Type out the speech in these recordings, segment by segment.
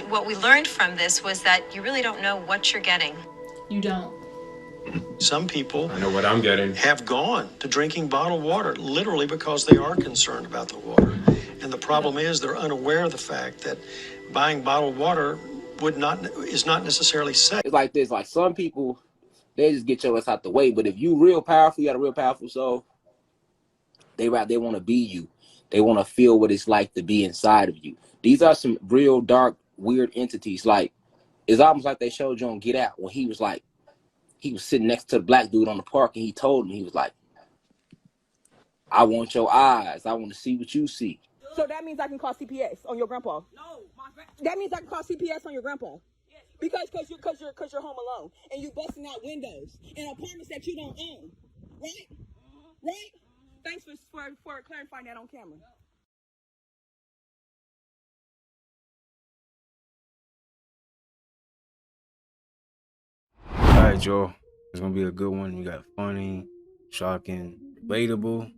what we learned from this was that you really don't know what you're getting. You don't. Some people, I know what I'm getting, have gone to drinking bottled water literally because they are concerned about the water. And the problem is they're unaware of the fact that buying bottled water is not necessarily safe. It's like this, like some people, they just get your ass out the way. But if you real powerful, you got a real powerful soul, they want to be you. They want to feel what it's like to be inside of you. These are some real dark, weird entities. Like, it's almost like they showed you on Get Out when he was sitting next to the black dude on the park and he told him, he was like, I want your eyes. I want to see what you see. So that means I can call CPS on your grandpa? No, that means I can call CPS on your grandpa? Yes. Because you're home alone and you busting out windows in apartments that you don't own, right? Right? Thanks for clarifying that on camera. All right, y'all. It's gonna be a good one. We got funny, shocking, debatable,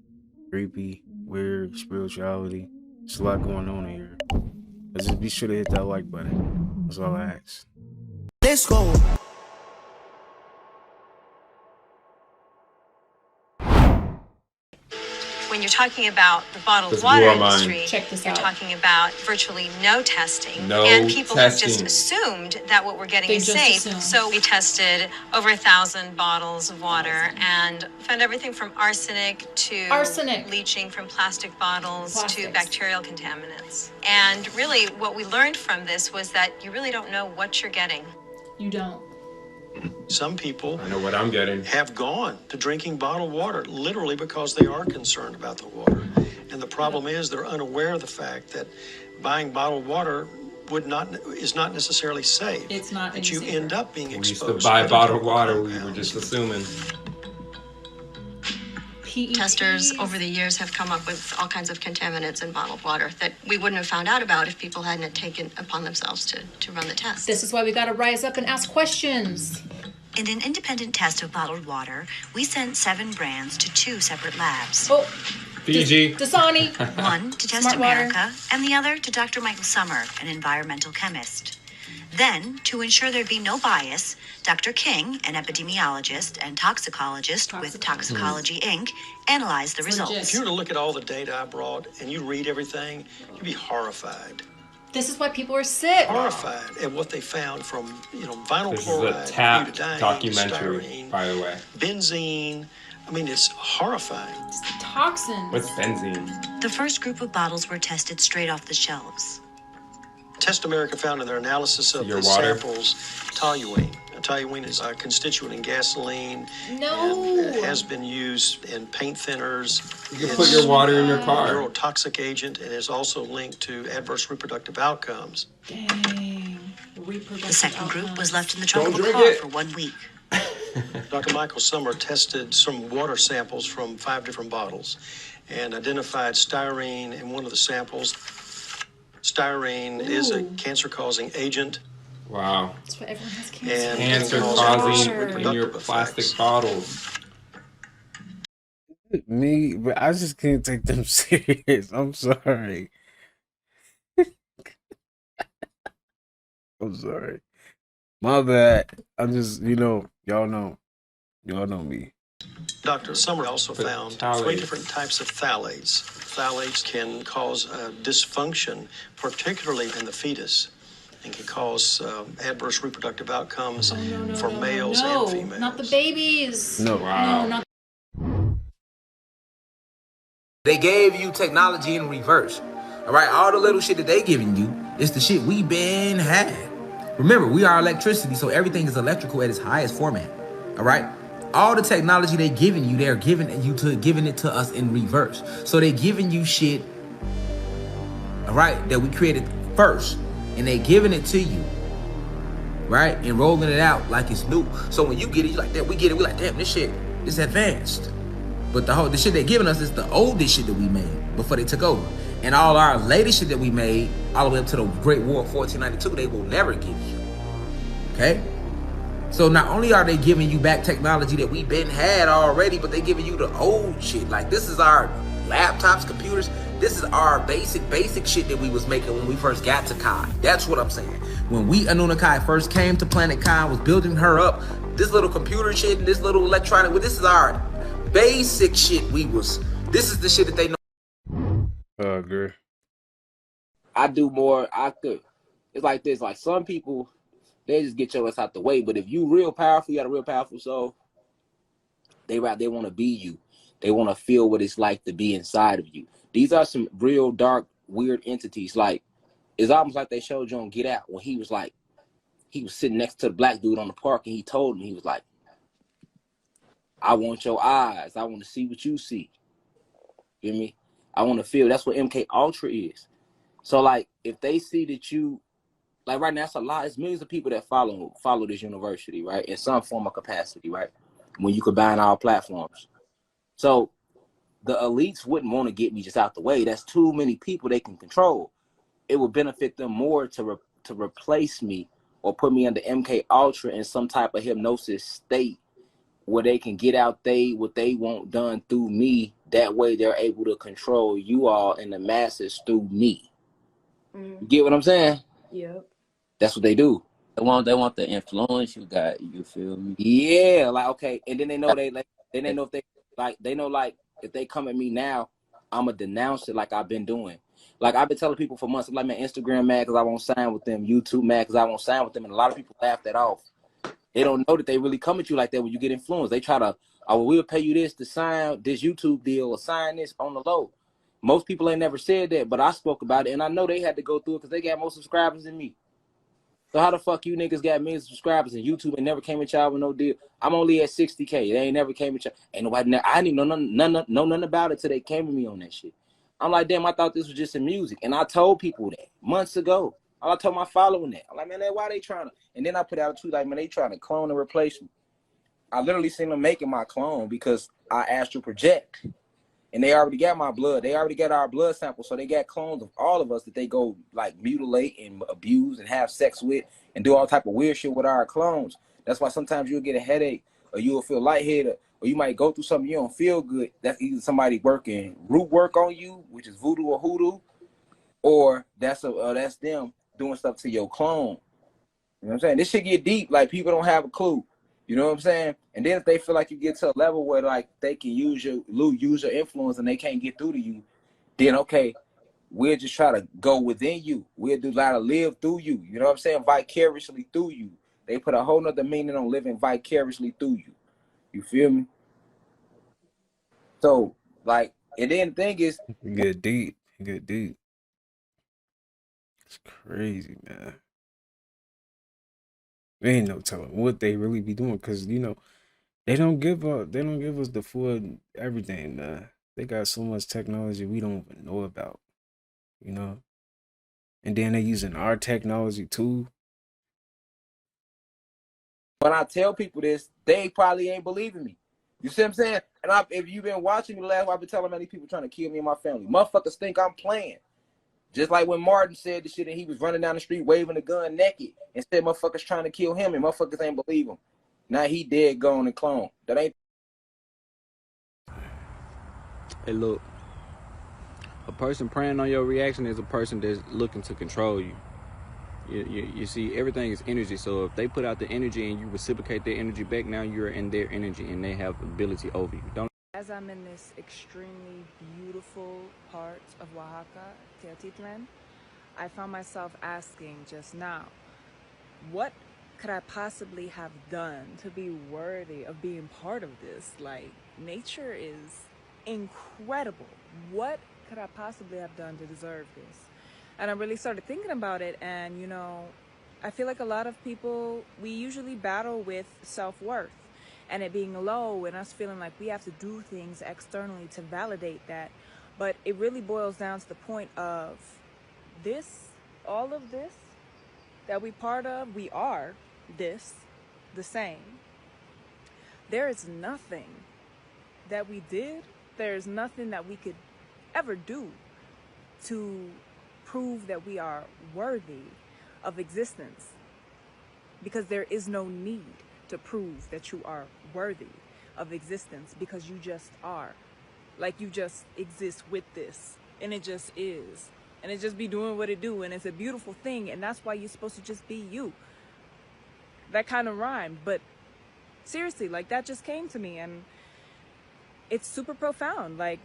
creepy, weird, spirituality. There's a lot going on here. But just be sure to hit that like button. That's all I ask. Let's go. When you're talking about the bottled This water blew our mind. industry, Check this you're out. talking about virtually no testing. No and people testing. have just assumed that what we're getting They is just safe. assumed. So we tested over 1,000 bottles of water and found everything from arsenic to leaching from plastic bottles to Plastics. bacterial contaminants. And really what we learned from this was that you really don't know what you're getting. You don't. Some people, I know what I'm getting, have gone to drinking bottled water literally because they are concerned about the water. And the problem is they're unaware of the fact that buying bottled water is not necessarily safe. It's not. That you end up being We exposed. used to buy other bottled chemical water. We were compounds. just assuming. Testers over the years have come up with all kinds of contaminants in bottled water that we wouldn't have found out about if people hadn't taken upon themselves to run the test. This is why we gotta rise up and ask questions. In an independent test of bottled water, we sent 7 brands to 2 separate labs. Oh, Fiji. Dasani. One to Test Smart water. America, and the other to Dr. Michael Summer, an environmental chemist. Then, to ensure there'd be no bias, Dr. King, an epidemiologist and toxicologist with Toxicology Inc., analyzed the results. If you were to look at all the data I brought and you read everything, you'd be horrified. This is why people are sick. Horrified at what they found from, vinyl This is chloride, a TAP butadiene, documentary, styrene, by the way. benzene. I mean, it's horrifying. It's the toxins. What's benzene? The first group of bottles were tested straight off the shelves. Test America found in their analysis of Your the water? samples toluene. Toluene is a constituent in gasoline. No. And it has been used in paint thinners. You can put your water in your A car. neurotoxic agent and is also linked to adverse reproductive outcomes. Dang. Reproductive The second group outcomes. was left in the trunk of a drink car it. for 1 week. Dr. Michael Summer tested some water samples from 5 different bottles and identified styrene in one of the samples. Styrene is a cancer-causing agent. Wow. That's why everyone has cancer. And Cancer cause causing reproductive in your effects. plastic bottles. Me, but I just can't take them serious. I'm sorry. I'm sorry. My bad. I'm just, y'all know me. Dr. Summer also found Phthalates. 3 different types of phthalates. Phthalates can cause dysfunction, particularly in the fetus, and can cause adverse reproductive outcomes for males and females. Not the babies. No. Wow. No, not They gave you technology in reverse. All right, all the little shit that they giving you is the shit we been had. Remember, we are electricity, so everything is electrical at its highest format. All right, all the technology they giving you, they're giving it to us in reverse. So they giving you shit, all right, that we created first, and they giving it to you, right, and rolling it out like it's new. So when you get it, you like that. We get it, we like, damn, this shit is advanced. But the shit they're giving us is the oldest shit that we made before they took over. And all our latest shit that we made, all the way up to the Great War of 1492, they will never give you. Okay? So not only are they giving you back technology that we've been had already, but they giving you the old shit. Like, this is our laptops, computers. This is our basic shit that we was making when we first got to Kai. That's what I'm saying. When we Anunnaki first came to planet Kai and was building her up, this little computer shit and this little electronic, well, this is our basic shit. This is the shit that they know. I agree. I do more. It's like this. Like some people, they just get your ass out the way. But if you real powerful, you got a real powerful soul. They want to be you. They want to feel what it's like to be inside of you. These are some real dark, weird entities. Like it's almost like they showed you on Get Out when he was sitting next to the black dude on the park and he told him, he was like, I want your eyes. I want to see what you see. You hear me? I want to feel. That's what MK Ultra is. So like if they see that you, like right now, it's a lot. It's millions of people that follow this university, right? In some form of capacity, right? When you combine all platforms. So the elites wouldn't want to get me just out the way. That's too many people they can control. It would benefit them more to replace me or put me under MK Ultra in some type of hypnosis state where they can get out what they want done through me. That way they're able to control you all and the masses through me. You get what I'm saying? Yep. That's what they do. They want the influence you got. You feel me? Yeah, like okay, and then they know if they come at me now, I'ma denounce it like I've been doing. Like I've been telling people for months, I'm like, man, Instagram mad because I won't sign with them, YouTube mad because I won't sign with them, and a lot of people laugh that off. They don't know that they really come at you like that when you get influenced. They try to, oh, well, we'll pay you this to sign this YouTube deal or sign this on the low. Most people ain't never said that, but I spoke about it, and I know they had to go through it because they got more subscribers than me. So how the fuck you niggas got millions of subscribers and YouTube ain't never came at y'all with no deal? I'm only at 60K. They ain't never came at y'all. Ain't nobody. I didn't know nothing about it till they came to me on that shit. I'm like, damn, I thought this was just in music, and I told people that months ago. I told my following that. I'm like, man, why they trying to? And then I put out a tweet like, man, they trying to clone and replace me. I literally seen them making my clone because I asked to project. And they already got my blood. They already got our blood sample. So they got clones of all of us that they go like mutilate and abuse and have sex with and do all type of weird shit with our clones. That's why sometimes you'll get a headache or you'll feel lightheaded or you might go through something you don't feel good. That's either somebody working root work on you, which is voodoo or hoodoo, or that's them doing stuff to your clone. You know what I'm saying? This shit get deep. Like people don't have a clue. You know what I'm saying? And then if they feel like you get to a level where like they can use your influence and they can't get through to you, then okay, we'll just try to go within you. We'll do try to live through you. You know what I'm saying? Vicariously through you. They put a whole nother meaning on living vicariously through you. You feel me? So like, and then the thing is, You get deep. You get deep. It's crazy, man. There ain't no telling what they really be doing because you know they don't give us the full everything, man. They got so much technology we don't even know about, you know. And then they using our technology too. when I tell people this, they probably ain't believing me. You see what I'm saying? And if you've been watching me the last while, I've been telling many people trying to kill me and my family. Motherfuckers think I'm playing. Just like when Martin said the shit and he was running down the street waving the gun naked and said motherfuckers trying to kill him and motherfuckers ain't believe him. Now he dead, gone, and clone. That ain't. Hey, look. A person preying on your reaction is a person that's looking to control you. You see, everything is energy. So if they put out the energy and you reciprocate their energy back, now you're in their energy and they have ability over you. Don't. As I'm in this extremely beautiful part of Oaxaca, Teotitlan, I found myself asking just now, what could I possibly have done to be worthy of being part of this? Like, nature is incredible. What could I possibly have done to deserve this? And I really started thinking about it, and you know, I feel like a lot of people, we usually battle with self-worth and it being low and us feeling like we have to do things externally to validate that. But it really boils down to the point of this, all of this that we part of, we are this, the same. There is nothing that we did, there is nothing that we could ever do to prove that we are worthy of existence, because there is no need to prove that you are worthy of existence, because you just are. Like, you just exist with this. and it just is. And it just be doing what it do, and it's a beautiful thing, and that's why you're supposed to just be you. That kind of rhyme, but seriously, like, that just came to me, and it's super profound. Like,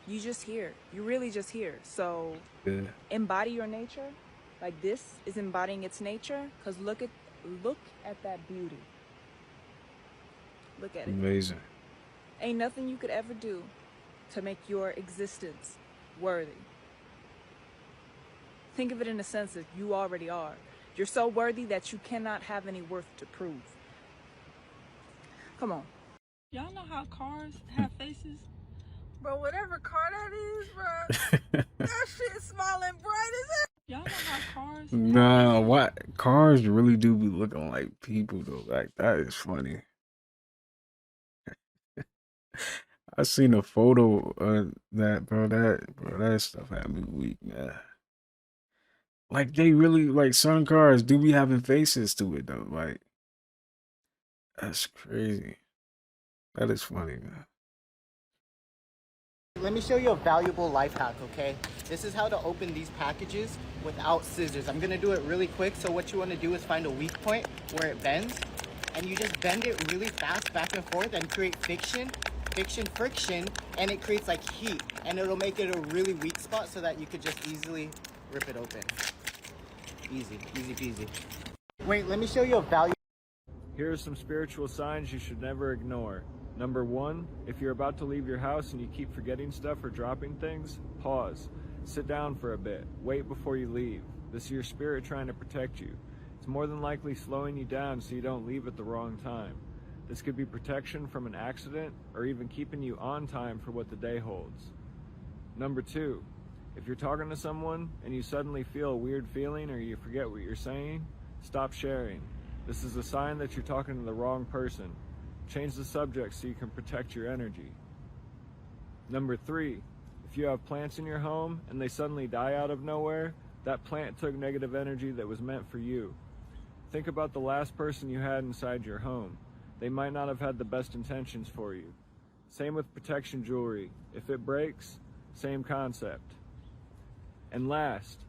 you just here. You really just here. So embody your nature. Like, this is embodying its nature, because look at that beauty. Look at it. Amazing. Ain't nothing you could ever do to make your existence worthy. Think of it in the sense that you already are. You're so worthy that you cannot have any worth to prove. Come on. Y'all know how cars have faces? Bro, whatever car that is, bro, that shit small and bright as hell. Y'all know how cars Nah, what cars really do be looking like people though. Like, that is funny. I seen a photo of that, bro. That stuff had me weak, man. Like, they really, like, some cars do be having faces to it though. Like, that's crazy. That is funny, man. Let me show you a valuable life hack, okay? This is how to open these packages without scissors. I'm gonna do it really quick. So what you wanna do is find a weak point where it bends, and you just bend it really fast back and forth and create friction, and it creates like heat, and it'll make it a really weak spot so that you could just easily rip it open. Easy, easy peasy. Wait, let me show you a value. Here are some spiritual signs you should never ignore. Number 1, if you're about to leave your house and you keep forgetting stuff or dropping things, pause. Sit down for a bit. Wait before you leave. This is your spirit trying to protect you. It's more than likely slowing you down so you don't leave at the wrong time. This could be protection from an accident or even keeping you on time for what the day holds. Number 2, if you're talking to someone and you suddenly feel a weird feeling or you forget what you're saying, stop sharing. This is a sign that you're talking to the wrong person. Change the subject so you can protect your energy. Number 3, if you have plants in your home and they suddenly die out of nowhere, that plant took negative energy that was meant for you. Think about the last person you had inside your home. They might not have had the best intentions for you. Same with protection jewelry. If it breaks, same concept. And last,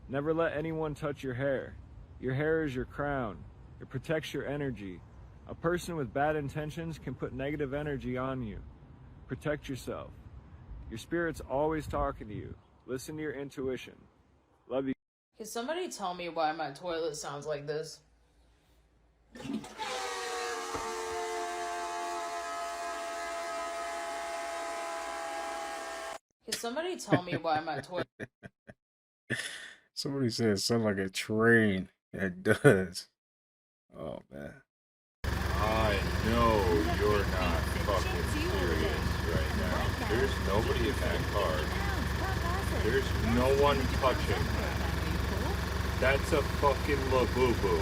never let anyone touch your hair. Your hair is your crown. It protects your energy. A person with bad intentions can put negative energy on you. Protect yourself. Your spirit's always talking to you. Listen to your intuition. Love you. Can somebody tell me why my toilet sounds like this? Can somebody tell me why my toilet... Somebody said it sounds like a train. It does. Oh, man. I know you're not fucking serious right now. There's nobody in that car. There's no one touching that. That's a fucking Labubu.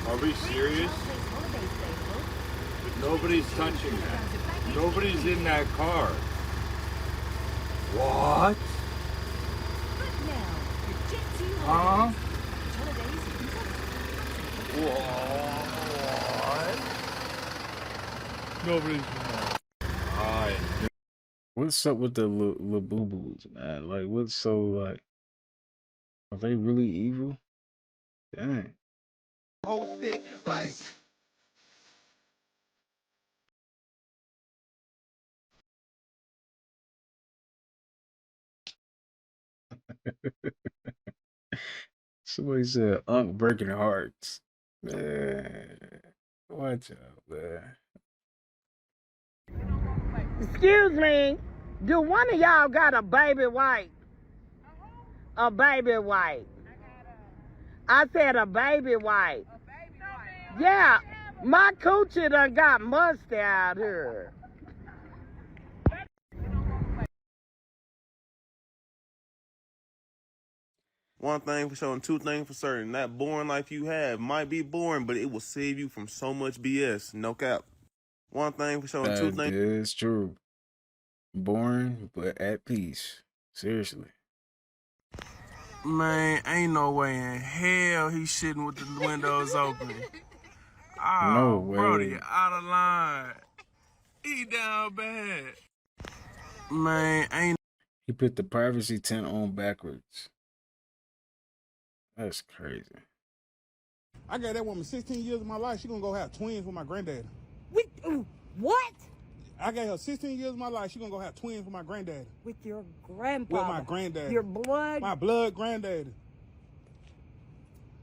Are we serious? Nobody's touching that. Nobody's in that car. What? Huh? What? Nobody's. What's up with the Labubus, man? Like, what's so, like, are they really evil? Dang. Whole thick, like. Somebody said Unk breaking hearts. Man, watch out, man. Excuse me, do one of y'all got a baby white? A baby white. I said a baby white. Yeah, my coochie done got musty out here. One thing for sure and two things for certain. That boring life you have might be boring, but it will save you from so much BS. No cap. One thing for sure and two things. That is true. Boring, but at peace. Seriously. Man, ain't no way in hell he's shitting with the windows open. Oh, No way. Brody, out of line. He down bad. Man, ain't. He put the privacy tent on backwards. That's crazy. I gave that woman 16 years of my life. She gonna go have twins with my granddad. What? I gave her 16 years of my life. She gonna go have twins with my granddad. With your grandpa? With my granddad. Your blood? My blood granddaddy.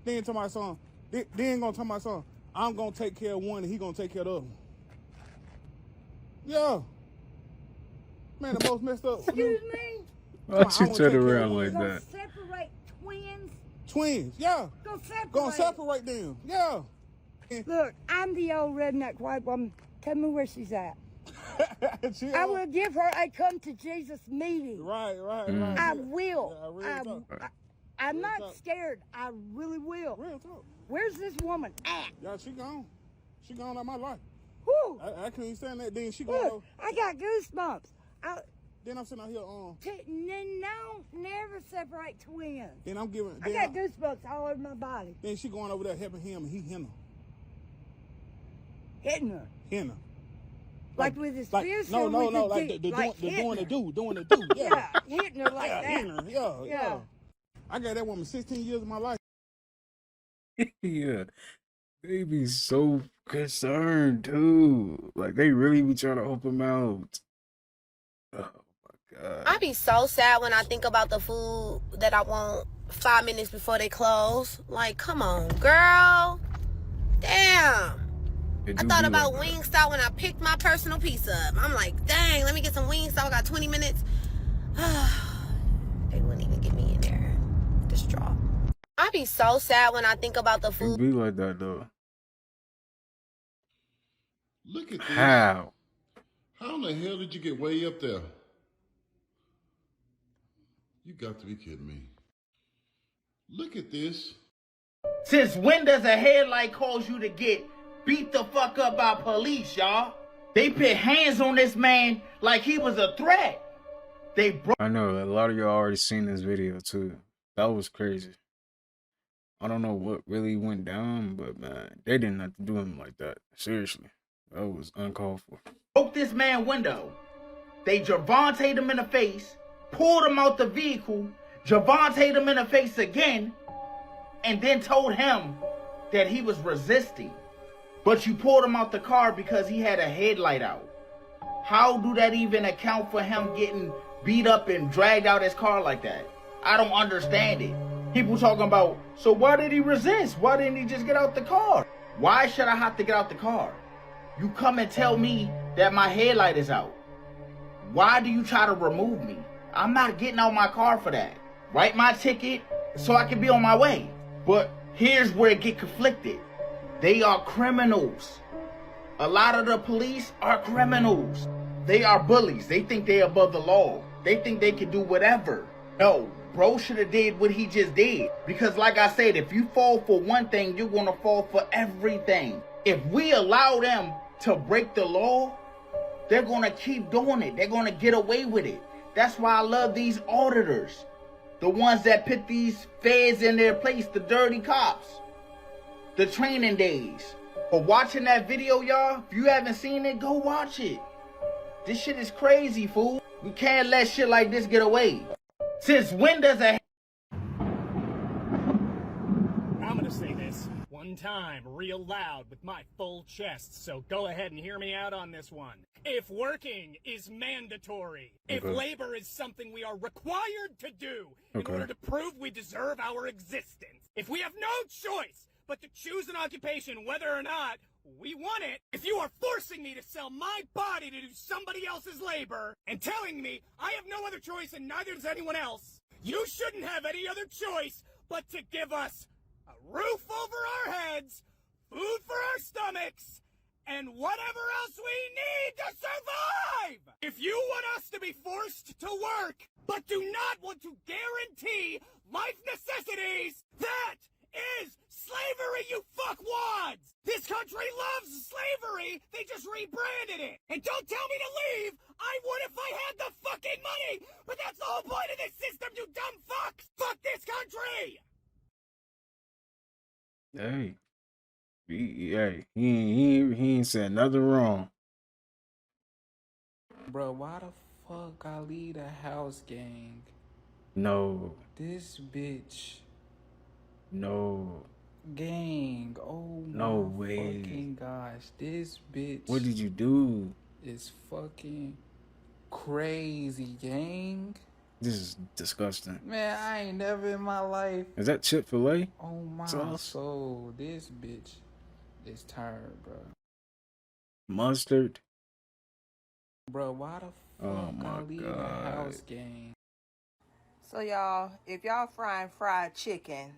Then to my son. Then gonna tell my son, I'm gonna take care of one and he gonna take care of the other. Yeah. Man, the most messed up. Excuse me? Why'd you turn around like that? Separate twins? Twins, yeah. Go separate. Gonna separate them, yeah. Look, I'm the old redneck white woman. Tell me where she's at. I will give her a come to Jesus meeting. Right. I will. Yeah, real talk. I'm not scared. I really will. Real talk. Where's this woman at? Yeah, she gone. She gone out of my life. Whew. I can't stand that. Then she Look, gone. I got goosebumps. Then I'm sitting out here No, never separate twins. Then I'm giving. I got goosebumps all over my body. Then she going over there helping him and he hitting her. Hitting her? Hitting her. Like with his like, fist? No, like doing the do. Yeah, hitting her like that. Hitting her, yeah. I gave that woman 16 years of my life. Yeah. They be so concerned too. Like they really be trying to open them out. Oh my God. I be so sad when I think about the food that I want 5 minutes before they close. Like, come on, girl. Damn. I thought about Wingstop when I picked my personal pizza up. I'm like, dang, let me get some Wingstop. I got 20 minutes. They wouldn't even get me in there. Distraught. I be so sad when I think about the food. It be like that though. Look at this. How? How in the hell did you get way up there? You got to be kidding me. Look at this. Since when does a headlight cause you to get beat the fuck up by police, y'all? They put hands on this man like he was a threat. They broke. I know a lot of y'all already seen this video too. That was crazy. I don't know what really went down, but man, they didn't have to do him like that. Seriously. That was uncalled for. Broke this man's window. They Javonte'd him in the face, pulled him out the vehicle, Javonte'd him in the face again, and then told him that he was resisting. But you pulled him out the car because he had a headlight out. How do that even account for him getting beat up and dragged out his car like that? I don't understand it. People talking about, so why did he resist? Why didn't he just get out the car? Why should I have to get out the car? You come and tell me that my headlight is out. Why do you try to remove me? I'm not getting out my car for that. Write my ticket so I can be on my way. But here's where it get conflicted. They are criminals. A lot of the police are criminals. They are bullies. They think they're above the law. They think they can do whatever. No, bro should have did what he just did. Because like I said, if you fall for one thing, you're going to fall for everything. If we allow them to break the law, they're going to keep doing it. They're going to get away with it. That's why I love these auditors. The ones that put these feds in their place, the dirty cops. The training days. For watching that video, y'all, if you haven't seen it, go watch it. This shit is crazy, fool. We can't let shit like this get away. Since when does a... I'm gonna say this one time real loud with my full chest, so go ahead and hear me out on this one. If working is mandatory, if labor is something we are required to do in order to prove we deserve our existence, if we have no choice but to choose an occupation whether or not we want it, if you are forcing me to sell my body to do somebody else's labor and telling me I have no other choice and neither does anyone else, you shouldn't have any other choice but to give us a roof over our heads, food for our stomachs, and whatever else we need to survive! If you want us to be forced to work, but do not want to guarantee life necessities, that is slavery, you fuckwads! This country loves slavery, they just rebranded it! And don't tell me to leave! I would if I had the fucking money! But that's the whole point of this system, you dumb fucks! Fuck this country! Hey. He ain't said nothing wrong. Bro, why the fuck I leave the house, gang? No. This bitch. No. Gang. Oh No my way. fucking gosh. This bitch. What did you do? Is fucking crazy, gang. This is disgusting. Man, I ain't never in my life. Is that Chick-fil-A? Oh my sauce? soul. This bitch is tired, bro. Mustard? Bro, why the Oh fuck I my leave the God. house, gang? So y'all, if y'all frying fried chicken,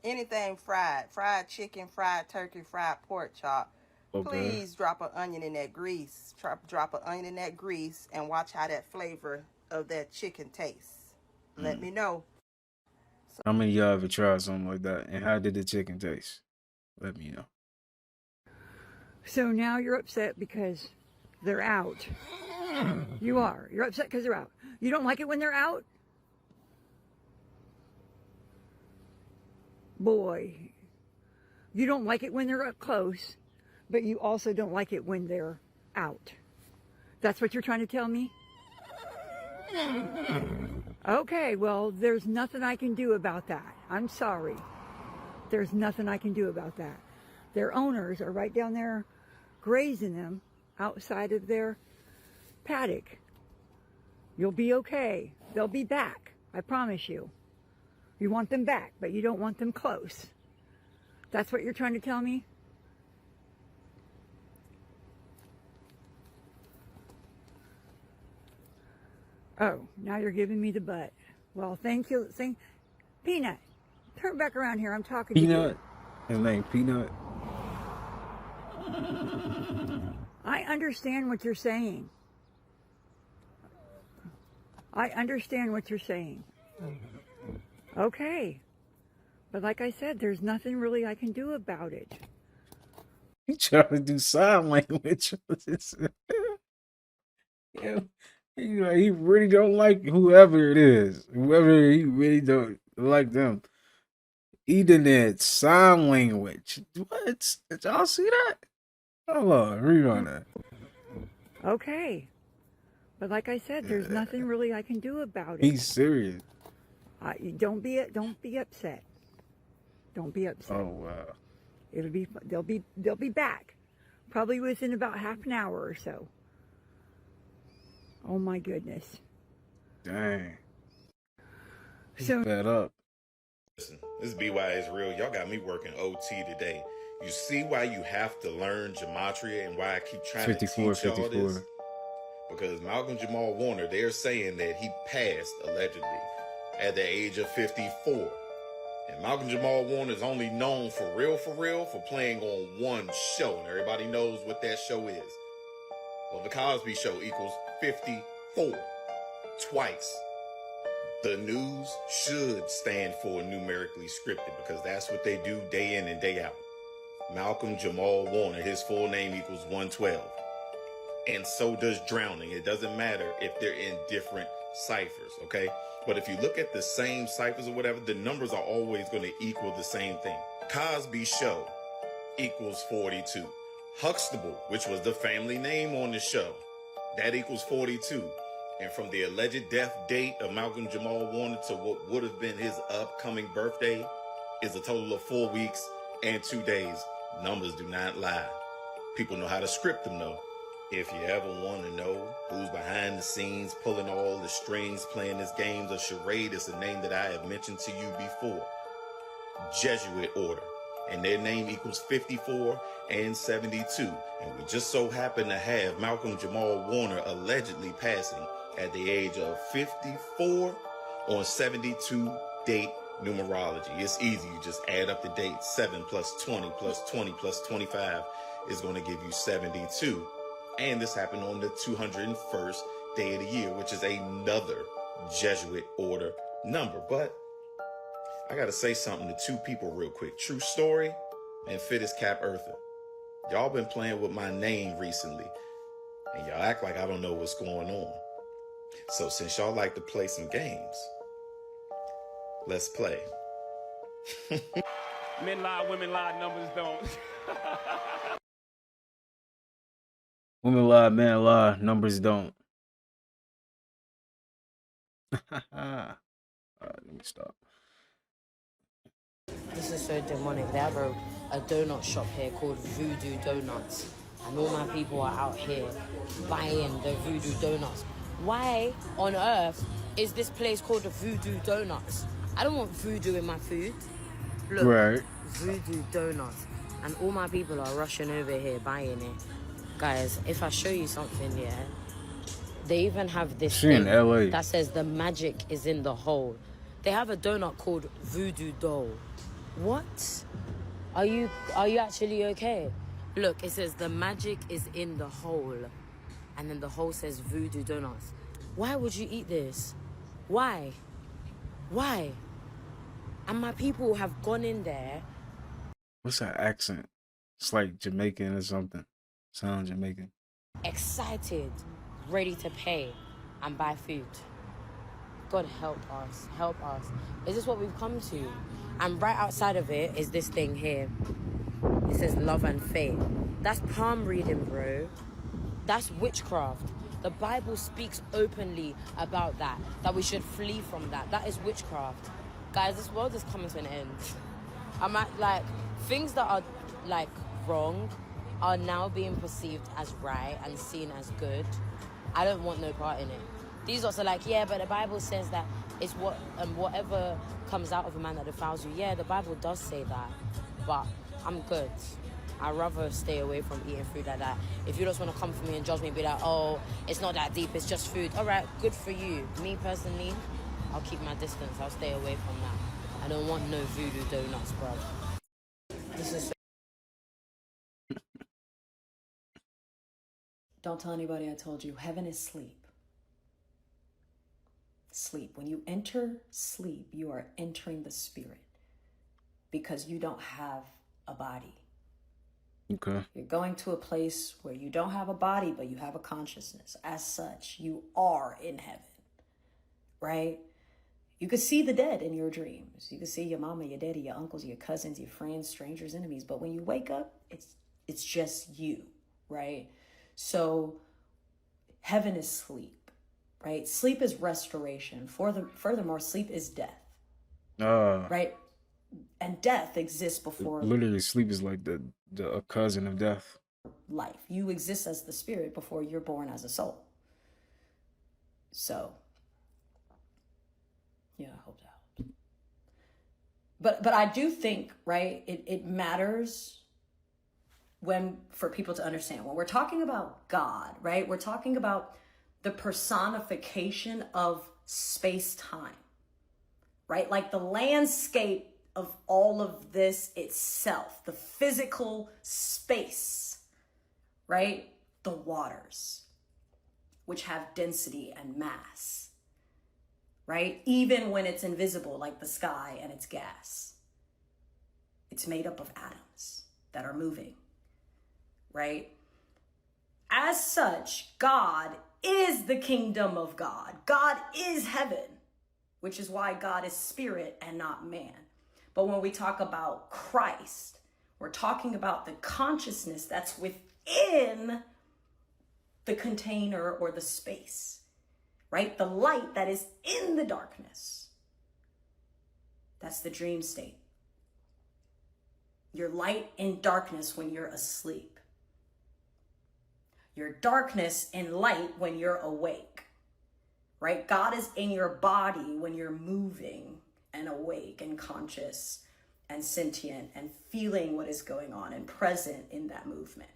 anything fried chicken, fried turkey, fried pork chop, Okay. please drop an onion in that grease. Drop an onion in that grease and watch how that flavor of that chicken tastes. Let me know. How many of y'all ever tried something like that? And how did the chicken taste? Let me know. So now you're upset because they're out. You are. You're upset because they're out. You don't like it when they're out? Boy. You don't like it when they're up close, but you also don't like it when they're out. That's what you're trying to tell me? Okay, well, there's nothing I can do about that. I'm sorry. There's nothing I can do about that. Their owners are right down there grazing them outside of their paddock. You'll be okay. They'll be back. I promise you. You want them back, but you don't want them close. That's what you're trying to tell me? Oh, now you're giving me the butt. Well, thank you. Peanut, turn back around here. I'm talking to you. Peanut? His name Peanut? I understand what you're saying. I understand what you're saying. Okay. But like I said, there's nothing really I can do about it. He trying to do sign language. Yeah. He really don't like whoever it is. Whoever he really don't like them. Eating that sign language. What? Did y'all see that? Hold on, read on that. Okay. But like I said, there's nothing really I can do about it. He's serious. Don't be upset. Don't be upset. Oh wow. They'll be back. Probably within about half an hour or so. Oh my goodness. Dang. He's So fed up. Listen, this BY is real. Y'all got me working OT today. You see why you have to learn gematria and why I keep trying to teach y'all this? Because Malcolm Jamal Warner, they're saying that he passed, allegedly, at the age of 54. And Malcolm Jamal Warner is only known for real, for playing on one show. And everybody knows what that show is. Well, The Cosby Show equals 54. Twice. The news should stand for numerically scripted because that's what they do day in and day out. Malcolm Jamal Warner, his full name equals 112. And so does drowning. It doesn't matter if they're in different ciphers, okay? But if you look at the same ciphers or whatever, the numbers are always going to equal the same thing. Cosby Show equals 42. Huxtable, which was the family name on the show, that equals 42. And from the alleged death date of Malcolm Jamal Warner to what would have been his upcoming birthday is a total of 4 weeks and 2 days. Numbers do not lie. People know how to script them though. If you ever want to know who's behind the scenes, pulling all the strings, playing this game, a charade is a name that I have mentioned to you before. Jesuit Order. And their name equals 54 and 72. And we just so happen to have Malcolm Jamal Warner allegedly passing at the age of 54 on 72 date numerology. It's easy. You just add up the dates. 7 plus 20 plus 20 plus 25 is going to give you 72. And this happened on the 201st day of the year, which is another Jesuit order number. But I got to say something to two people real quick. True Story and Fittest Cap Earther. Y'all been playing with my name recently, and y'all act like I don't know what's going on. So since y'all like to play some games, let's play. Men lie, women lie, numbers don't. Women lie, men lie, numbers don't. Alright, let me stop. This is so demonic. They have a donut shop here called Voodoo Donuts. And all my people are out here buying the Voodoo Donuts. Why on earth is this place called the Voodoo Donuts? I don't want voodoo in my food. Look, right. Voodoo Donuts. And all my people are rushing over here buying it. Guys, if I show you something, yeah, they even have this thing in LA. that says the magic is in the hole. They have a donut called Voodoo Doll. What? Are you actually okay? Look, it says the magic is in the hole. And then the hole says Voodoo Donuts. Why would you eat this? Why? Why? And my people have gone in there. What's that accent? It's like Jamaican or something. Sound Jamaican. Excited, ready to pay and buy food. God help us, help us. Is this what we've come to? And right outside of it is this thing here. It says love and faith. That's palm reading, bro. That's witchcraft. The Bible speaks openly about that we should flee from that. That is witchcraft. Guys, this world is coming to an end. I'm at, like, things that are, like, wrong are now being perceived as right and seen as good. I don't want no part in it. These also like, yeah, but the Bible says that it's whatever comes out of a man that defiles you. Yeah, the Bible does say that, but I'm good. I'd rather stay away from eating food like that. If you just want to come for me and judge me and be like, oh, it's not that deep, it's just food. All right, good for you. Me personally, I'll keep my distance. I'll stay away from that. I don't want no voodoo donuts, bro. This is Don't tell anybody I told you. Heaven is sleep. Sleep. When you enter sleep, you are entering the spirit because you don't have a body. Okay. You're going to a place where you don't have a body, but you have a consciousness. As such, you are in heaven, right? You could see the dead in your dreams. You could see your mama, your daddy, your uncles, your cousins, your friends, strangers, enemies. But when you wake up, it's just you, right? So heaven is sleep, right? Sleep is restoration. Furthermore, sleep is death, right? And death exists before. Literally, sleep is like a cousin of death. Life. You exist as the spirit before you're born as a soul. So, yeah, I hope that helps. But I do think, right, it matters for people to understand. When we're talking about God, right, we're talking about the personification of space-time, right? Like the landscape of all of this itself, the physical space, right? The waters, which have density and mass, right? Even when it's invisible, like the sky and its gas, it's made up of atoms that are moving, right? As such, God is the kingdom of God. God is heaven, which is why God is spirit and not man. But when we talk about Christ, we're talking about the consciousness that's within the container or the space, right? The light that is in the darkness. That's the dream state. Your light in darkness when you're asleep. Your darkness in light when you're awake, right? God is in your body when you're moving and awake and conscious and sentient and feeling what is going on and present in that movement.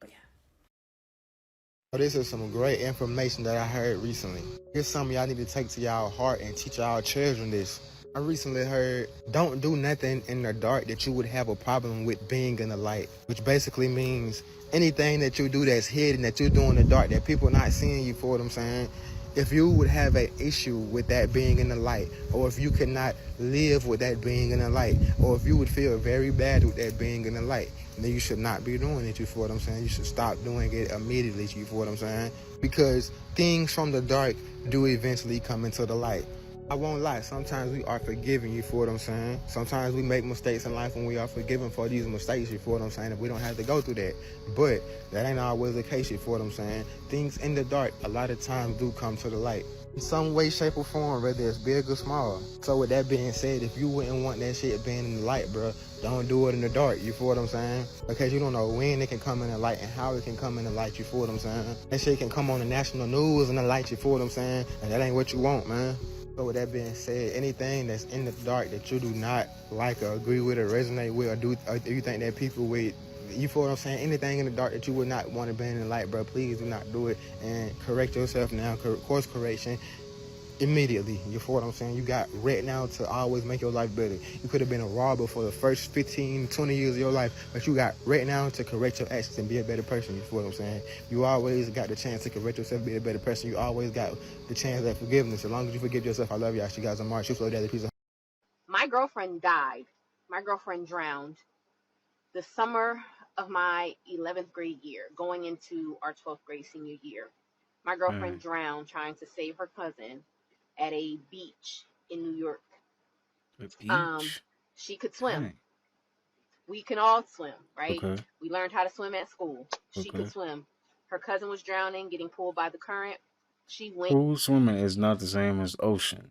But yeah. This is some great information that I heard recently. Here's something y'all need to take to y'all heart and teach y'all children this. I recently heard, don't do nothing in the dark that you would have a problem with being in the light, which basically means anything that you do that's hidden, that you do in the dark, that people not seeing you for, what I'm saying. If you would have an issue with that being in the light, or if you could not live with that being in the light, or if you would feel very bad with that being in the light, then you should not be doing it, you feel what I'm saying? You should stop doing it immediately, you feel what I'm saying? Because things from the dark do eventually come into the light. I won't lie, sometimes we are forgiven, you feel what I'm saying? Sometimes we make mistakes in life and we are forgiven for these mistakes, you feel what I'm saying? If we don't have to go through that. But that ain't always the case, you feel what I'm saying? Things in the dark a lot of times do come to the light. In some way, shape, or form, whether it's big or small. So with that being said, if you wouldn't want that shit being in the light, bro, don't do it in the dark, you feel what I'm saying? Because you don't know when it can come in the light and how it can come in the light, you feel what I'm saying? That shit can come on the national news in the light, you feel what I'm saying? And that ain't what you want, man. So with that being said, anything that's in the dark that you do not like or agree with or resonate with, or you think that people with, you feel what I'm saying? Anything in the dark that you would not want to be in the light, bro, please do not do it, and correct yourself now. Course correction immediately. You feel what I'm saying? You got right now to always make your life better. You could have been a robber for the first 15, 20 years of your life, but you got right now to correct your actions and be a better person. You feel what I'm saying? You always got the chance to correct yourself, be a better person. You always got the chance at forgiveness. As long as you forgive yourself, I love y'all. You guys are March. You flow daddy. Peace. My girlfriend died. My girlfriend drowned the summer of my 11th grade year, going into our 12th grade senior year. My girlfriend drowned trying to save her cousin at a beach in New York. A beach? She could swim. Dang. We can all swim, right? Okay. We learned how to swim at school. She Okay. could swim. Her cousin was drowning, getting pulled by the current. She went. Pool swimming is not the same as ocean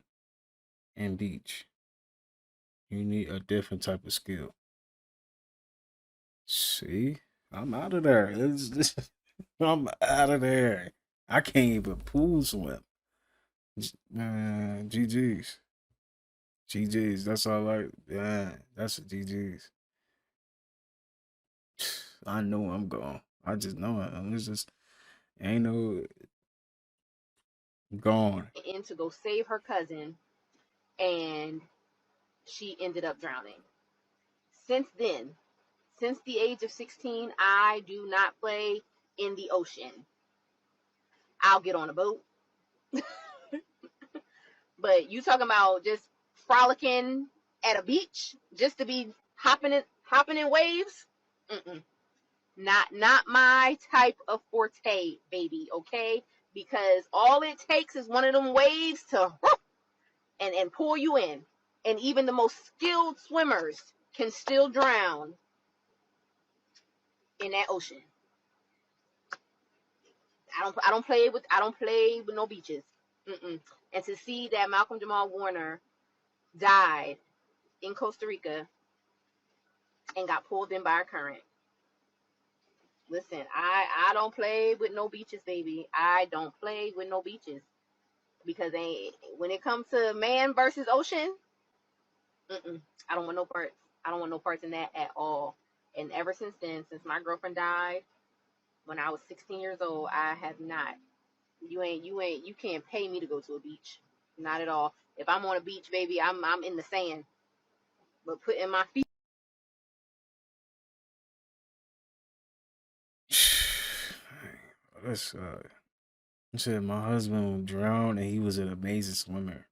and beach. You need a different type of skill. See? I'm out of there. I'm out of there. I can't even pool swim. Man, GG's. GG's. That's all that's a GG's. I know I'm gone. I just know it. It's just ain't no gone. In to go save her cousin, and she ended up drowning. Since then, since the age of 16, I do not play in the ocean. I'll get on a boat. But you talking about just frolicking at a beach just to be hopping in waves? Not my type of forte, baby, okay? Because all it takes is one of them waves to and pull you in. And even the most skilled swimmers can still drown in that ocean. I don't play with no beaches. And to see that Malcolm Jamal Warner died in Costa Rica and got pulled in by a current. Listen, I don't play with no beaches, baby. I don't play with no beaches. Because when it comes to man versus ocean, I don't want no parts. I don't want no parts in that at all. And ever since then, since my girlfriend died, when I was 16 years old, I have not. You can't pay me to go to a beach. Not at all. If I'm on a beach, baby, I'm in the sand. But putting my feet. That's he said my husband drowned and he was an amazing swimmer.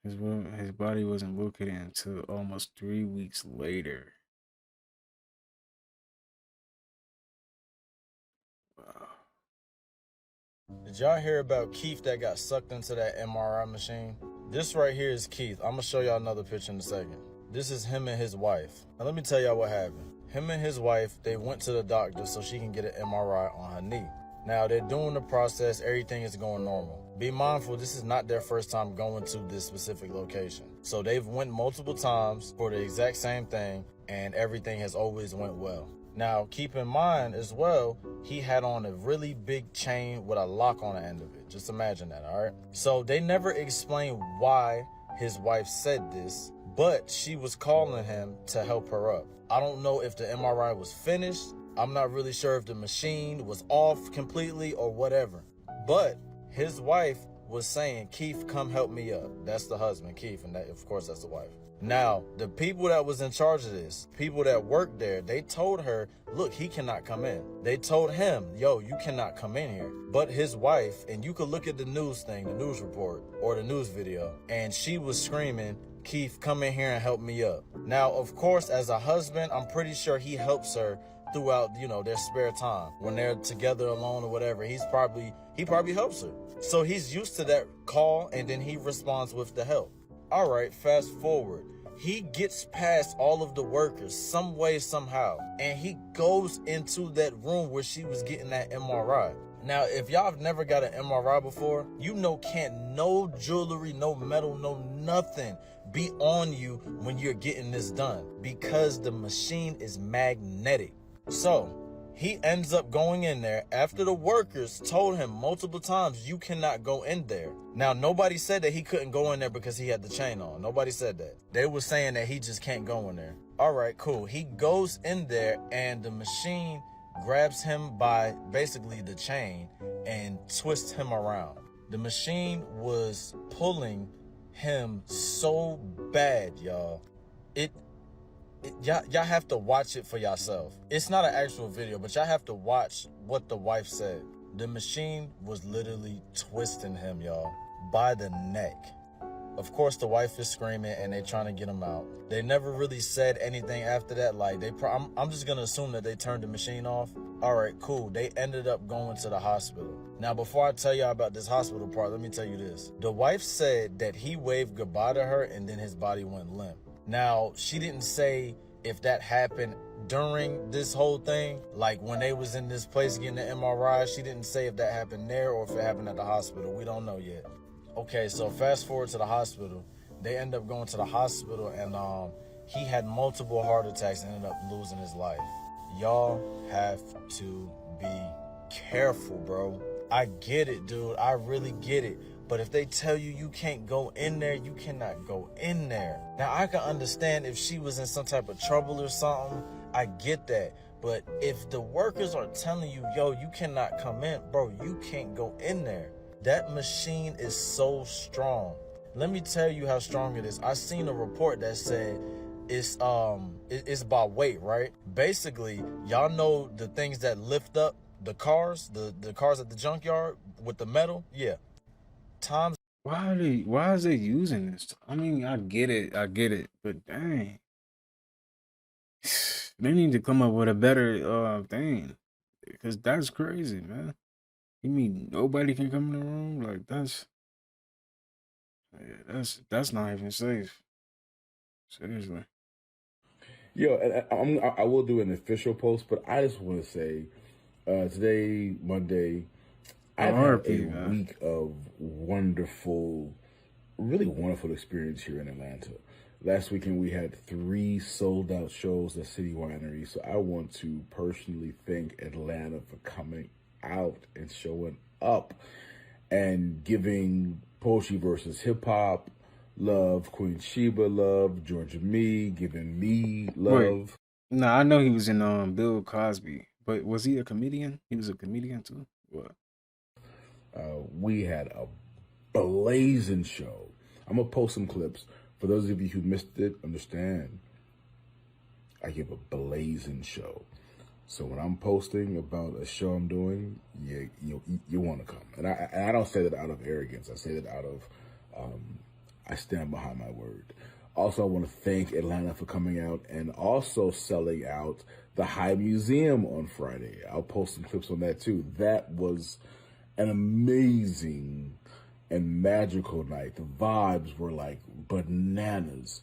His body wasn't located until almost 3 weeks later. Wow. Did y'all hear about Keith that got sucked into that MRI machine? This right here is Keith. I'm gonna show y'all another picture in a second. This is him and his wife. Now let me tell y'all what happened. Him and his wife, they went to the doctor so she can get an MRI on her knee. Now they're doing the process, everything is going normal. Be mindful, this is not their first time going to this specific location. So they've went multiple times for the exact same thing and everything has always went well. Now keep in mind as well, he had on a really big chain with a lock on the end of it. Just imagine that, all right? So they never explained why his wife said this, but she was calling him to help her up. I don't know if the MRI was finished. I'm not really sure if the machine was off completely or whatever. But his wife was saying, Keith, come help me up. That's the husband, Keith, and that, of course, that's the wife. Now, the people that was in charge of this, people that worked there, they told her, look, he cannot come in. They told him, yo, you cannot come in here. But his wife, and you could look at the news thing, the news report, or the news video, and she was screaming, Keith, come in here and help me up. Now, of course, as a husband, I'm pretty sure he helps her throughout, you know, their spare time. When they're together alone or whatever, he probably helps her. So he's used to that call, and then he responds with the help. All right, fast forward. He gets past all of the workers some way, somehow, and he goes into that room where she was getting that MRI. Now, if y'all have never got an MRI before, you know can't no jewelry, no metal, no nothing be on you when you're getting this done, because the machine is magnetic. So he ends up going in there after the workers told him multiple times, you cannot go in there. Now, nobody said that he couldn't go in there because he had the chain on. Nobody said that. They were saying that he just can't go in there. All right, cool. He goes in there and the machine grabs him by basically the chain and twists him around. The machine was pulling him so bad, y'all. Y'all have to watch it for yourself. It's not an actual video, but y'all have to watch what the wife said. The machine was literally twisting him, y'all, by the neck. Of course, the wife is screaming and they're trying to get him out. They never really said anything after that. Like, I'm just gonna assume that they turned the machine off. All right, cool. They ended up going to the hospital. Now, before I tell y'all about this hospital part, let me tell you this. The wife said that he waved goodbye to her and then his body went limp. Now, she didn't say if that happened during this whole thing, like when they was in this place getting the MRI. She didn't say if that happened there or if it happened at the hospital. We don't know yet. Okay, so fast forward to the hospital. They end up going to the hospital and he had multiple heart attacks and ended up losing his life. Y'all have to be careful, bro. I get it, dude. I really get it. But if they tell you you can't go in there, you cannot go in there. Now, I can understand if she was in some type of trouble or something. I get that. But if the workers are telling you, yo, you cannot come in, bro, you can't go in there. That machine is so strong. Let me tell you how strong it is. I seen a report that said it's by weight, right? Basically, y'all know the things that lift up the cars, the cars at the junkyard with the metal? Yeah. Why is they using this? I mean, I get it, but dang. They need to come up with a better thing. Because that's crazy, man. You mean nobody can come in the room? Like that's not even safe. Seriously. Yo, and I will do an official post, but I just want to say, today, Monday, I've had a week of really wonderful experience here in Atlanta. Last weekend, we had 3 sold-out shows at City Winery, so I want to personally thank Atlanta for coming out and showing up and giving Poetry versus Hip Hop love, Queen Sheba love, Georgia Me giving me love. Wait. No, I know he was in Bill Cosby, but was he a comedian? He was a comedian too? What? We had a blazing show. I'm gonna post some clips. For those of you who missed it, understand, I give a blazing show. So when I'm posting about a show I'm doing, you want to come. And I don't say that out of arrogance. I say that out of, I stand behind my word. Also, I want to thank Atlanta for coming out and also selling out the High Museum on Friday. I'll post some clips on that too. That was an amazing and magical night. The vibes were like bananas.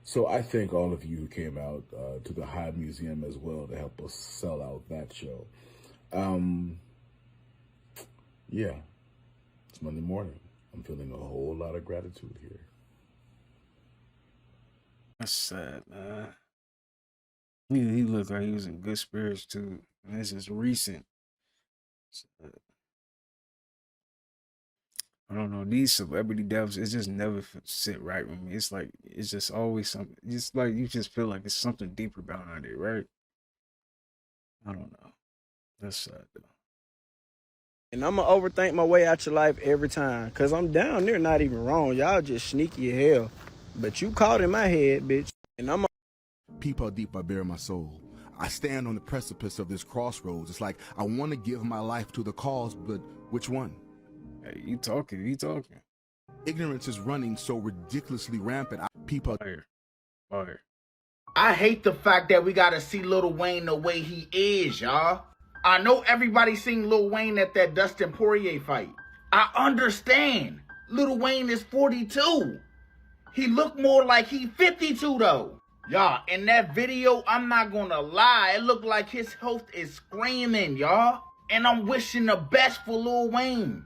So I thank all of you who came out to the High Museum as well to help us sell out that show. Yeah, it's Monday morning. I'm feeling a whole lot of gratitude here. That's sad, man. He looked like he was in good spirits too. And this is recent. I don't know. These celebrity deaths, it just never sit right with me. It's like, it's just always something. It's like you just feel like it's something deeper behind it, right? I don't know. That's sad though. And I'm going to overthink my way out your life every time. Because I'm down there not even wrong. Y'all just sneaky as hell. But you caught in my head, bitch. And I'm People deep I bear my soul. I stand on the precipice of this crossroads. It's like I want to give my life to the cause, but which one? Hey, you talking. Ignorance is running so ridiculously rampant. People Fire. I hate the fact that we gotta see Lil Wayne the way he is, y'all. I know everybody seen Lil Wayne at that Dustin Poirier fight. I understand. Lil Wayne is 42. He looked more like he 52 though. Y'all, in that video, I'm not gonna lie, it looked like his health is screaming, y'all. And I'm wishing the best for Lil Wayne.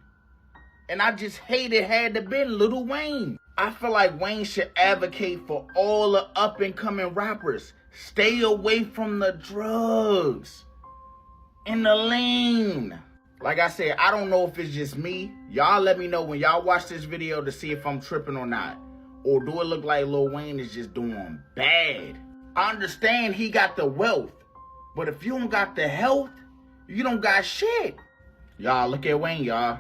And I just hate it had to be Lil Wayne. I feel like Wayne should advocate for all the up and coming rappers. Stay away from the drugs and the lean. Like I said, I don't know if it's just me. Y'all let me know when y'all watch this video to see if I'm tripping or not. Or do it look like Lil Wayne is just doing bad? I understand he got the wealth. But if you don't got the health, you don't got shit. Y'all, look at Wayne, y'all.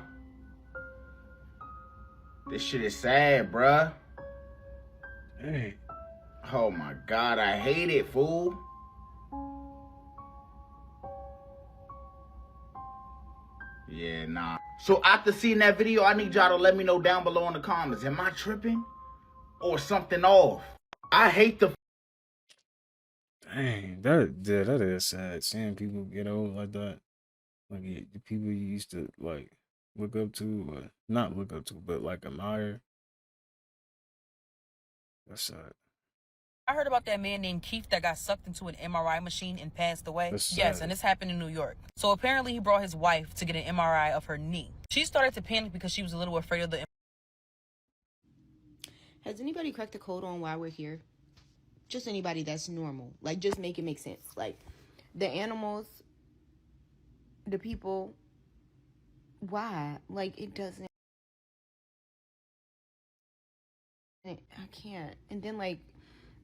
This shit is sad, bruh. Hey. Oh my God, I hate it, fool. Yeah, nah. So after seeing that video, I need y'all to let me know down below in the comments. Am I tripping? Or something off? I hate the... Dang, that is sad. Seeing people get old like that. Like the people you used to like look up to, or not look up to, but like admire. That's sad. I heard about that man named Keith that got sucked into an MRI machine and passed away. That's Yes, sad. and this happened in New York. So apparently he brought his wife to get an MRI of her knee. She started to panic because she was a little afraid of the... Has anybody cracked the code on why we're here? Just anybody that's normal. Like, just make it make sense. Like, the animals, the people, why? Like, it doesn't... I can't. And then, like,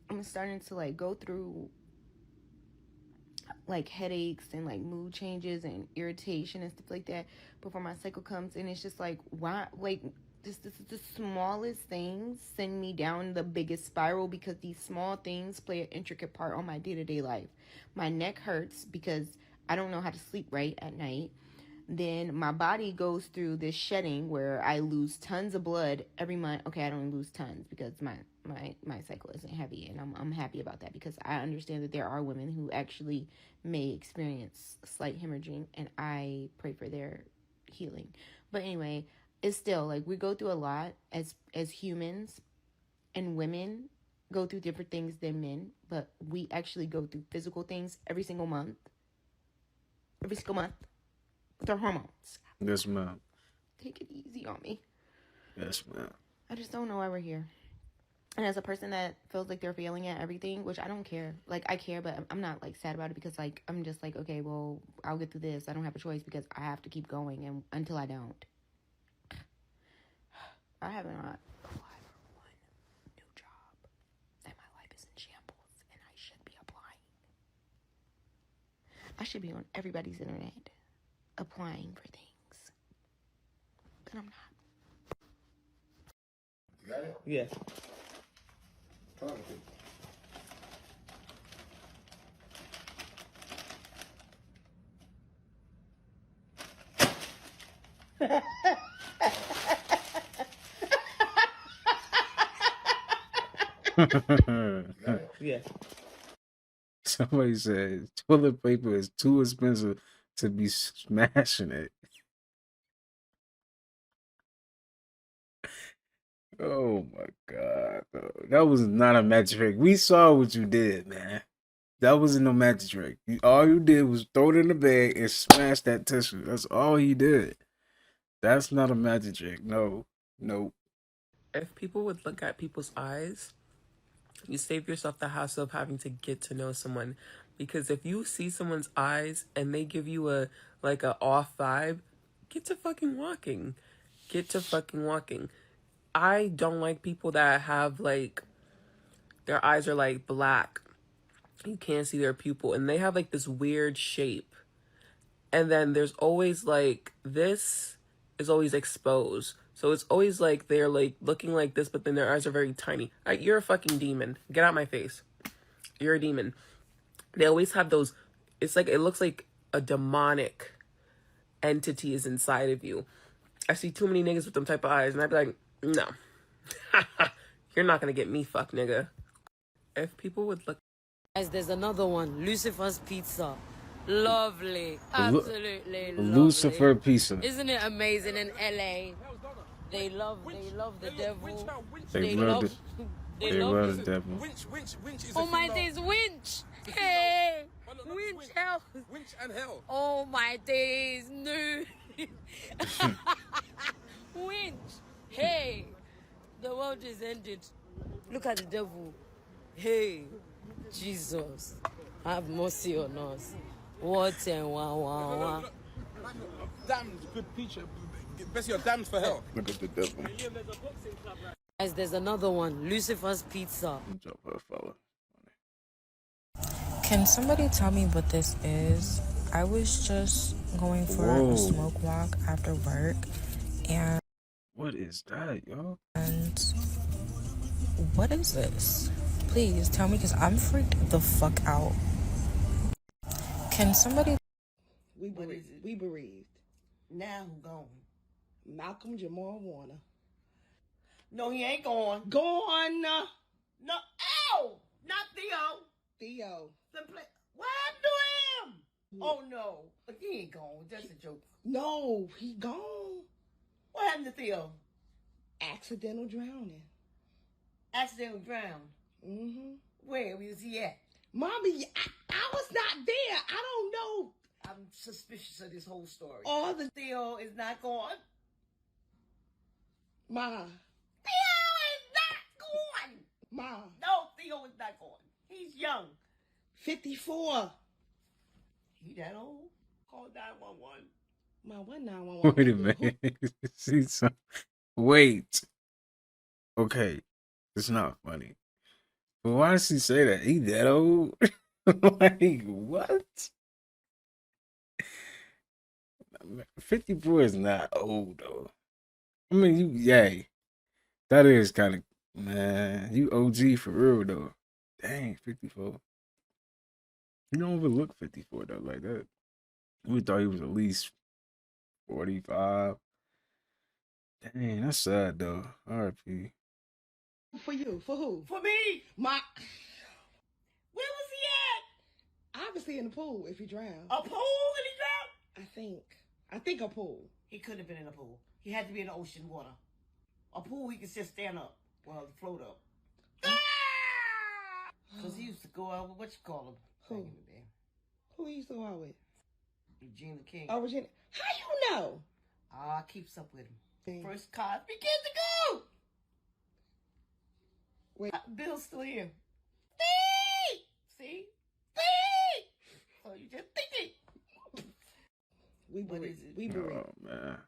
I'm starting to, like, go through, like, headaches and, like, mood changes and irritation and stuff like that before my cycle comes. And it's just, like, why? Like, the smallest things send me down the biggest spiral because these small things play an intricate part on my day-to-day life. My neck hurts because I don't know how to sleep right at night. Then my body goes through this shedding where I lose tons of blood every month. Okay, I don't lose tons because my cycle isn't heavy, and I'm happy about that because I understand that there are women who actually may experience slight hemorrhaging, and I pray for their healing. But anyway, it's still like we go through a lot as humans, and women go through different things than men, but we actually go through physical things every single month. Every single month. With our hormones. Yes, ma'am. Take it easy on me. Yes, ma'am. I just don't know why we're here. And as a person that feels like they're failing at everything, which I don't care. Like, I care, but I'm not, like, sad about it because, like, I'm just like, okay, well, I'll get through this. I don't have a choice because I have to keep going and until I don't. I have not applied for one new job. And my life is in shambles. And I should be applying. I should be on everybody's internet applying for things. But I'm not. You got it? Yes. Talk to Yeah. Somebody said toilet paper is too expensive to be smashing it. Oh my God, bro. That was not a magic trick. We saw what you did, man. That wasn't no magic trick. All you did was throw it in the bag and smash that tissue. That's all he did. That's not a magic trick. No. Nope. If people would look at people's eyes, you save yourself the hassle of having to get to know someone. Because if you see someone's eyes and they give you a off vibe, get to fucking walking. Get to fucking walking. I don't like people that have, like, their eyes are, like, black. You can't see their pupil. And they have, like, this weird shape. And then there's always, like, this is always exposed. So it's always, like, they're, like, looking like this, but then their eyes are very tiny. Like, you're a fucking demon. Get out my face. You're a demon. They always have those, it's like, it looks like a demonic entity is inside of you. I see too many niggas with them type of eyes, and I'd be like, no. You're not gonna get me, fuck nigga. If people would look Guys, there's another one. Lucifer's Pizza. Lovely. Absolutely lovely. Lucifer Pizza. Isn't it amazing in LA? They love the devil. They love the devil. Oh my days, winch! Hey! Winch hell! Winch and hell. Oh my days, no! Winch! Hey! The world is ended. Look at the devil. Hey! Jesus, have mercy on us. What and wah. Damned, good preacher. Best you're damned for hell. Look at the devil. Guys, there's another one. Lucifer's Pizza. Can somebody tell me what this is? I was just going for a smoke walk after work, and what is that, y'all? And what is this? Please tell me, because I'm freaked the fuck out. Can somebody? We bereaved. Now who gone? Malcolm Jamal Warner. No, he ain't gone. Gone. No, ow! Not Theo. Theo. What happened to him? Oh no, but he ain't gone. That's a joke. No, he gone. What happened to Theo? Accidental drowning. Accidental drowned. Mm-hmm. Where was he at? Mommy, I was not there. I don't know. I'm suspicious of this whole story. All the Theo is not gone. Ma. Theo is not gone. Ma. No, Theo is not gone. He's young. 54. He that old? Call 911. Ma, what 911? Wait a minute. See some. Wait. Okay, it's not funny. But why does he say that? He that old? Like, what? 54 is not old, though. I mean, yay. That is kind of, man, you OG for real, though. Dang, 54. You don't even look 54, though, like that. We thought he was at least 45. Dang, that's sad, though. R.I.P. For you. For who? For me. My. Where was he Obviously in the pool if he drowned. at? A pool and he drowned? I think a pool. He couldn't have been in a pool. He had to be in the ocean water. A pool, he could just stand up. Well, float up. Because he used to go out with what you call him. Who? Who he used to go out with? Regina King. Oh, Regina. How you know? I keeps up with him. First cars begin to go. Wait. Bill's still here. See? So you just think it. We bereaved. Oh, man.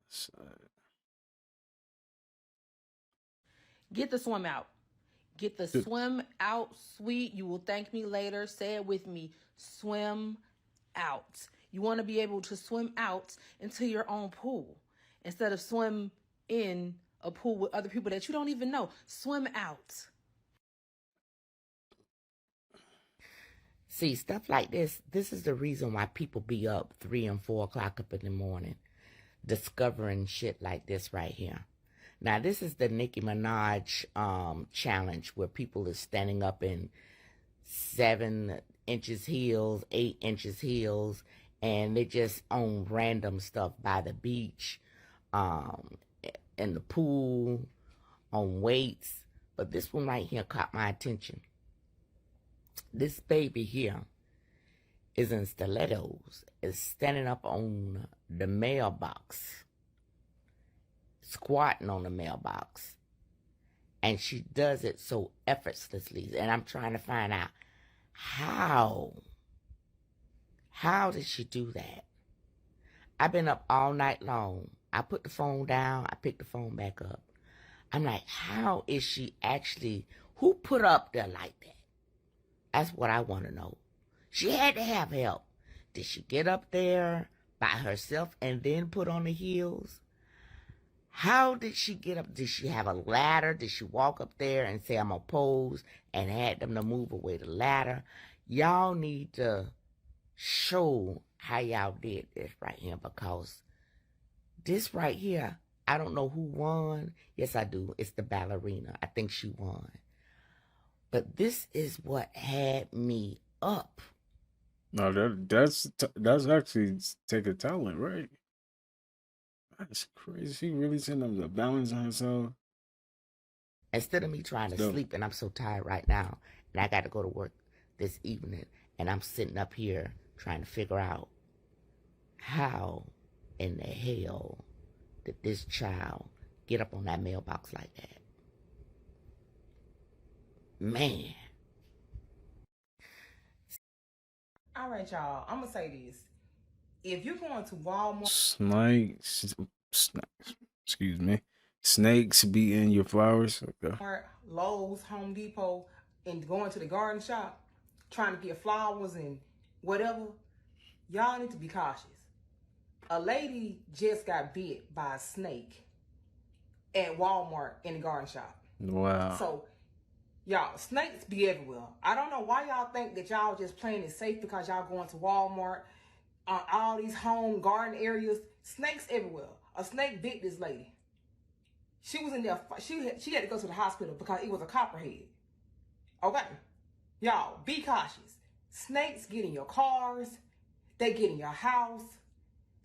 Sad. Get the swim out. Get the swim out, sweet. You will thank me later. Say it with me. Swim out. You want to be able to swim out into your own pool instead of swim in a pool with other people that you don't even know. Swim out. See, stuff like this is the reason why people be up 3 and 4 o'clock up in the morning discovering shit like this right here. Now, this is the Nicki Minaj challenge where people are standing up in 7 inches heels, 8 inches heels, and they just own random stuff by the beach, in the pool, on weights. But this one right here caught my attention. This baby here is in stilettos, is standing up on the mailbox, squatting on the mailbox. And she does it so effortlessly. And I'm trying to find out how did she do that? I've been up all night long. I put the phone down. I picked the phone back up. I'm like, how is she actually, who put her up there like that? That's what I want to know. She had to have help. Did she get up there by herself and then put on the heels? How did she get up? Did she have a ladder? Did she walk up there and say, I'm going to pose, and had them to move away the ladder? Y'all need to show how y'all did this right here, because this right here, I don't know who won. Yes, I do. It's the ballerina. I think she won. But this is what had me up. No, that's actually take a talent, right? That's crazy. She really sent them the balance on herself. Instead of me trying to sleep, and I'm so tired right now, and I got to go to work this evening, and I'm sitting up here trying to figure out how in the hell did this child get up on that mailbox like that? Man. All right, y'all. I'm gonna say this: if you're going to Walmart, Excuse me, snakes be in your flowers. Okay. Lowe's, Home Depot, and going to the garden shop, trying to get flowers and whatever, y'all need to be cautious. A lady just got bit by a snake at Walmart in the garden shop. Wow. So, y'all, snakes be everywhere. I don't know why y'all think that y'all just playing it safe because y'all going to Walmart, all these home garden areas. Snakes everywhere. A snake bit this lady. She was in there. She had to go to the hospital because it was a copperhead. Okay, y'all, be cautious. Snakes get in your cars. They get in your house.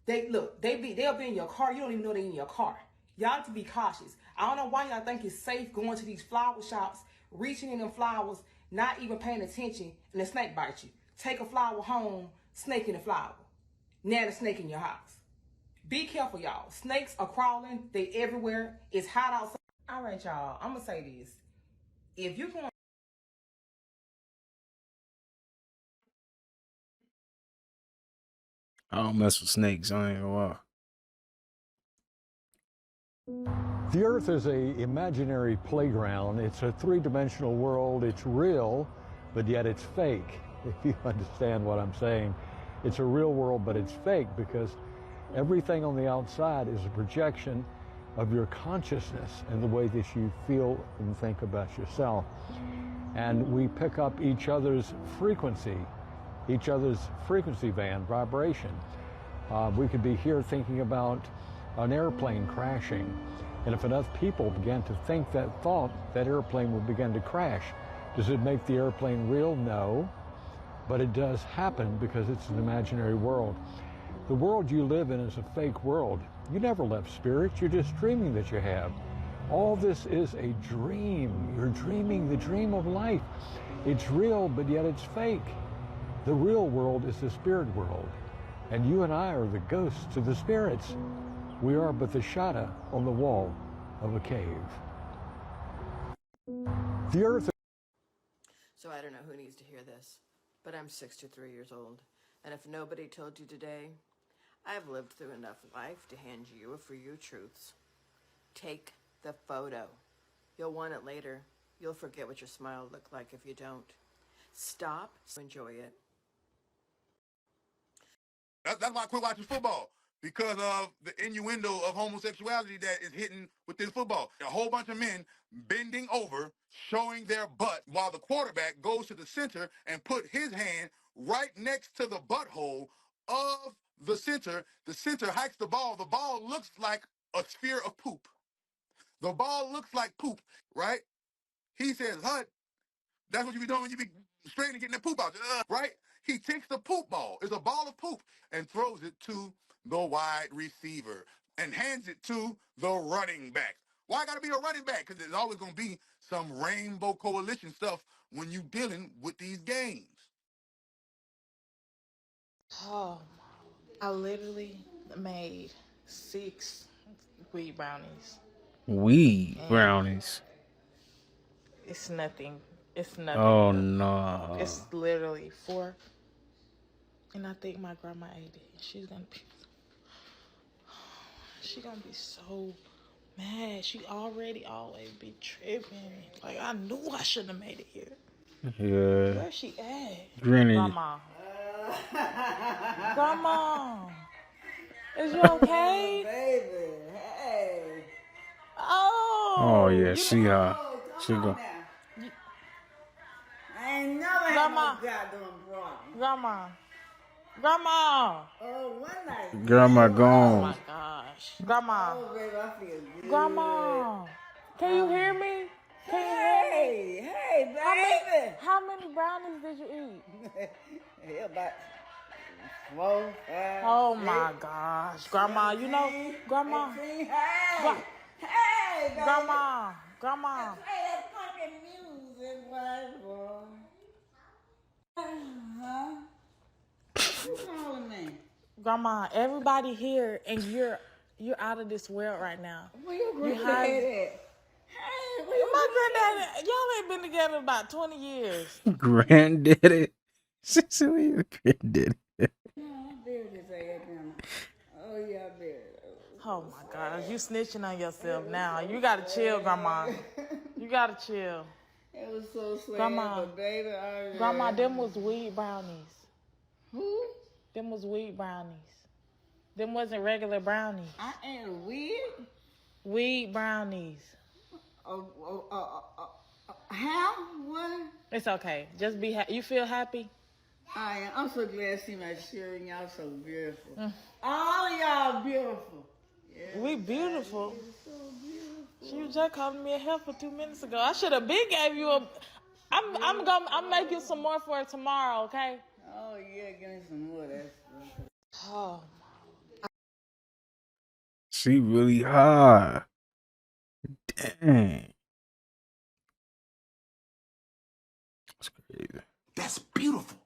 They'll be in your car. You don't even know they're in your car. Y'all have to be cautious. I don't know why y'all think it's safe going to these flower shops, reaching in them flowers, not even paying attention, and a snake bites you. Take a flower home, snake in the flower. Now the snake in your house. Be careful, y'all. Snakes are crawling. They everywhere. It's hot outside. All right, y'all. I'm going to say this. If you're going... I don't mess with snakes. I ain't gonna lie. The Earth is an imaginary playground. It's a three-dimensional world. It's real, but yet it's fake, if you understand what I'm saying. It's a real world, but it's fake because everything on the outside is a projection of your consciousness and the way that you feel and think about yourself. And we pick up each other's frequency band, vibration. We could be here thinking about an airplane crashing. And if enough people began to think that thought, that airplane would begin to crash. Does it make the airplane real? No. But it does happen because it's an imaginary world. The world you live in is a fake world. You never left spirit. You're just dreaming that you have. All this is a dream. You're dreaming the dream of life. It's real, but yet it's fake. The real world is the spirit world. And you and I are the ghosts of the spirits. We are but the shadow on the wall of a cave. The earth. So I don't know who needs to hear this, but I'm 63 years old. And if nobody told you today, I've lived through enough life to hand you a few truths. Take the photo. You'll want it later. You'll forget what your smile looked like if you don't. Stop, enjoy it. That's why I quit watching football, because of the innuendo of homosexuality that is hitting within football. A whole bunch of men bending over, showing their butt, while the quarterback goes to the center and put his hand right next to the butthole of the center. The center hikes the ball. The ball looks like a sphere of poop. The ball looks like poop, right? He says, Hud, that's what you be doing when you be straight and getting that poop out, right? He takes the poop ball, it's a ball of poop, and throws it to the wide receiver and hands it to the running back. Why I gotta be a running back? Because there's always gonna be some rainbow coalition stuff when you dealing with these games. Oh, I literally made 6 weed brownies. Weed brownies. It's nothing. It's nothing. Oh no. It's literally 4. And I think my grandma ate it. She's gonna be so mad. She already always be tripping. Like, I knew I shouldn't have made it here. Yeah. Where's she at? Granny. Grandma. Grandma. Is you okay? Baby, hey. Oh yeah, see how she go. I ain't never had Grandma. no goddamn problem. Grandma. Grandma. Oh, one night. Grandma Oh gone. my gosh. Grandma. Oh, baby, I feel good. Grandma. Can you hear me? Can you hear me? Hey, baby. How many how many brownies did you eat? Yeah, about 4, 5, Oh 6, my gosh, Grandma, you know, Grandma, 18. Hey! Hey, baby! Grandma. Let's play that funky music, boy. Huh? You calling me? Grandma, everybody here, and you're out of this world right now. Where your You granddad have at? Hey, where your my granddad. Y'all ain't been together about 20 years. Granddaddy. Cecilia, granddaddy. No, I buried his ass down. Oh, yeah, I buried it. Oh my gosh, you snitching on yourself now. You gotta chill, Grandma. You gotta chill. It was so sad, Grandma, but baby, Grandma, them was weed brownies. Who? Them was weed brownies. Them wasn't regular brownies. I ate a weed? Weed brownies. How? What? It's okay. Just be happy. You feel happy? I am. I'm so glad to see my children. Y'all so beautiful. All of y'all beautiful. Yeah. We beautiful. So beautiful. She was just calling me a heifer 2 minutes ago. I should have been gave you a. I'm making some more for her tomorrow. Okay. Oh yeah, give me some more. That's. Oh. She really high. Dang. That's crazy. That's beautiful.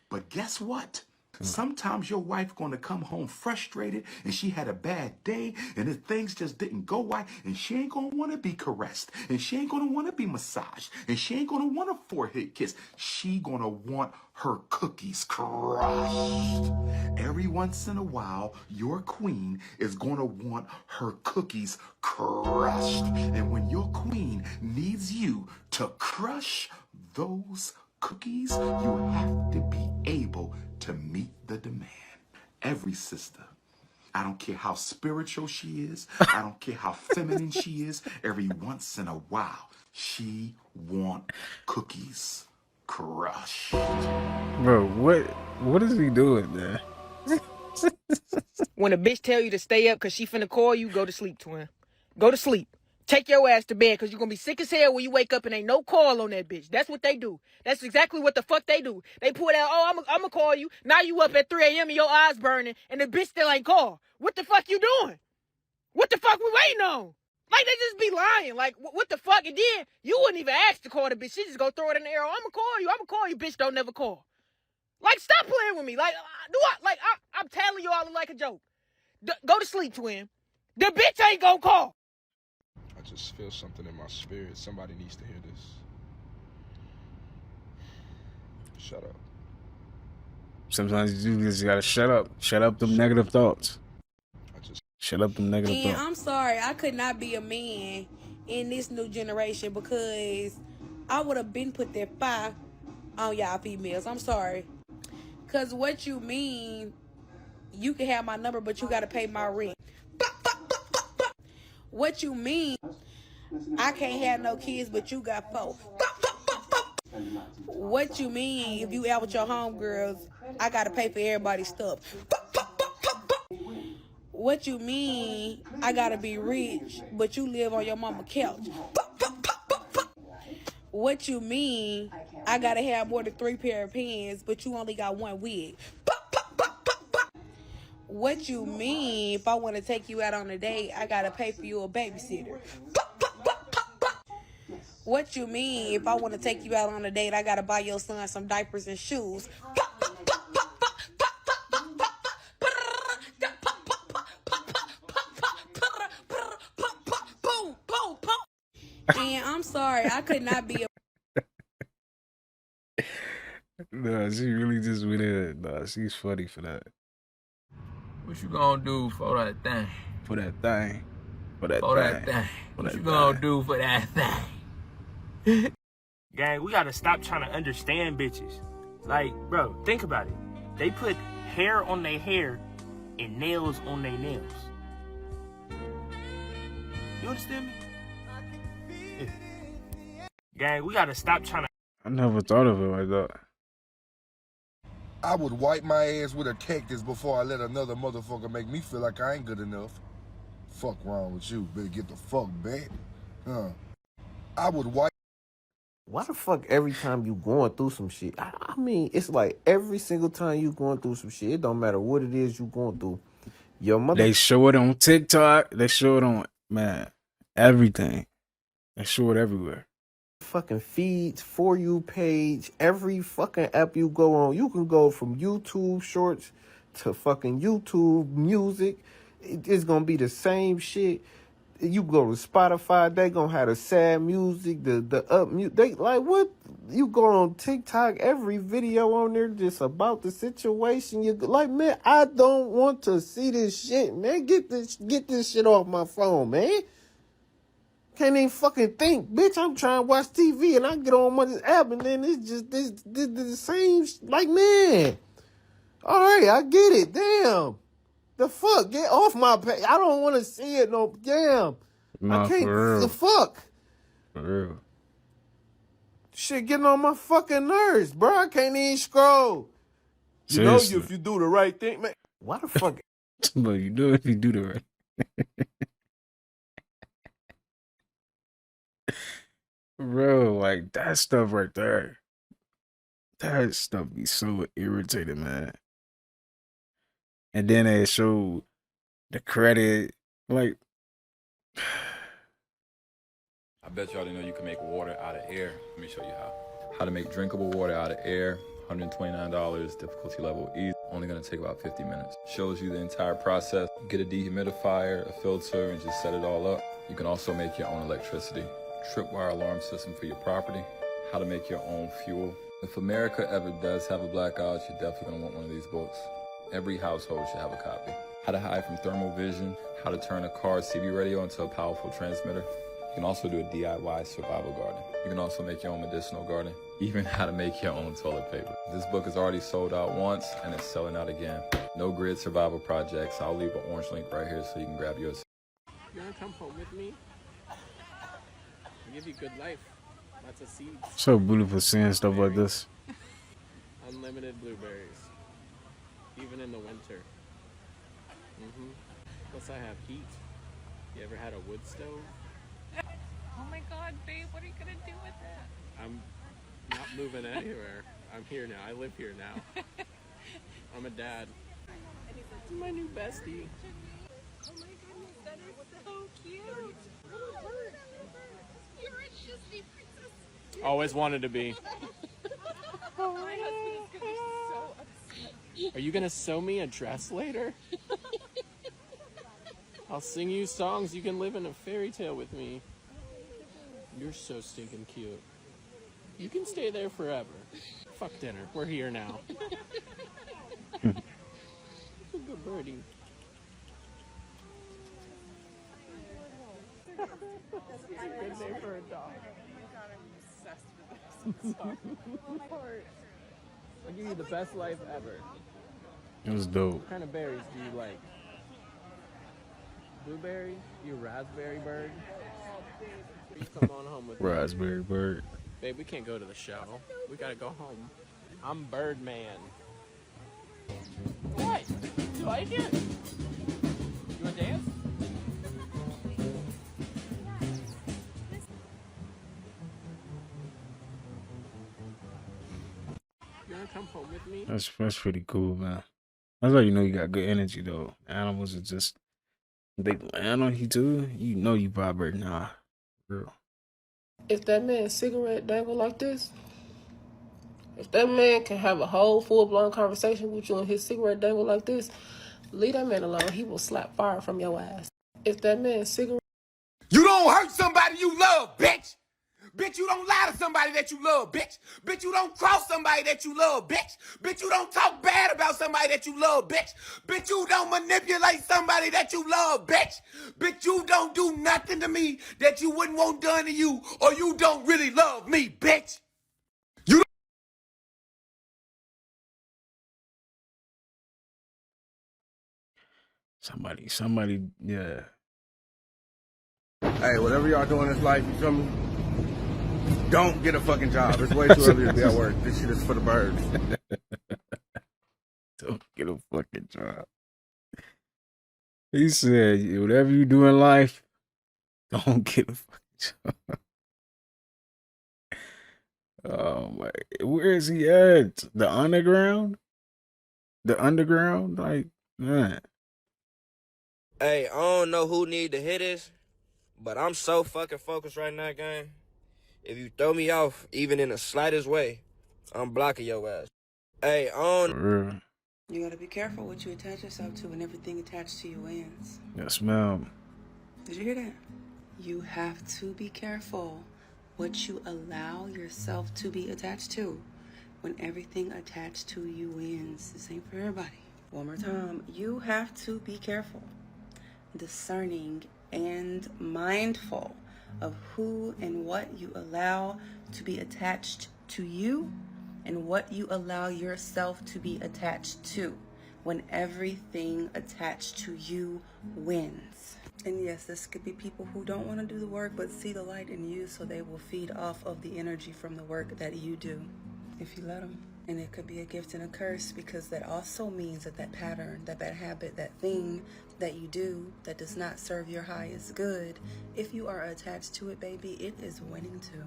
But guess what? Sometimes your wife gonna come home frustrated and she had a bad day and if things just didn't go right and she ain't gonna wanna be caressed and she ain't gonna wanna be massaged and she ain't gonna want a forehead kiss. She gonna want her cookies crushed. Every once in a while, your queen is gonna want her cookies crushed. And when your queen needs you to crush those cookies, you have to be able to meet the demand. Every sister, I don't care how spiritual she is, I don't care how feminine she is, every once in a while, she want cookies crushed. Bro, what is he doing there? When a bitch tell you to stay up because she finna call you, go to sleep, twin. Go to sleep. Take your ass to bed because you're going to be sick as hell when you wake up and ain't no call on that bitch. That's what they do. That's exactly what the fuck they do. They pull out, oh, I'm going to call you. Now you up at 3 a.m. and your eyes burning and the bitch still ain't called. What the fuck you doing? What the fuck we waiting on? Like, they just be lying. Like, what the fuck? And then you wouldn't even ask to call the bitch. She just go throw it in the air. Oh, I'm going to call you. Bitch, don't never call. Like, stop playing with me. Like, I'm telling you all like a joke. Go to sleep, twin. The bitch ain't gonna call. I just feel something in my spirit. Somebody needs to hear this. Shut up. Sometimes you just gotta shut up. Shut up them negative thoughts. Shut up them negative And thoughts. I'm sorry, I could not be a man in this new generation because I would have been put that fire on y'all females. I'm sorry. Because what you mean, you can have my number, but you got to pay my rent. What you mean, I can't have no kids, but you got 4. What you mean, if you out with your homegirls, I got to pay for everybody's stuff. What you mean, I got to be rich, but you live on your mama's couch. What you mean, I got to have more than 3 pair of pants, but you only got 1 wig. What you mean, if I want to take you out on a date, I got to pay for you a babysitter. What you mean, if I want to take you out on a date, I got to buy your son some diapers and shoes. And I'm sorry, I could not be a... Nah, she really just went in. Nah, she's funny for that. What you gonna do for that thing? For that thing. For that For thing. that thing. For What that you gonna thing. do for that thing? Gang, we gotta stop trying to understand bitches. Like, bro, think about it. They put hair on their hair and nails on their nails. You understand me? Yeah. Gang, we gotta stop trying to... I never thought of it like that. I would wipe my ass with a cactus before I let another motherfucker make me feel like I ain't good enough. Fuck wrong with you? Better get the fuck back. I would wipe Why the fuck every time you going through some shit? I mean, it's like every single time you going through some shit, it don't matter what it is you going through. Your mother. They show it on TikTok. They show it on, man, everything. They show it everywhere. Fucking feeds, For You page, every fucking app you go on. You can go from YouTube shorts to fucking YouTube music. It's gonna be the same shit. You go to Spotify, they gonna have the sad music, the up mute. They like what? You go on TikTok, every video on there just about the situation. You like, man, I don't want to see this shit, man. Get this shit off my phone, man. Can't even fucking think, bitch. I'm trying to watch TV and I get on my app and then it's just this the same. Like, man, all right, I get it. Damn. The fuck? Get off my page. I don't want to see it. No, damn. Nah, I can't. for real. The fuck? For real. Shit getting on my fucking nerves, bro. I can't even scroll. You Seriously. know, if you do the right thing, man. Why the fuck? But you do if you do the right. Bro, like that stuff right there. That stuff be so irritating, man. And then they show the credit, like. I bet y'all didn't know you can make water out of air. Let me show you how. How to make drinkable water out of air. $129, difficulty level easy. Only gonna take about 50 minutes. Shows you the entire process. Get a dehumidifier, a filter, and just set it all up. You can also make your own electricity. Tripwire alarm system for your property. How to make your own fuel. If America ever does have a blackout, you're definitely gonna want one of these books. Every household should have a copy. How to hide from thermal vision. How to turn a car CB radio into a powerful transmitter. You can also do a DIY survival garden. You can also make your own medicinal garden. Even how to make your own toilet paper. This book is already sold out once and it's selling out again. No Grid Survival Projects. I'll leave an orange link right here so you can grab yours. You wanna come home with me? I'll give you good life. Lots of seeds. So beautiful seeing stuff like this. Unlimited blueberries. Even in the winter. Plus I have heat. You ever had a wood stove? Oh my god, babe, what are you gonna do with that? I'm not moving anywhere. I'm here now. I live here now. I'm a dad. This is my new bestie. Oh my goodness, that is so cute. You're a Disney princess. Always wanted to be. My husband is gonna be so upset. Are you gonna sew me a dress later? I'll sing you songs. You can live in a fairy tale with me. You're so stinking cute. You can stay there forever. Fuck dinner. We're here now. Good birdie. That's a good name for a dog. I'll give you the best life ever. It was dope. What kind of berries do you like? Blueberry? You a raspberry bird? Come on home with me. Raspberry bird. Babe, we can't go to the show. We gotta go home. I'm Birdman. What? You like it? You wanna dance? You wanna come home with me? That's pretty cool, man. That's how you know you got good energy though. Animals are just they land on you too. You know you vibrate nah. Real. If that man's cigarette dangle like this, if that man can have a whole full-blown conversation with you and his cigarette dangle like this, leave that man alone. He will slap fire from your ass. If that man's cigarette... You don't hurt somebody you love, bitch. Bitch, you don't lie to somebody that you love, bitch. Bitch, you don't cross somebody that you love, bitch. Bitch, you don't talk bad about somebody that you love, bitch. Bitch, you don't manipulate somebody that you love, bitch. Bitch, you don't do nothing to me that you wouldn't want done to you, or you don't really love me, bitch. You don't. Somebody, yeah. Hey, whatever y'all doing in this life, you feel me? Don't get a fucking job. It's way too early to be at work. This shit is for the birds. Don't get a fucking job. He said, whatever you do in life, don't get a fucking job. Where is he at? The underground? The underground? Like, man. Hey, I don't know who need to hear this, but I'm so fucking focused right now, gang. If you throw me off, even in the slightest way, I'm blocking your ass. Hey, on. For real. You gotta be careful what you attach yourself to and everything attached to you ends. Yes, ma'am. Did you hear that? You have to be careful what you allow yourself to be attached to. When everything attached to you wins, the same for everybody. One more time, you have to be careful, discerning, and mindful of who and what you allow to be attached to you and what you allow yourself to be attached to when everything attached to you wins. And yes, this could be people who don't want to do the work but see the light in you, so they will feed off of the energy from the work that you do, if you let them. And it could be a gift and a curse, because that also means that that pattern, that bad habit, that thing that you do that does not serve your highest good, if you are attached to it, baby, it is winning too.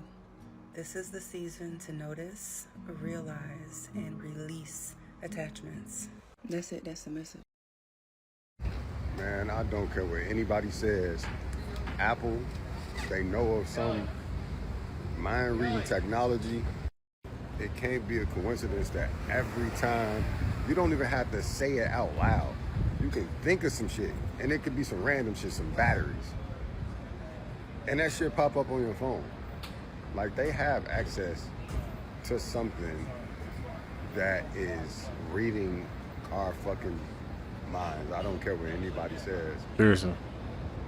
This is the season to notice, realize, and release attachments. That's it. That's the message. Man, I don't care what anybody says. Apple, they know of some mind-reading technology. It can't be a coincidence that every time, you don't even have to say it out loud. You can think of some shit, and it could be some random shit, some batteries. And that shit pop up on your phone. Like, they have access to something that is reading our fucking minds. I don't care what anybody says. Seriously.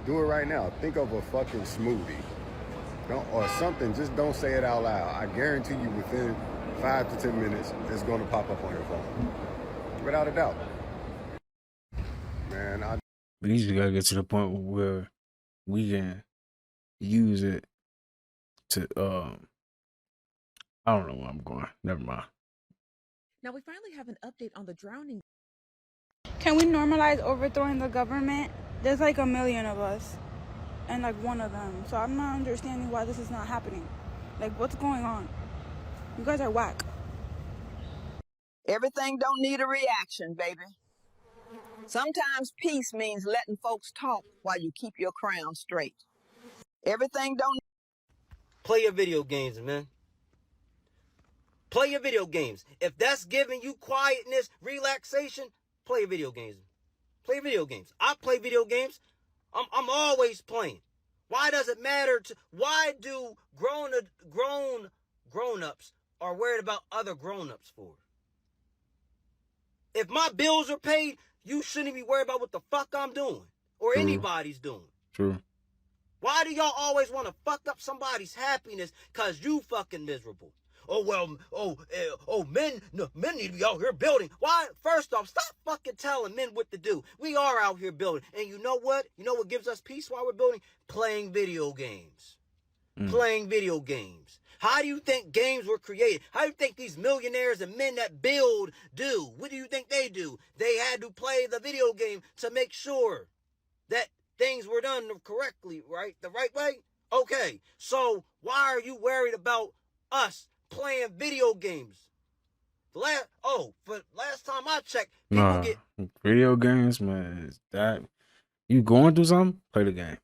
Do it right now. Think of a fucking smoothie. Or something. Just don't say it out loud. I guarantee you within 5 to 10 minutes, it's going to pop up on your phone. Without a doubt. Man, We just gotta get to the point where we can use it to I don't know where I'm going. Never mind. Now we finally have an update on the drowning. Can we normalize overthrowing the government? There's like a million of us, and like one of them. So I'm not understanding why this is not happening. Like, what's going on? You guys are whack. Everything don't need a reaction, baby. Sometimes peace means letting folks talk while you keep your crown straight. Everything don't... Play your video games, man. Play your video games. If that's giving you quietness, relaxation, play your video games. Play video games. I play video games. I'm always playing. Why does it matter why do grown-ups are worried about other grown-ups for? If my bills are paid, you shouldn't be worried about what the fuck I'm doing or anybody's doing. True. Why do y'all always want to fuck up somebody's happiness because you fucking miserable? Oh, well, men need to be out here building. Why? First off, stop fucking telling men what to do. We are out here building. And you know what? You know what gives us peace while we're building? Playing video games. Playing video games. How do you think games were created? How do you think these millionaires and men that build do? What do you think they do? They had to play the video game to make sure that things were done correctly, right? The right way? Okay, so why are you worried about us playing video games? For last time I checked, people get... Video games, man, is that... You going through something? Play the game.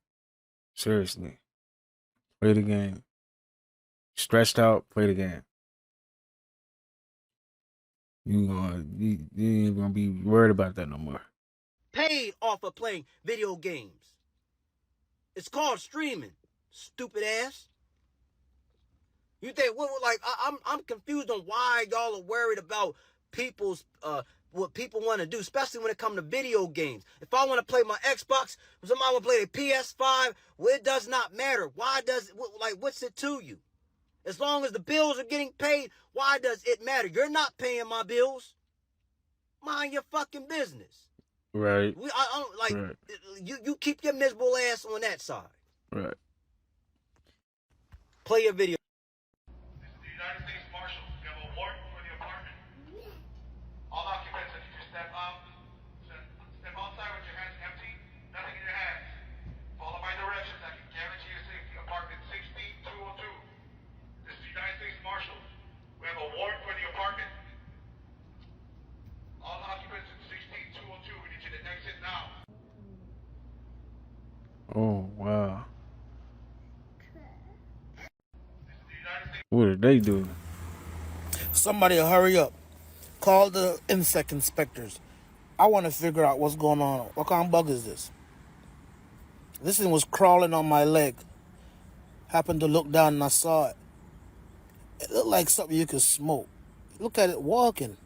Seriously. Play the game. Stressed out, play the game. You ain't gonna be worried about that no more. paid off of playing video games. It's called streaming, stupid ass. You think I'm confused on why y'all are worried about people's what people want to do, especially when it comes to video games. If I want to play my Xbox, somebody want to play a PS5, well, it does not matter. Why does what's it to you? As long as the bills are getting paid, why does it matter? You're not paying my bills. Mind your fucking business. Right. Right. You keep your miserable ass on that side. Right. Play your video. All occupants, if you just step outside with your hands empty, nothing in your hands. Follow my directions. I can guarantee your safety. Apartment 16202. This is the United States Marshals. We have a warrant for the apartment. All occupants in 16202. We need you to exit now. Oh wow. What did they do? Somebody hurry up. Call the insect inspectors. I want to figure out what's going on. What kind of bug is this? This thing was crawling on my leg. Happened to look down and I saw it. It looked like something you could smoke. Look at it walking.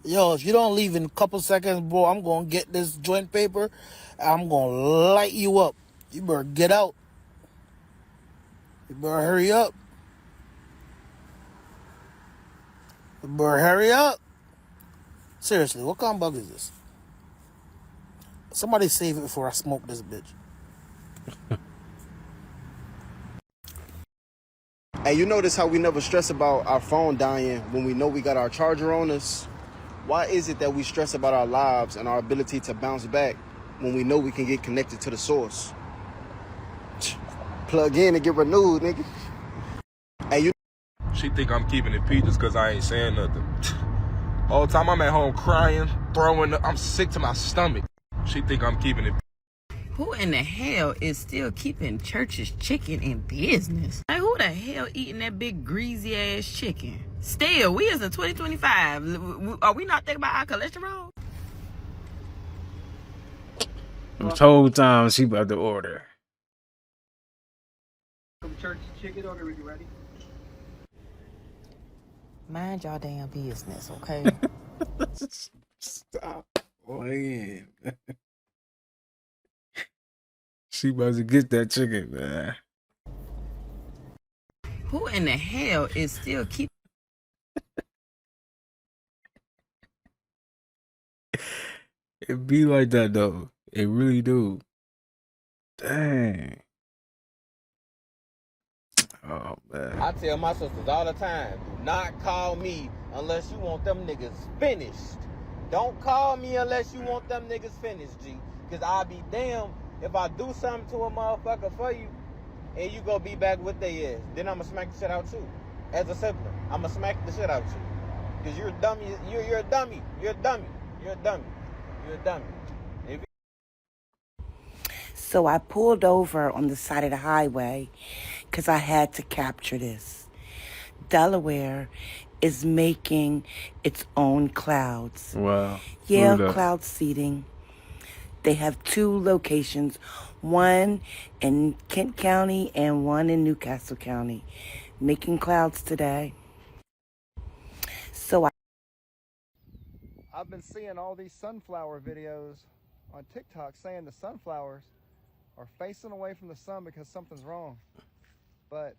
Yo, if you don't leave in a couple seconds, bro, I'm going to get this joint paper and I'm going to light you up. You better get out. You better hurry up. You better hurry up. Seriously, what kind of bug is this? Somebody save it before I smoke this bitch. Hey, you notice how we never stress about our phone dying when we know we got our charger on us? Why is it that we stress about our lives and our ability to bounce back when we know we can get connected to the source? Plug in and get renewed, nigga. Hey, you. She think I'm keeping it peaches because I ain't saying nothing. All the time I'm at home crying, throwing up. I'm sick to my stomach. She think I'm keeping it. Who in the hell is still keeping Church's chicken in business? Like, who the hell eating that big greasy ass chicken? Still, we is in 2025. Are we not thinking about our cholesterol? This whole time she about to order. Some Church's chicken order when you ready. Mind y'all damn business, okay? Stop playing. She about to get that chicken, man. Who in the hell is still keeping... It be like that, though. It really do. Dang. Oh, man. I tell my sisters all the time, do not call me unless you want them niggas finished. Don't call me unless you want them niggas finished, G. Because I'll be damned if I do something to a motherfucker for you and you go be back with they ass. Then I'ma smack the shit out you. As a sibling, I'ma smack the shit out you. Because you're a dummy. You're a dummy. You're a dummy. You're a dummy. You're a dummy. So I pulled over on the side of the highway because I had to capture this. Delaware is making its own clouds. Wow. Yeah, cloud seeding. They have 2 locations, one in Kent County and one in Newcastle County, making clouds today. So I've been seeing all these sunflower videos on TikTok saying the sunflowers are facing away from the sun because something's wrong. But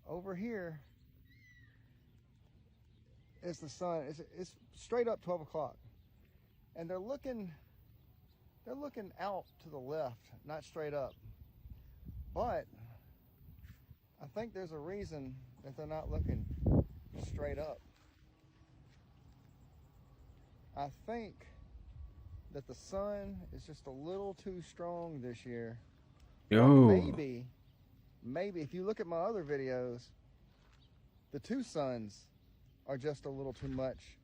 over here is the sun. It's straight up 12 o'clock. And they're looking out to the left, not straight up. But I think there's a reason that they're not looking straight up. I think that the sun is just a little too strong this year. Yo. Maybe if you look at my other videos, the 2 suns are just a little too much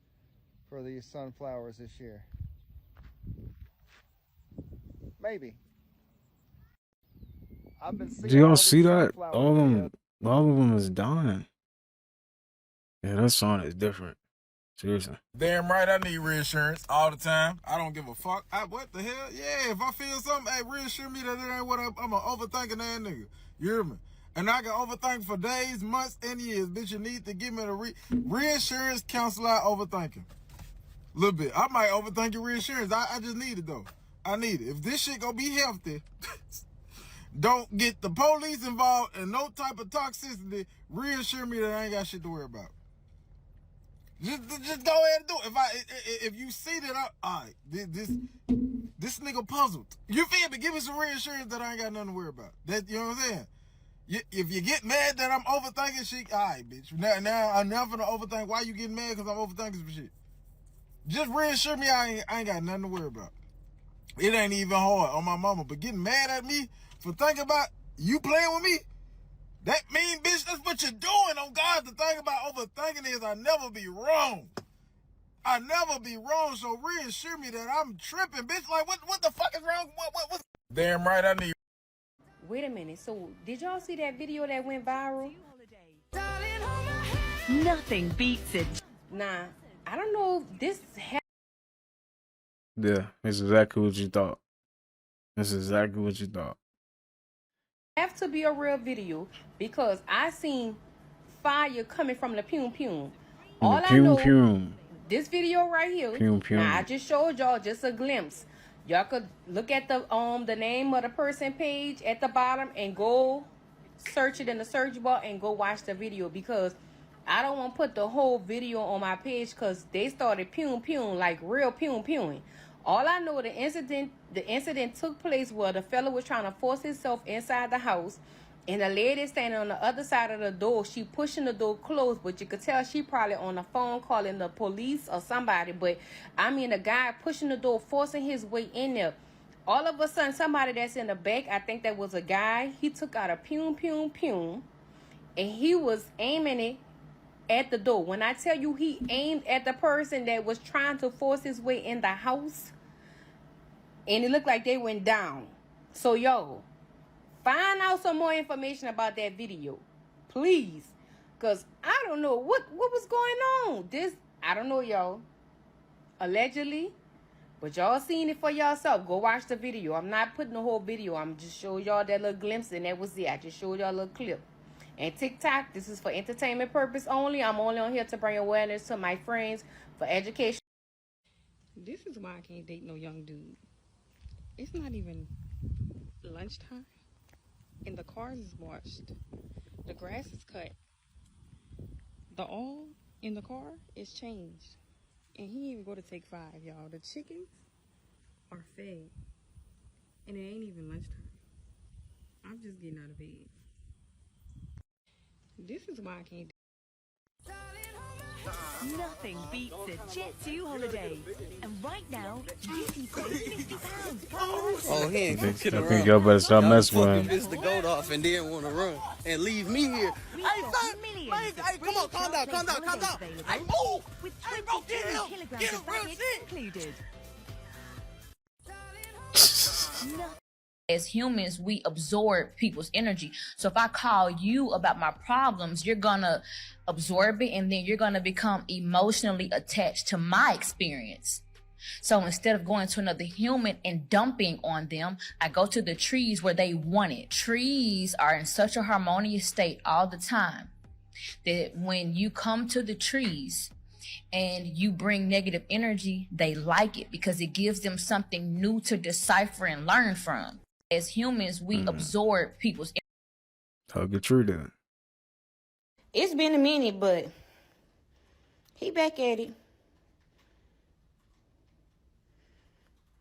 for these sunflowers this year. Maybe. I've been seeing Do y'all all see these that? sunflower All videos. of them is dying. Yeah, that song is different. Seriously. Damn right, I need reassurance all the time. I don't give a fuck. What the hell? Yeah, if I feel something, hey, reassure me that it ain't what I'm an overthinking ass nigga. You hear me? And I can overthink for days, months, and years. Bitch, you need to give me the reassurance, counsel out overthinking. A little bit. I might overthink your reassurance. I just need it, though. I need it. If this shit gonna be healthy, don't get the police involved and no type of toxicity, reassure me that I ain't got shit to worry about. Just go ahead and do it. If you see that alright, this nigga puzzled. You feel me? Give me some reassurance that I ain't got nothing to worry about. That, you know what I'm saying? If you get mad that I'm overthinking shit, alright, bitch. Now I'm never gonna overthink. Why you getting mad? Because I'm overthinking some shit. Just reassure me I ain't got nothing to worry about. It ain't even hard on my mama, but getting mad at me for thinking about you playing with me, That mean, bitch, that's what you're doing. Oh, God, the thing about overthinking is I never be wrong. I never be wrong, so reassure me that I'm tripping, bitch. Like, what the fuck is wrong? What? Damn right I need. Wait a minute. So, did y'all see that video that went viral? Nothing beats it. Nah, I don't know if this Yeah, it's exactly what you thought. That's exactly what you thought. have to be a real video because I seen fire coming from the Pum Pum. All I know, this video right here. Now I just showed y'all just a glimpse. Y'all could look at the name of the person page at the bottom and go search it in the search bar and go watch the video because I don't want to put the whole video on my page because they started Pum Pum like real Pum Pum. All I know, the incident took place where the fella was trying to force himself inside the house, and the lady standing on the other side of the door. She pushing the door closed, but you could tell she probably on the phone calling the police or somebody. But I mean, the guy pushing the door, forcing his way in there. All of a sudden, somebody that's in the back, I think that was a guy. He took out a Pum Pum Pum, and he was aiming it at the door. When I tell you he aimed at the person that was trying to force his way in the house, and it looked like they went down. So, yo, find out some more information about that video, please. Because I don't know what was going on. I don't know, y'all. Allegedly. But y'all seen it for yourself. Go watch the video. I'm not putting the whole video. I'm just showing y'all that little glimpse, and that was it. I just showed y'all a little clip. And TikTok, this is for entertainment purpose only. I'm only on here to bring awareness to my friends for education. This is why I can't date no young dude. It's not even lunchtime, and the cars is washed. The grass is cut. The oil in the car is changed. And he even go to take 5, y'all. The chickens are fed. And it ain't even lunchtime. I'm just getting out of bed. This is why I can't. Nothing beats a Jet 2 holiday. And right now, you can save £50. Oh, he ain't gonna get I around. think y'all better stop messing with Fucking him. pissed the GAWD off and then want to run and leave me here. Hey, son, hey, come on, calm down. Hey, move! Hey, bro, get him, real shit! Included. As humans, we absorb people's energy. So if I call you about my problems, you're gonna absorb it, and then you're gonna become emotionally attached to my experience. So instead of going to another human and dumping on them, I go to the trees where they want it. Trees are in such a harmonious state all the time that when you come to the trees and you bring negative energy, they like it because it gives them something new to decipher and learn from. As humans, we absorb people's energy. Hug the tree then. It's been a minute, but he back at it.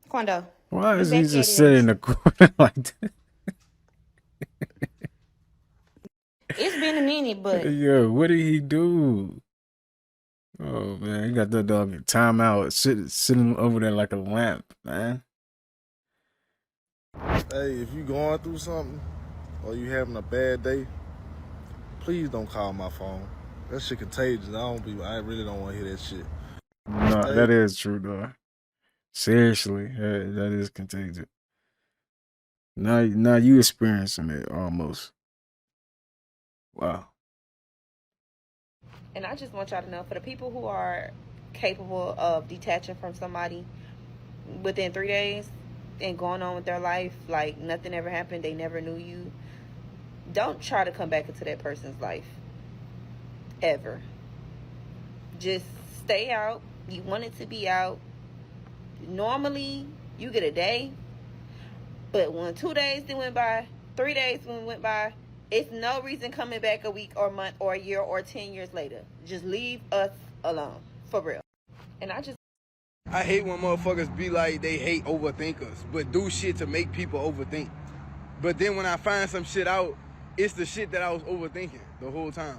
Quando. Why is he just sitting in the corner like that? It's been a minute, but Yo, what did he do? Oh man, he got that dog in timeout, sitting over there like a lamp, man. Hey, if you going through something or you having a bad day, please don't call my phone. That shit contagious. I really don't want to hear that shit. No, that is true though. Seriously, that is contagious. Now you experiencing it almost. Wow. and I just want y'all to know, for the people who are capable of detaching from somebody within 3 days and going on with their life like nothing ever happened, they never knew you, don't try to come back into that person's life ever. Just stay out. You want it to be out. Normally you get a day, but when 2 days then went by, 3 days went by, it's no reason coming back a week or month or a year or 10 years later. Just leave us alone, for real. And I hate when motherfuckers be like they hate overthinkers, but do shit to make people overthink. But then when I find some shit out, it's the shit that I was overthinking the whole time.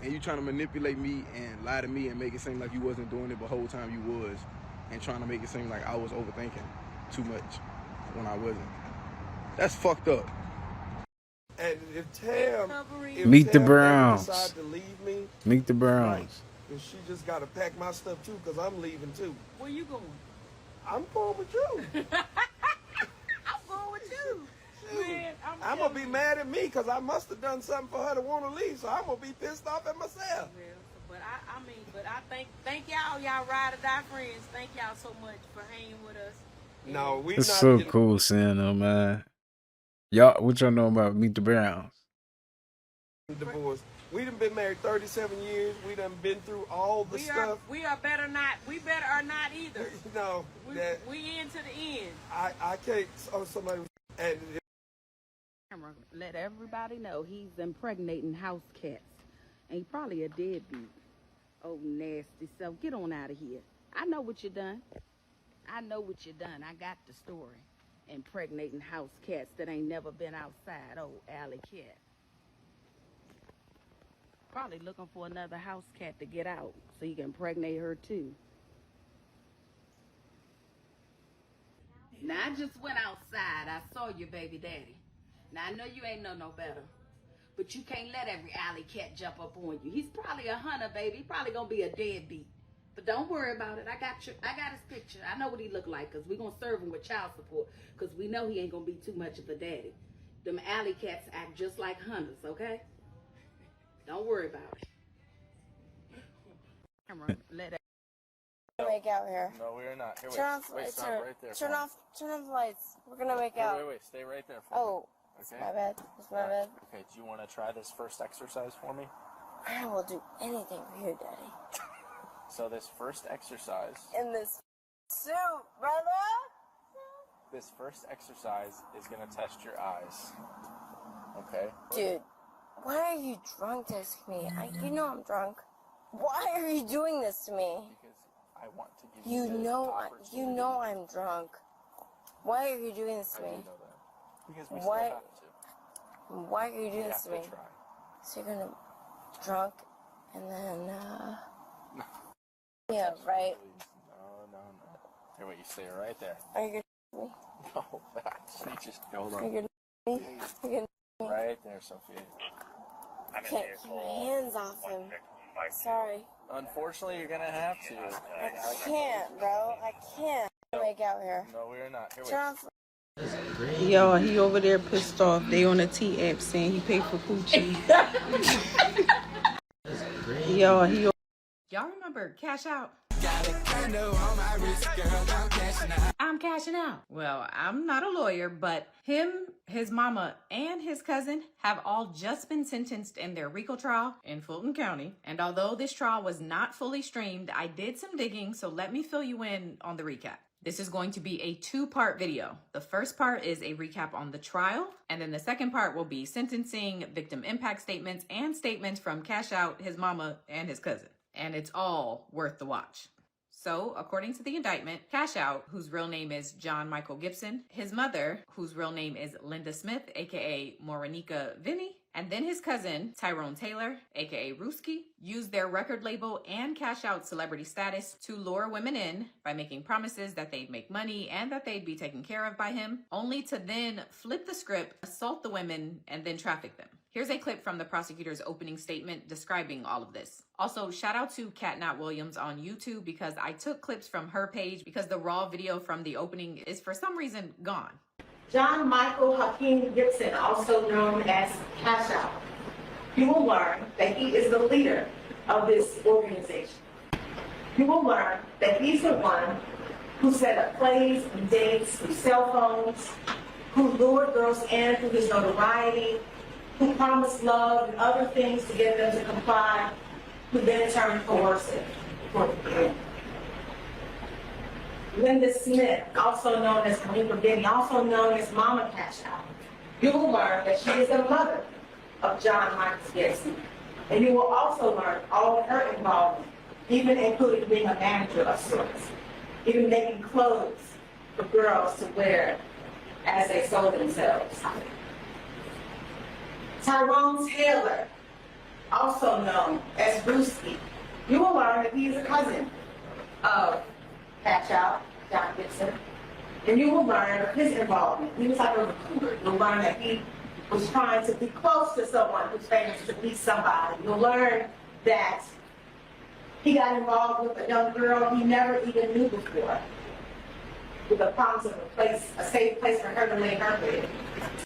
And you trying to manipulate me and lie to me and make it seem like you wasn't doing it, but the whole time you was. And trying to make it seem like I was overthinking too much when I wasn't. That's fucked up. And if Tam, Meet the ever Browns. decide to leave me, Meet the like, Browns. then she just got to pack my stuff too, because I'm leaving too. Where you going? I'm going with you. I'm going with you. Man, I'm going to be mad at me because I must have done something for her to want to leave, so I'm going to be pissed off at myself. But I thank y'all ride or die friends. Thank y'all so much for hanging with us. No, we It's not so getting cool seeing them, man. Y'all, what y'all know about Meet the Browns? divorced. We done been married 37 years. We done been through all the stuff. We better or not either. No, we in to the end. I can't. Oh, somebody. And let everybody know he's impregnating house cats. And he probably a deadbeat. Oh, nasty self. Get on out of here. I know what you done. I got the story. Impregnating house cats that ain't never been outside. Oh, alley cat. Probably looking for another house cat to get out so you can impregnate her too. Now, I just went outside. I saw your baby daddy. Now, I know you ain't know no better. But you can't let every alley cat jump up on you. He's probably a hunter, baby. He's probably gonna be a deadbeat. But don't worry about it. I got his picture. I know what he look like, because we're gonna serve him with child support, because we know he ain't gonna be too much of a daddy. Them alley cats act just like hunters, okay? Don't worry about it. Let it make out here. No, we are not. Here, Turn off wait, stop right there. Turn off the lights. We're gonna make out. Wait, stay right there for Oh, me. it's my bad. It's my bad. Okay, do you want to try this first exercise for me? I will do anything for you, Daddy. So this first exercise, In this suit, brother. this first exercise is going to test your eyes. Okay? Dude, why are you drunk texting me? You know I'm drunk. Why are you doing this to me? Because I want to give you You know I'm drunk. Why are you doing this to me? I do know that. Because we still have to. Why are you doing this to me? Try. So you're gonna drunk and then yeah, right? No. Here, wait, you stay right there. Are you gonna me? No, actually, just hold Are on. you gonna me? Are you gonna Right there, Sophia. I can't keep my hands off him. Sorry. Unfortunately, you're gonna have to. I can't, bro. I can't make out here. No, we're not. Here, Turn off. Y'all, he over there pissed off. They on the T-app saying he paid for Poochie. Y'all remember Cash Out? I'm cashing out. Well, I'm not a lawyer, but him, his mama, and his cousin have all just been sentenced in their RICO trial in Fulton County. And although this trial was not fully streamed, I did some digging, so let me fill you in on the recap. This is going to be a two-part video. The first part is a recap on the trial, and then the second part will be sentencing, victim impact statements, and statements from Cash Out, his mama, and his cousin. And it's all worth the watch. So, according to the indictment, Cash Out, whose real name is John Michael Gibson, his mother, whose real name is Linda Smith, aka Morenica Vinny, and then his cousin, Tyrone Taylor, aka Ruski, used their record label and Cash Out celebrity status to lure women in by making promises that they'd make money and that they'd be taken care of by him, only to then flip the script, assault the women, and then traffic them. Here's a clip from the prosecutor's opening statement describing all of this. Also, shout out to Kat Nat Williams on YouTube, because I took clips from her page because the raw video from the opening is for some reason gone. John Michael Hakeem Gibson, also known as Cash Out. You will learn that he is the leader of this organization. You will learn that he's the one who set up plays and dates through cell phones, who lured girls in through his notoriety, who promised love and other things to get them to comply, who then turned coercive toward the end. Linda Smith, also known as Morenica Vinny, also known as Mama Cash Out. You will learn that she is the mother of John Michael Gibson. And you will also learn all of her involvement, even including being a manager of sorts, even making clothes for girls to wear as they sold themselves. Tyrone Taylor, also known as Ruski. You will learn that he is a cousin of Cash Out, John Gibson, and you will learn of his involvement. He was like a recruiter. You'll learn that he was trying to be close to someone who's famous to be somebody. You'll learn that he got involved with a young girl he never even knew before, with the promise of a safe place for her to lay her head.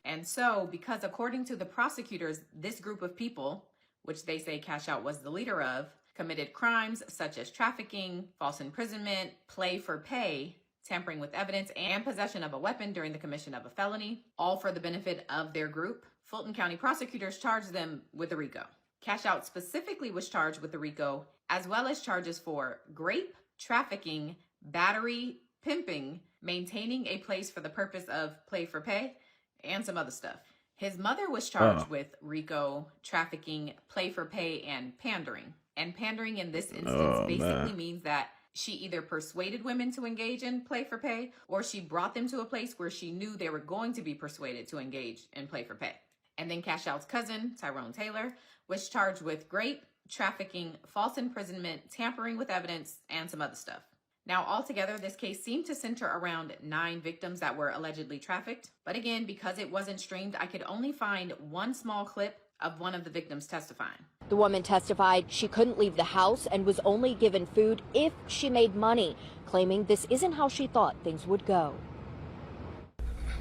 And so, because according to the prosecutors, this group of people, which they say Cash Out was the leader of, committed crimes such as trafficking, false imprisonment, play for pay, tampering with evidence, and possession of a weapon during the commission of a felony, all for the benefit of their group, Fulton County prosecutors charged them with the RICO. Cash Out specifically was charged with the RICO, as well as charges for rape, trafficking, battery, pimping, maintaining a place for the purpose of play for pay, and some other stuff. His mother was charged with RICO, trafficking, play for pay, and pandering. And pandering in this instance basically means that she either persuaded women to engage in play for pay, or she brought them to a place where she knew they were going to be persuaded to engage in play for pay. And then Cash Out's cousin, Tyrone Taylor, was charged with rape, trafficking, false imprisonment, tampering with evidence, and some other stuff. Now, altogether, this case seemed to center around 9 victims that were allegedly trafficked. But again, because it wasn't streamed, I could only find one small clip of one of the victims testifying. The woman testified she couldn't leave the house and was only given food if she made money, claiming this isn't how she thought things would go.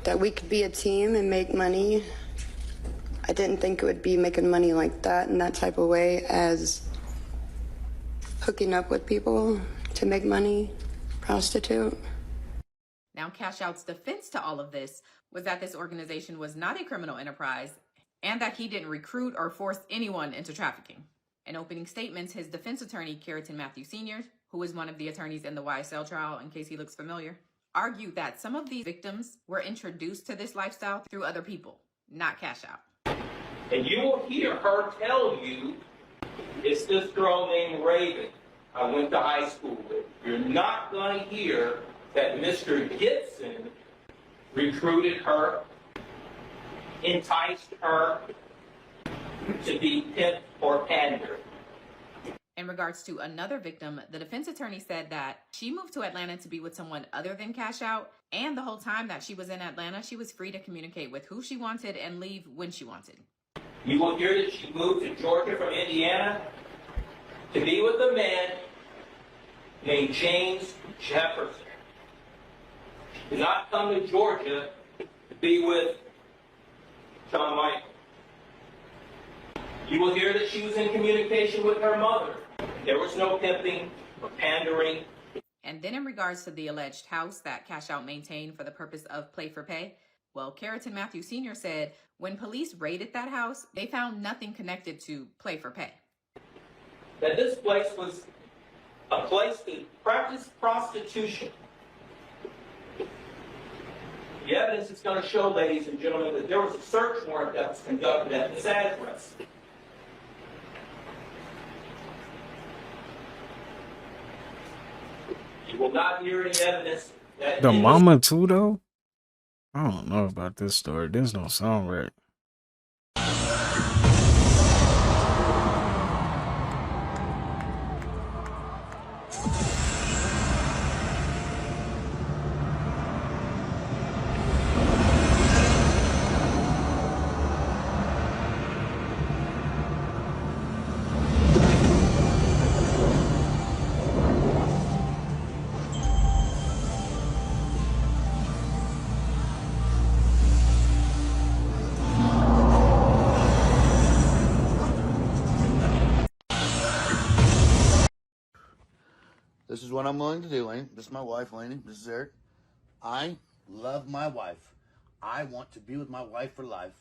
That we could be a team and make money. I didn't think it would be making money like that in that type of way as hooking up with people to make money, prostitute. Now, Cash Out's defense to all of this was that this organization was not a criminal enterprise and that he didn't recruit or force anyone into trafficking. In opening statements, his defense attorney, Carrington Matthew Sr., who was one of the attorneys in the YSL trial, in case he looks familiar, argued that some of these victims were introduced to this lifestyle through other people, not Cash Out. And you will hear her tell you, it's this girl named Raven I went to high school with. You're not going to hear that Mr. Gibson recruited her, enticed her to be pimped or pandered. In regards to another victim, the defense attorney said that she moved to Atlanta to be with someone other than Cash Out, and the whole time that she was in Atlanta, she was free to communicate with who she wanted and leave when she wanted. You will hear that she moved to Georgia from Indiana to be with a man named James Jefferson. She did not come to Georgia to be with John Michael. You will hear that she was in communication with her mother. There was no pimping or pandering. And then in regards to the alleged house that Cash Out maintained for the purpose of play for pay, well, Carrington Matthew Sr. said when police raided that house, they found nothing connected to play for pay. That this place was a place to practice prostitution. The evidence is going to show, ladies and gentlemen, that there was a search warrant that was conducted at this address. You will not hear any evidence that The mama too, though? I don't know about this story. This don't sound right. This is what I'm willing to do, Laney. This is my wife, Laney. This is Eric. I love my wife. I want to be with my wife for life.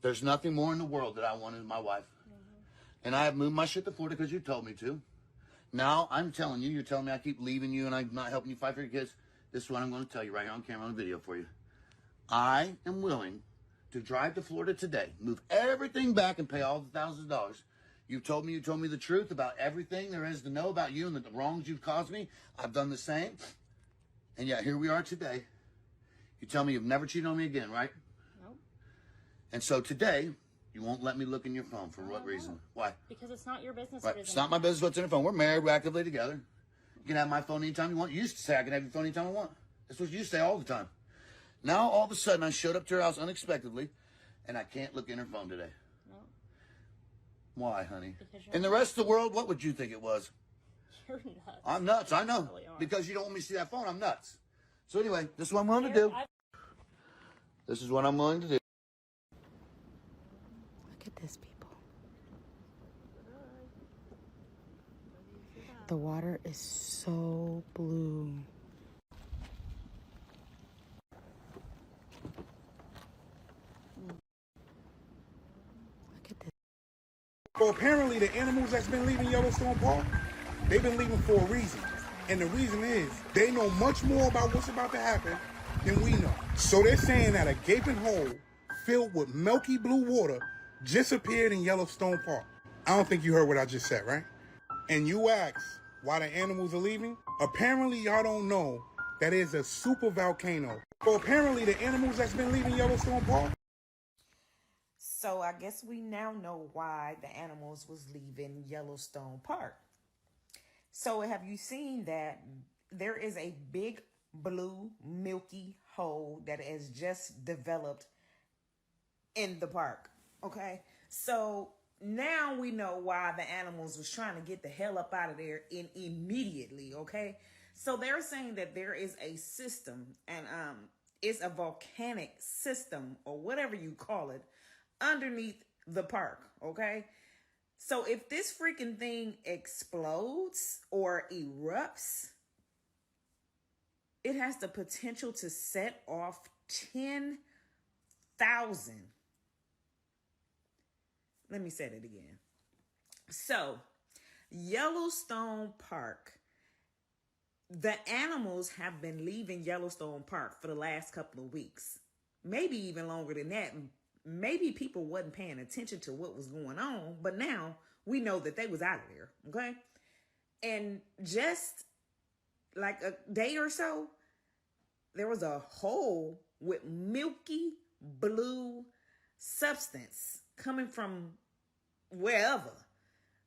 There's nothing more in the world that I want than my wife. And I have moved my shit to Florida because you told me to. Now I'm telling you, you're telling me I keep leaving you and I'm not helping you fight for your kids. This is what I'm going to tell you right here on camera on video for you. I am willing to drive to Florida today, move everything back and pay all the thousands of dollars. You told me the truth about everything there is to know about you and the wrongs you've caused me. I've done the same. And yet here we are today. You tell me you've never cheated on me again, right? Nope. And so today, you won't let me look in your phone. For what reason? Why? Because it's not your business. Right. It's not my business what's in your phone. We're married. We're actively together. You can have my phone anytime you want. You used to say I can have your phone anytime I want. That's what you say all the time. Now, all of a sudden, I showed up to her house unexpectedly, and I can't look in her phone today. No. Why, honey? Because you're In the rest of the world, what would you think it was? You're nuts. I'm nuts, I know. You really are. Because you don't want me to see that phone, I'm nuts. So anyway, this is what I'm willing to do. This is what I'm willing to do. Look at this, people. The water is so blue. So apparently the animals that's been leaving Yellowstone Park, they've been leaving for a reason. And the reason is they know much more about what's about to happen than we know. So they're saying that a gaping hole filled with milky blue water just appeared in Yellowstone Park. I don't think you heard what I just said, right? And you ask why the animals are leaving? Apparently y'all don't know that is a super volcano. So apparently the animals that's been leaving Yellowstone Park. So I guess we now know why the animals was leaving Yellowstone Park. So have you seen that there is a big blue milky hole that has just developed in the park? Okay. So now we know why the animals was trying to get the hell up out of there immediately. Okay. So they're saying that there is a system, and it's a volcanic system or whatever you call it underneath the park. Okay. So if this freaking thing explodes or erupts, it has the potential to set off 10,000. Let me say it again. So Yellowstone Park, the animals have been leaving Yellowstone Park for the last couple of weeks, maybe even longer than that. Maybe people wasn't paying attention to what was going on, but now we know that they was out of there, okay? And just like a day or so, there was a hole with milky blue substance coming from wherever.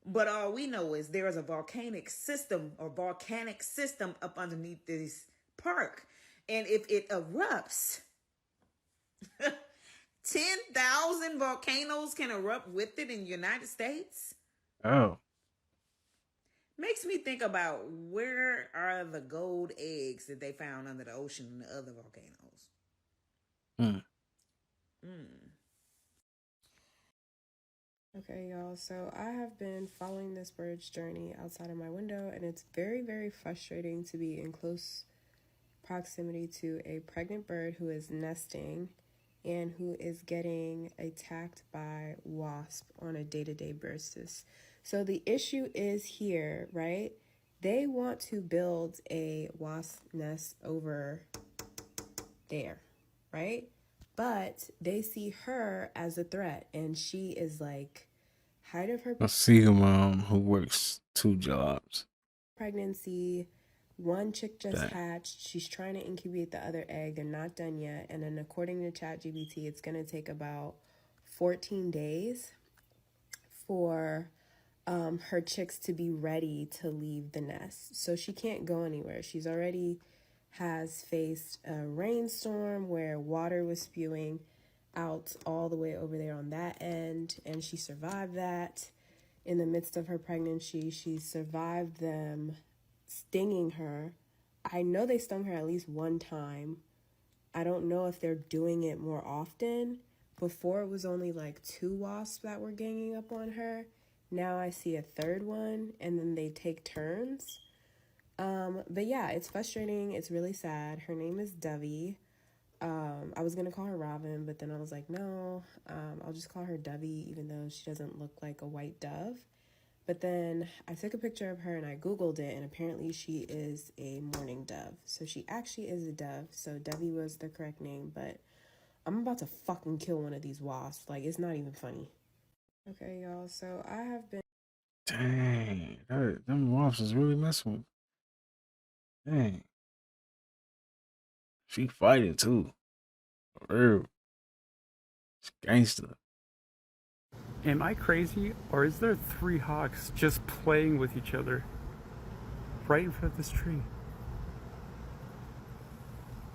But all we know is there is a volcanic system up underneath this park. And if it erupts, 10,000 volcanoes can erupt with it in the United States. Oh. Makes me think about, where are the gold eggs that they found under the ocean and the other volcanoes? Okay, y'all, so I have been following this bird's journey outside of my window, and it's very, very frustrating to be in close proximity to a pregnant bird who is nesting and who is getting attacked by wasps on a day-to-day basis. So the issue is here, right? They want to build a wasp nest over there, right? But they see her as a threat, and she is like, height of her A single mom who works 2 jobs. pregnancy. One chick just Dang. hatched. She's trying to incubate the other egg. They're not done yet. And then according to ChatGPT, it's going to take about 14 days for her chicks to be ready to leave the nest. So she can't go anywhere. She's already has faced a rainstorm where water was spewing out all the way over there on that end, and she survived that. In the midst of her pregnancy, she survived them stinging her. I know they stung her at least one time. I don't know if they're doing it more often. Before it was only like 2 wasps that were ganging up on her. Now I see a 3rd one, and then they take turns. But yeah, it's frustrating. It's really sad. Her name is Dovey. I was going to call her Robin, but then I was like, no, I'll just call her Dovey, even though she doesn't look like a white dove. But then I took a picture of her and I Googled it, and apparently she is a mourning dove. So she actually is a dove. So Dovey was the correct name, but I'm about to fucking kill one of these wasps. Like, it's not even funny. Okay, y'all. So I have been... Dang. Them wasps is really messing with. Dang. She fighting too. For real. It's gangster. Am I crazy, or is there 3 hawks just playing with each other right in front of this tree?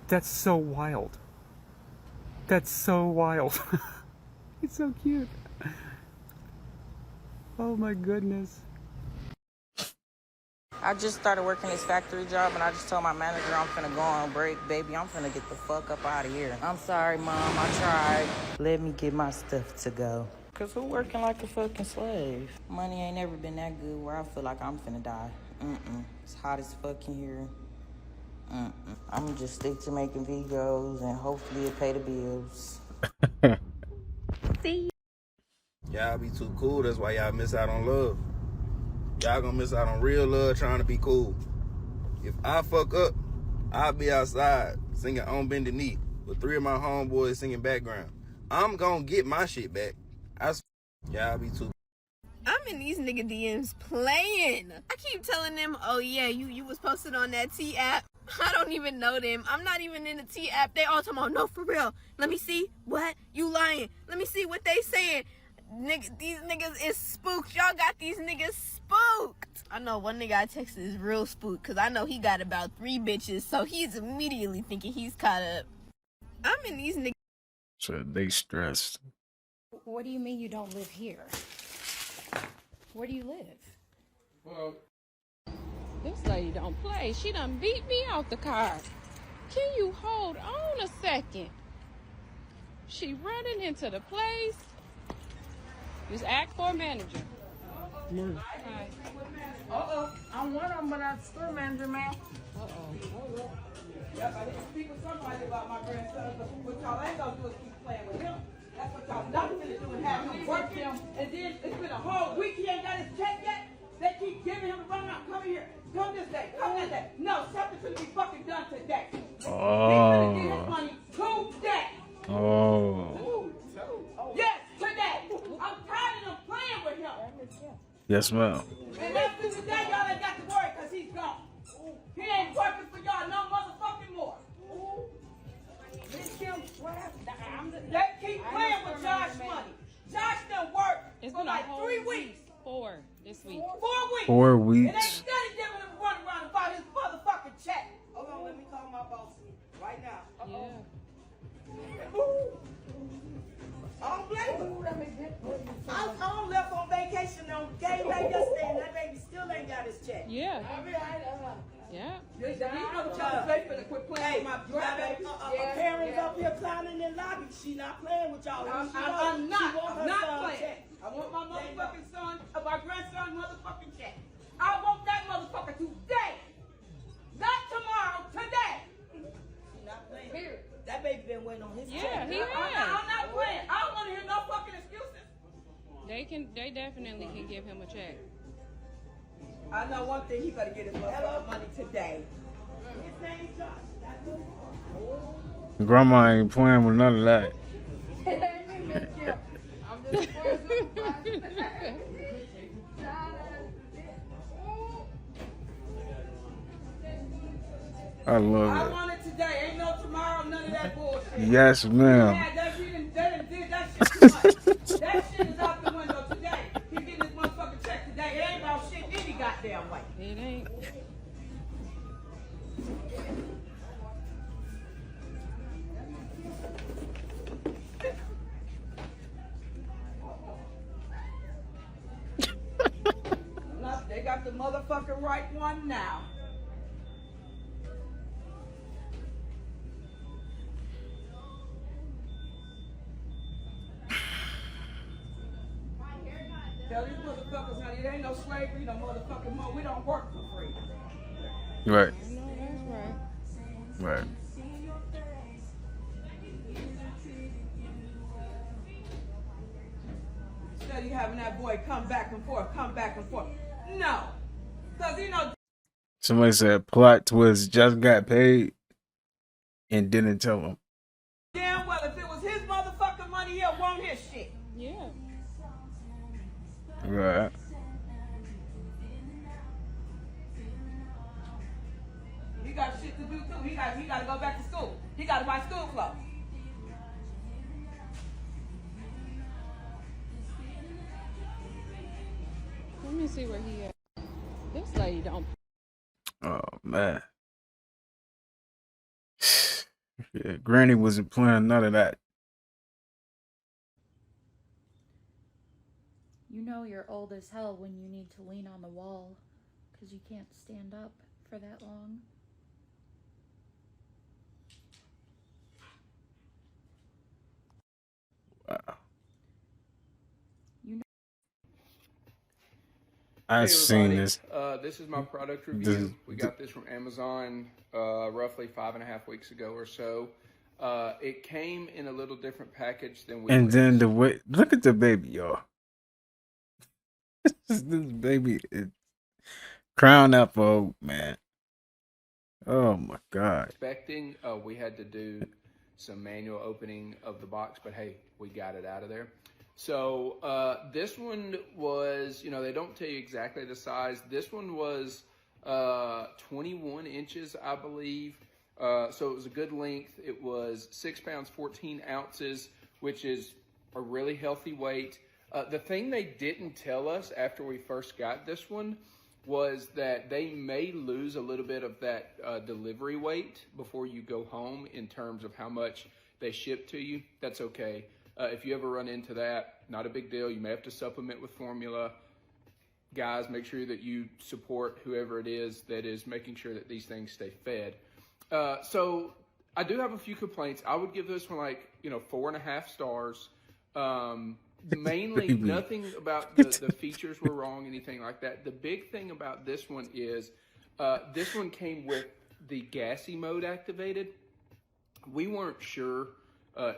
That's so wild. That's so wild. He's so cute. Oh my goodness. I just started working this factory job and I just told my manager I'm finna go on break. Baby, I'm finna get the fuck up out of here. I'm sorry, Mom, I tried. Let me get my stuff to go. Cause who working like a fucking slave? Money ain't never been that good where I feel like I'm finna die. It's hot as fuck in here. I'm just stick to making videos and hopefully it pay the bills. See? Y'all be too cool. That's why y'all miss out on love. Y'all gonna miss out on real love trying to be cool. If I fuck up, I'll be outside singing On Bended Knee with 3 of my homeboys singing background. I'm gonna get my shit back. Y'all be too. I'm in these nigga DMs playing. I keep telling them, oh yeah, you was posted on that T app. I don't even know them. I'm not even in the T app. They all talking about, no, for real. Let me see. What? You lying. Let me see what they saying. These niggas is spooked. Y'all got these niggas spooked. I know one nigga I texted is real spooked because I know he got about 3 bitches, so he's immediately thinking he's caught up. I'm in these niggas. So they stressed. What do you mean you don't live here? Where do you live? Well, this lady don't play. She done beat me out the car. Can you hold on a second? She running into the place. Just act for a manager. Hi. I'm one of them, but I'm the store manager, man. Yep, I need to speak with somebody about my grandson, but what y'all ain't gonna do is keep playing with him. That's what y'all not gonna do and have him work him. And then it's been a whole week, he ain't got his check yet. They keep giving him the runaround. Come here, come this day, come that day. No, something's gonna be fucking done today. He's gonna get his money today. Yes, today. I'm tired of them playing with him. Yes, ma'am. And after today, y'all ain't got to worry because he's gone. He ain't working for y'all no motherfucking more. They keep playing with Josh's money. Josh done worked for like 3 weeks. 4 this week. 4 weeks. 4 And they weeks. steady giving him a run around about his motherfucking check. Hold on, let me call my boss right now. I don't blame him. I left on vacation on game night yesterday, and that baby still ain't got his check. Yeah. Yeah. These other children play for the quit playing with my baby. Parents up here clowning in lobby. She not playing with y'all. I'm not playing. I want my motherfucking son, my grandson motherfucking check. I want that motherfucker today. Not tomorrow, today. She not playing. Here. That baby been waiting on his check. Yeah, he has. I'm not playing. I don't want to hear no fucking excuses. They definitely can give him a check. I know one thing, he better get his motherfucking money today. His name's Josh. Grandma ain't playing with none of that. I love I it. want it today. Ain't no tomorrow, none of that bullshit. Yes, ma'am. Yeah, that shit too much. That shit is out the window today. He getting his motherfucking check today. It ain't about shit any goddamn way. It ain't. They got the motherfucking right one now. Tell these motherfuckers, honey, it ain't no slavery, no motherfucking more. We don't work for free. Right. No, that's right. Right. Instead of having that boy come back and forth. No. Because he know. Somebody said plot twist, just got paid and didn't tell him. Damn well, if it was his motherfucking money, he'll want his shit. Yeah. Right. He got shit to do too. He got to go back to school. He got to buy school clothes. Let me see where he at. This lady don't. Oh man. Yeah, Granny wasn't playing none of that. You know you're old as hell when you need to lean on the wall because you can't stand up for that long. Wow. You know. I've Hey seen everybody, this. this is my product This- review. We got this from Amazon roughly 5.5 weeks ago or so. It came in a little different package than we And were then the way, look at the baby, y'all. This baby is crown apple, man. Oh my God. expecting. We had to do some manual opening of the box, but hey, we got it out of there. So this one was, you know, they don't tell you exactly the size. This one was 21 inches, I believe. So it was a good length. It was 6 pounds, 14 ounces, which is a really healthy weight. The thing they didn't tell us after we first got this one was that they may lose a little bit of that delivery weight before you go home in terms of how much they ship to you. That's okay. If you ever run into that, not a big deal. You may have to supplement with formula. Guys, make sure that you support whoever it is that is making sure that these things stay fed. So I do have a few complaints. I would give this one like, 4.5 stars. Mainly nothing about the features were wrong, anything like that. The big thing about this one is this one came with the gassy mode activated. We weren't sure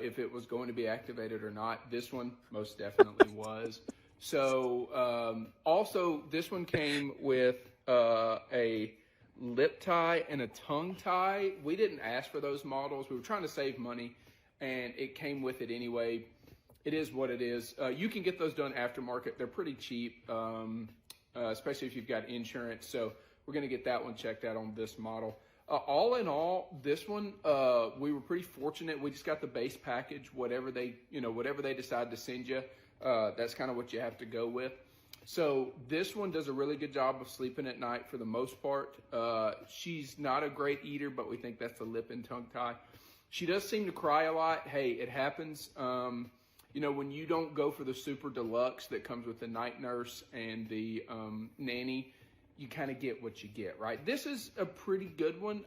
if it was going to be activated or not. This one most definitely was. So also this one came with a lip tie and a tongue tie. We didn't ask for those models. We were trying to save money and it came with it anyway. It is what it is. You can get those done aftermarket. They're pretty cheap, especially if you've got insurance. So we're going to get that one checked out on this model. All in all, this one, we were pretty fortunate. We just got the base package, whatever they decide to send you. That's kind of what you have to go with. So this one does a really good job of sleeping at night for the most part. She's not a great eater, but we think that's the lip and tongue tie. She does seem to cry a lot. Hey, it happens. When you don't go for the super deluxe that comes with the night nurse and the nanny, you kind of get what you get, right? This is a pretty good one.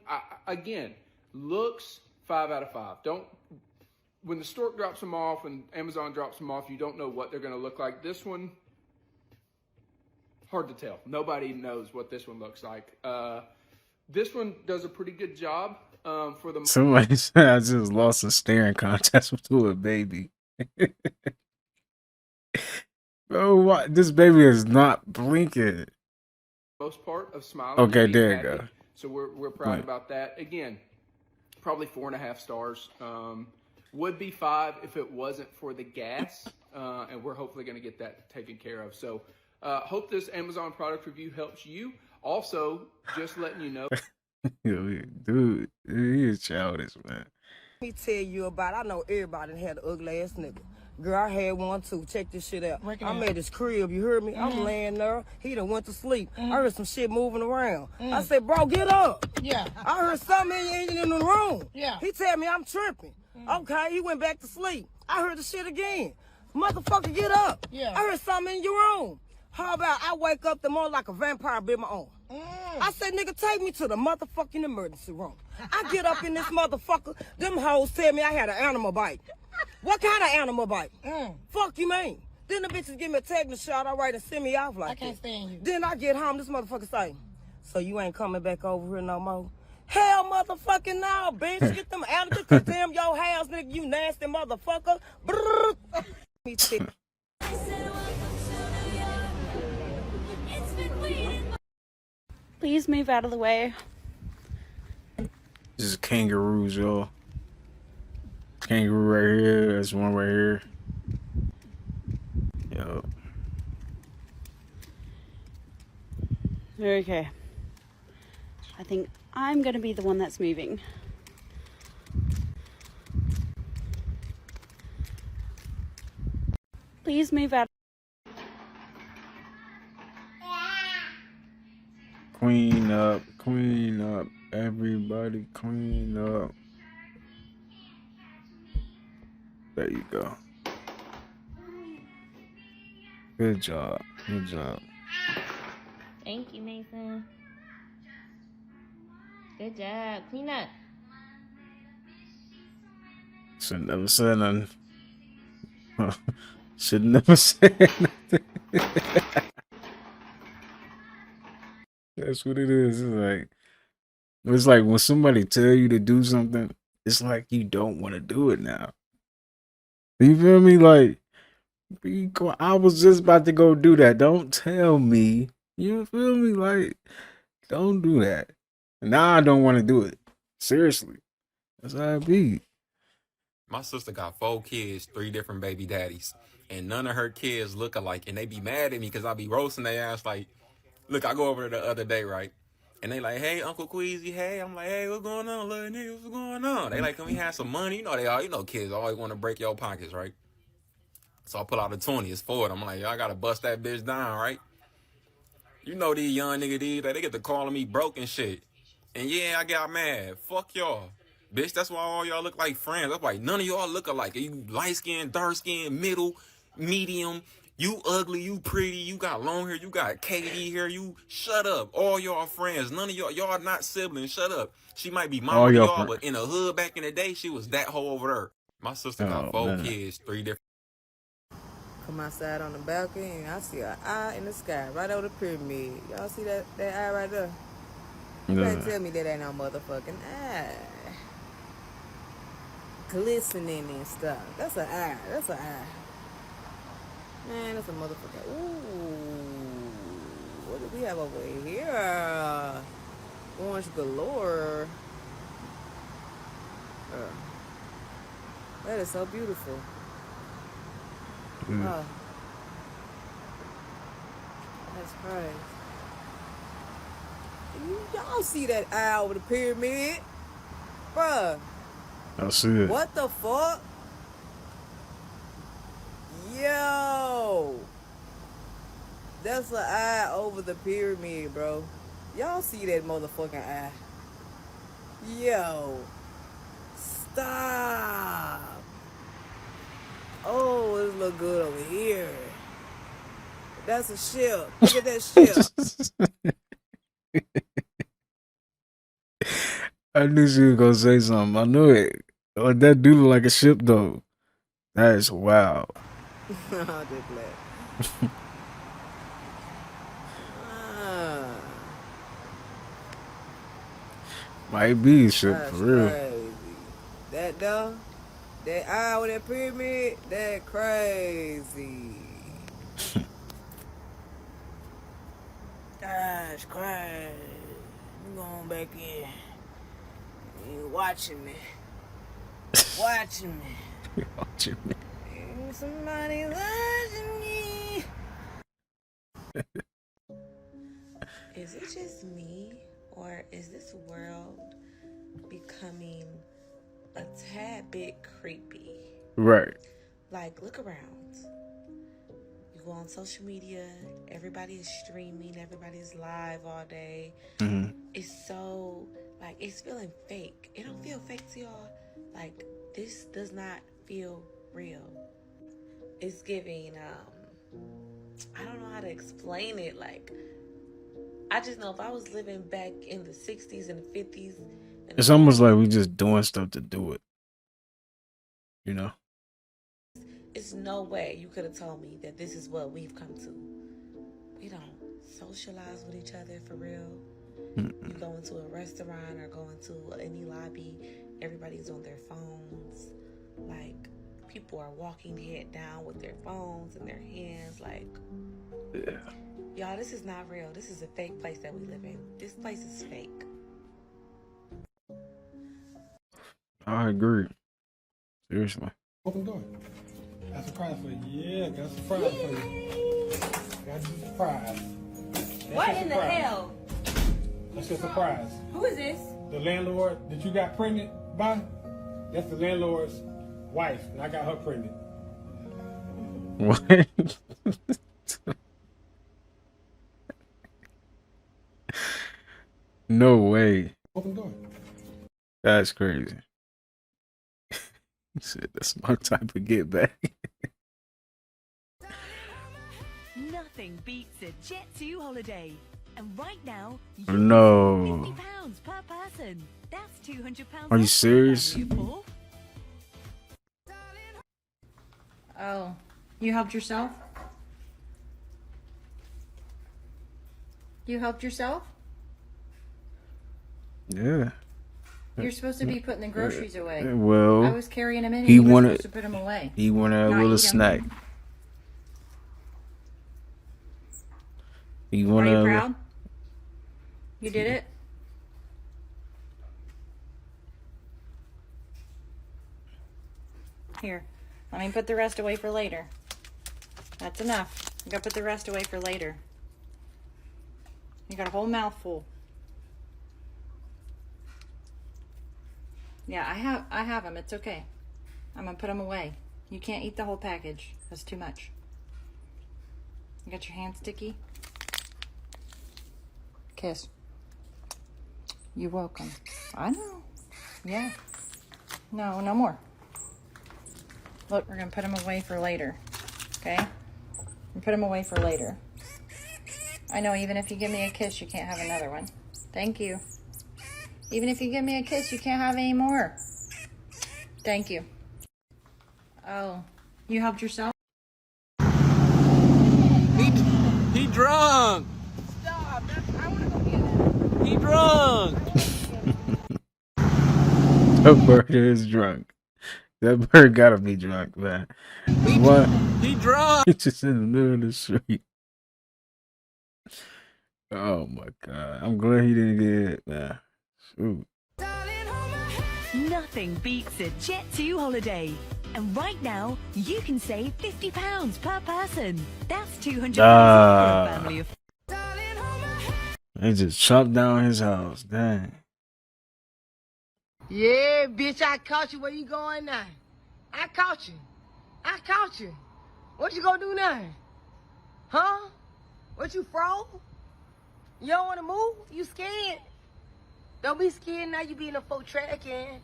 Again, looks 5 out of 5. When the store drops them off and Amazon drops them off, you don't know what they're going to look like. This one, hard to tell. Nobody knows what this one looks like. This one does a pretty good job for the. Somebody said I just lost a staring contest to a baby. Bro, what? This baby is not blinking. Most part of smiling. Okay, there you go. So we're proud about that. Again, probably 4.5 stars. Would be 5 if it wasn't for the gas, and we're hopefully going to get that taken care of. So hope this Amazon product review helps you. Also, just letting you know. Dude, he is childish, man. Let me tell you about, I know everybody had an ugly ass nigga. Girl, I had one too. Check this shit out. I'm at his crib, you heard me? I'm laying there. He done went to sleep. I heard some shit moving around. I said, bro, get up. Yeah. I heard something in the room. Yeah. He tell me I'm tripping. Okay, he went back to sleep. I heard the shit again. Motherfucker, get up. Yeah. I heard something in your room. How about I wake up the more like a vampire bit my own? I said, nigga, take me to the motherfucking emergency room. I get up in this motherfucker. Them hoes tell me I had an animal bite. What kind of animal bite? Fuck you mean? Then the bitches give me a tetanus shot, all right, and send me off like I can't stand you. Then I get home, this motherfucker say, so you ain't coming back over here no more? Hell motherfucking no, bitch. Get them out of the damn your house, nigga, you nasty motherfucker. Please move out of the way. This is kangaroos, y'all. Kangaroo right here. There's one right here. Yo. Okay. I think I'm gonna be the one that's moving. Please move out. Clean up, everybody clean up. There you go. Good job. Good job. Thank you, Mason. Good job. Clean up. Should never said nothing. Should never said nothing. That's what it is. It's like when somebody tell you to do something, it's like you don't want to do it now. You feel me? Like, I was just about to go do that. Don't tell me. You feel me? Like, don't do that. Now I don't want to do it. Seriously. That's how it be. My sister got 4 kids, 3 different baby daddies, and none of her kids look alike. And they be mad at me because I be roasting their ass. Like, look, I go over there the other day, right? And they like, hey, Uncle Queasy, hey. I'm like, hey, what's going on, little nigga? What's going on? They like, can we have some money? You know they all, kids always want to break your pockets, right? So I pull out a 20. It's for them. I'm like, y'all got to bust that bitch down, right? You know these young niggas, they get to calling me broke and shit. And yeah, I got mad. Fuck y'all. Bitch, that's why all y'all look like friends. That's why none of y'all look alike. You light skin, dark skin, middle, medium. You ugly, you pretty, you got long hair, you got KD hair. You shut up. All y'all friends. None of y'all not siblings. Shut up. She might be mama All to your y'all, friends. but in the hood back in the day, she was that hoe over there. My sister got Oh, 4 man. kids, 3 different. Come outside on the balcony and I see an eye in the sky right over the pyramid. Y'all see that eye right there? You can't tell me that ain't no motherfucking eye. Glistening and stuff. That's an eye. That's an eye. Man, that's a motherfucker. Ooh. What do we have over here? Orange galore. That is so beautiful. Mm. Oh. That's crazy. Y'all see that eye over the pyramid? Bruh. I see it. What the fuck? Yo. That's an eye over the pyramid, bro. Y'all see that motherfucking eye? Yo. Stop. Oh, it look good over here. That's a ship. Look at that ship. I knew she was gonna say something. I knew it. Oh, that do look like a ship though. That is wild. I'm just glad. Might be a ship That's for real. crazy. That though, that eye with that pyramid, that crazy. That's crazy. You going back in. You watching me. Watching me. Watching me. Somebody's watching me. Is it just me, or is this world becoming a tad bit creepy? Right. Like, look around. You go on social media, everybody is streaming, everybody's live all day. Mm-hmm. It's so, like, it's feeling fake. It don't feel fake to y'all. Like, this does not feel real. It's giving, I don't know how to explain it. Like, I just know if I was living back in the 60s and the 50s. It's almost like we just doing stuff to do it. You know? It's no way you could have told me that this is what we've come to. We don't socialize with each other for real. You go into a restaurant or go into any lobby, everybody's on their phones. Like, people are walking head down with their phones in their hands. Like, yeah. Y'all, this is not real. This is a fake place that we live in. This place is fake. I agree. Seriously. Open the door. Got a surprise for you. Yeah, got a surprise for you. Got you a surprise. What in the hell? That's your surprise. Who is this? The landlord that you got pregnant by, that's the landlord's wife, and I got her pregnant. What? No way. Open the door. That's crazy. He said that's my type of get back. Nothing beats a Jet 2 holiday. And right now, you No. £50 per person. That's £200. Are you serious? Oh, you helped yourself? You helped yourself? Yeah. You're supposed to be putting the groceries away. Well, I was carrying them in and he you were wanted supposed to put them away. He wanted a Not little eat 'em. snack. He Are wanted you a proud? You did it? Here, let me put the rest away for later. That's enough. You gotta put the rest away for later. You got a whole mouthful. Yeah, I have them. It's okay. I'm gonna put them away. You can't eat the whole package. That's too much. You got your hand sticky? Kiss. You're welcome. I know. Yeah. No, no more. Look, we're gonna put them away for later. Okay? And put them away for later. I know, even if you give me a kiss, you can't have another one. Thank you. Even if you give me a kiss, you can't have any more. Thank you. Oh, you helped yourself? He drunk. Stop. I want to go get it. He drunk. That bird is drunk. That bird gotta be drunk, man. What? He drunk. He's just in the middle of the street. Oh my god. I'm glad he didn't get it, man. Shoot. Nothing beats a Jet 2 holiday. And right now, you can save £50 per person. That's £200 for a family of... They just chopped down his house. Dang. Yeah, bitch, I caught you. Where you going now? I caught you. I caught you. What you gonna do now? Huh? What, you froze? You don't wanna move? You scared? Don't be scared now. You be in a full track can.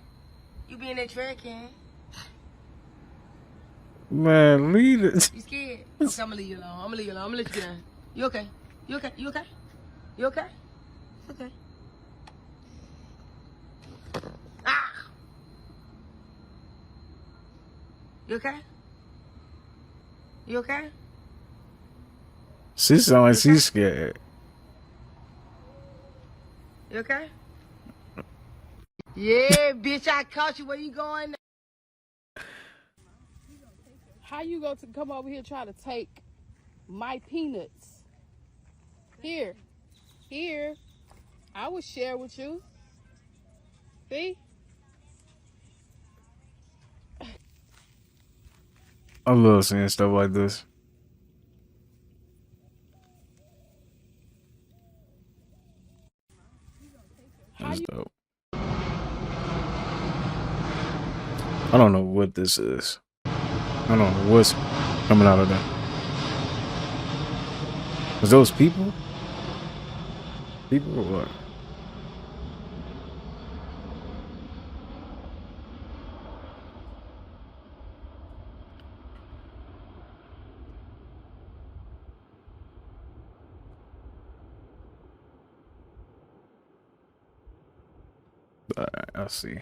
You be in that track can. Man, leave it. You scared? Okay, I'm gonna leave you alone. I'm gonna leave you alone. I'm gonna let you get down. You okay? You okay? You okay? You okay? Okay. Ah! You okay? You okay? She sound like she's scared. You okay? Yeah, bitch, I caught you. Where you going? How you going to come over here trying to take my peanuts? Here. Here. I would share with you. See? I love seeing stuff like this. That's dope. I don't know what this is. I don't know what's coming out of that. Is those people? People or what? I see.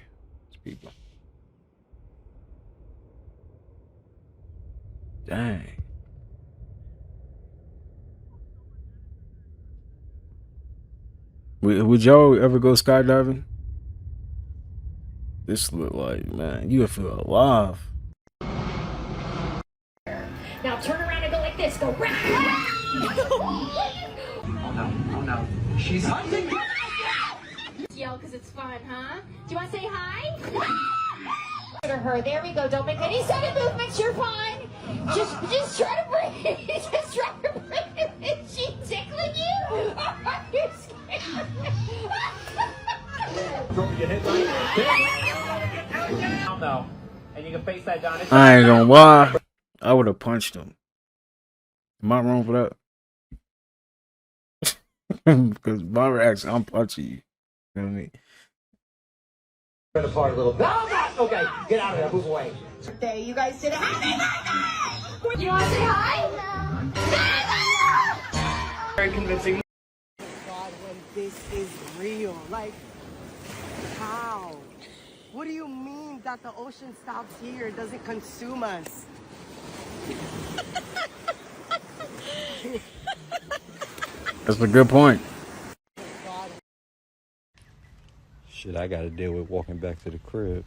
It's people. Dang. Would y'all ever go skydiving? This look like, man, you would feel alive. Now turn around and go like this. Go. Oh no, oh no. She's hunting. Yell because it's fun, huh? Do you want to say hi? To her. There we go. Don't make any sudden movements. You're fine. Just try to breathe. Just try to breathe. Is she tickling you? Are you scared? No. And you can face that down. I ain't gonna lie. I would have punched him. Am I wrong for that? Because my reaction, I'm punching you. You know what I mean? Turn apart a little. No, okay, get out of there. Move away. Birthday. You guys did a happy birthday. You want to say hi? Very convincing. God, when this is real, like, how? What do you mean that the ocean stops here? It doesn't consume us. That's a good point. Shit, I gotta deal with walking back to the crib.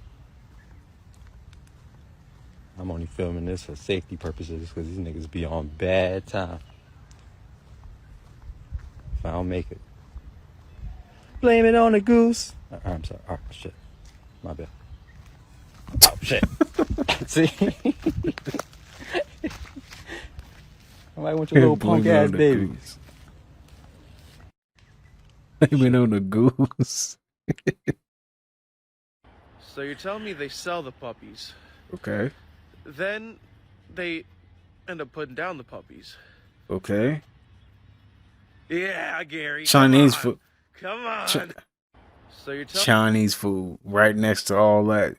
I'm only filming this for safety purposes because these niggas be on bad time. If I don't make it, blame it on the goose. I'm sorry. Oh, shit. My bad. Oh, shit. See? I want your little punk ass baby. Blame it on the goose. So you're telling me they sell the puppies? Okay. Then they end up putting down the puppies. Okay. Yeah, Gary. Chinese food. Come on. So you're telling Chinese food right next to all that.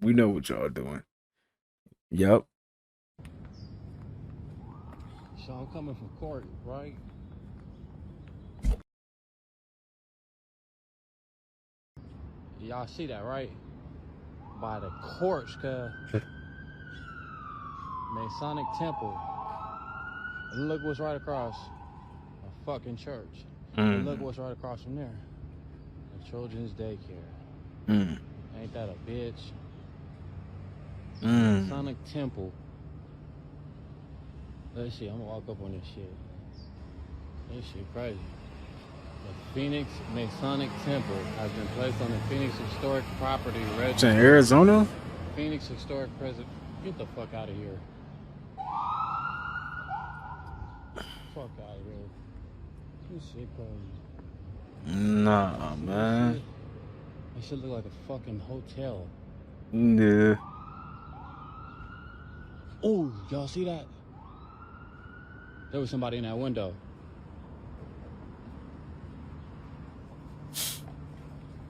We know what y'all doing. Yep. So I'm coming from court, right? Y'all see that, right? By the courts, cuz. Masonic Temple. And look what's right across. A fucking church. And look what's right across from there. A children's daycare. Ain't that a bitch? Masonic Temple. Let's see, I'm gonna walk up on this shit. This shit crazy. The Phoenix Masonic Temple has been placed on the Phoenix Historic Property Register. It's in Arizona? Phoenix Historic President. Get the fuck out of here. Fuck out of here. This shit crazy. Nah, man. That shit look like a fucking hotel. Yeah. Oh, y'all see that? There was somebody in that window.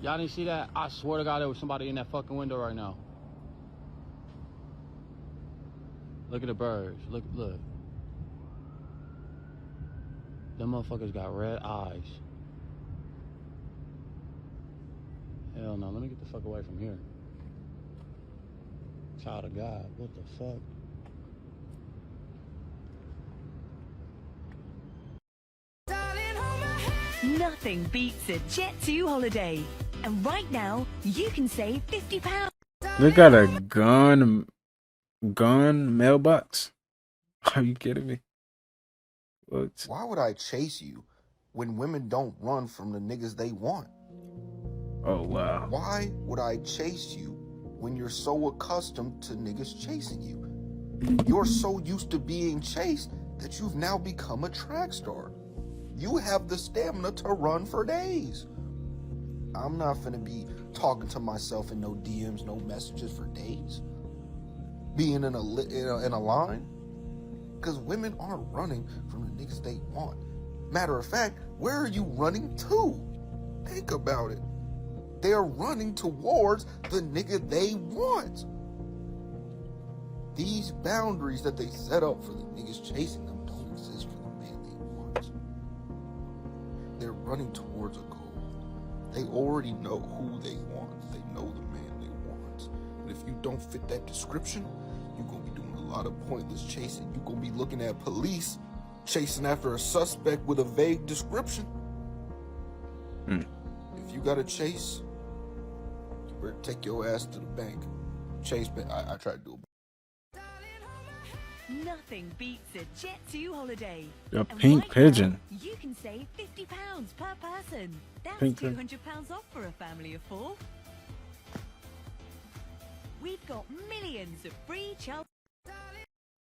Y'all didn't see that? I swear to God, there was somebody in that fucking window right now. Look at the birds. Look. Them motherfuckers got red eyes. Hell no, let me get the fuck away from here. Child of God, what the fuck? Nothing beats a Jet2 holiday. And right now, you can save £50. They got a gun mailbox? Are you kidding me? What? Why would I chase you when women don't run from the niggas they want? Oh, wow. Why would I chase you when you're so accustomed to niggas chasing you? You're so used to being chased that you've now become a track star. You have the stamina to run for days. I'm not finna be talking to myself in no DMs, no messages for days. Being in a line. Because women aren't running from the niggas they want. Matter of fact, where are you running to? Think about it. They're running towards the nigga they want. These boundaries that they set up for the niggas chasing them don't exist for the man they want. They're running towards a goal. They already know who they want. They know the man they want. And if you don't fit that description, you're going to be doing a lot of pointless chasing. You're going to be looking at police chasing after a suspect with a vague description. If you got to chase, you better take your ass to the bank. Chase, I tried to do it. Nothing beats a Jet2 holiday. A And pink right pigeon. Now, you can save £50 per person. That's Pink £200 off for a family of 4. We've got millions of free child.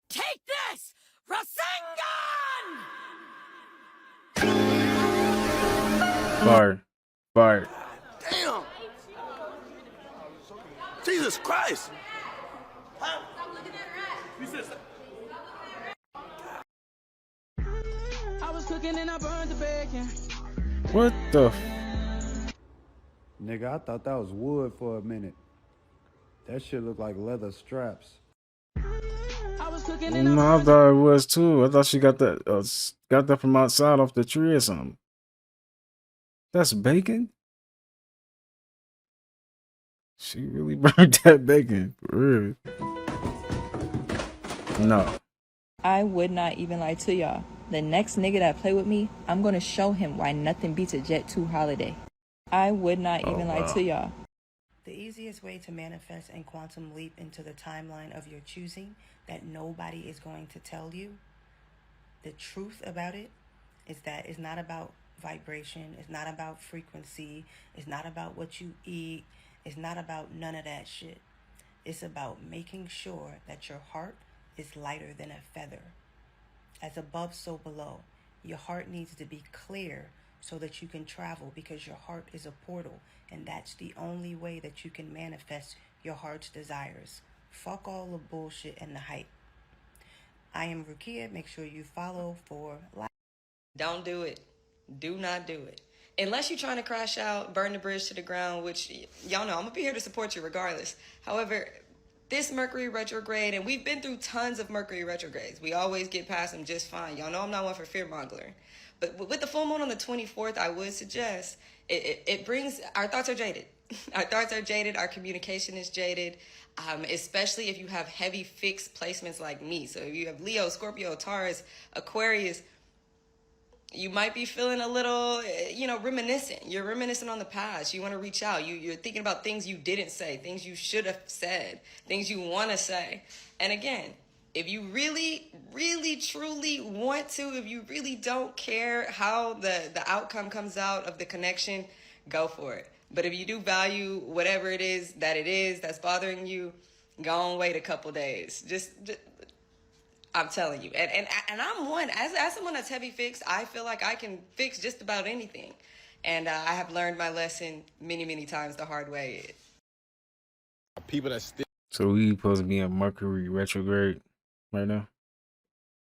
Take this! Rasengan! Fire. Damn! Jesus Christ! I was cooking and I burned the bacon. What the? Nigga, I thought that was wood for a minute. That shit looked like leather straps. I was No, I thought it was too. I thought she got that from outside off the tree or something. That's bacon? She really burnt that bacon. For real. No. I would not even lie to y'all. The next nigga that play with me, I'm gonna show him why nothing beats a Jet 2 holiday. I would not even lie to y'all. The easiest way to manifest and quantum leap into the timeline of your choosing that nobody is going to tell you, the truth about it is that it's not about vibration, it's not about frequency, it's not about what you eat, it's not about none of that shit. It's about making sure that your heart is lighter than a feather. As above, so below. Your heart needs to be clear so that you can travel, because your heart is a portal, and that's the only way that you can manifest your heart's desires. Fuck all the bullshit and the hype. I am Rukia. Make sure you follow for life. Don't do it. Do not do it. Unless you're trying to crash out, burn the bridge to the ground, which y'all know I'm gonna be here to support you regardless. However, this Mercury retrograde, and we've been through tons of Mercury retrogrades. We always get past them just fine. Y'all know I'm not one for fear-mongering. But with the full moon on the 24th, I would suggest it brings, our thoughts are jaded. Our thoughts are jaded. Our communication is jaded, especially if you have heavy fixed placements like me. So if you have Leo, Scorpio, Taurus, Aquarius, you might be feeling a little, reminiscent. You're reminiscent on the past. You want to reach out. You're thinking about things you didn't say, things you should have said, things you want to say. And again, if you really, really, truly want to, if you really don't care how the outcome comes out of the connection, go for it. But if you do value whatever it is that's bothering you, go and wait a couple days. Just I'm telling you. And I'm one, as someone that's heavy fixed, I feel like I can fix just about anything. And I have learned my lesson many, many times the hard way. People that still we supposed to be in Mercury retrograde right now?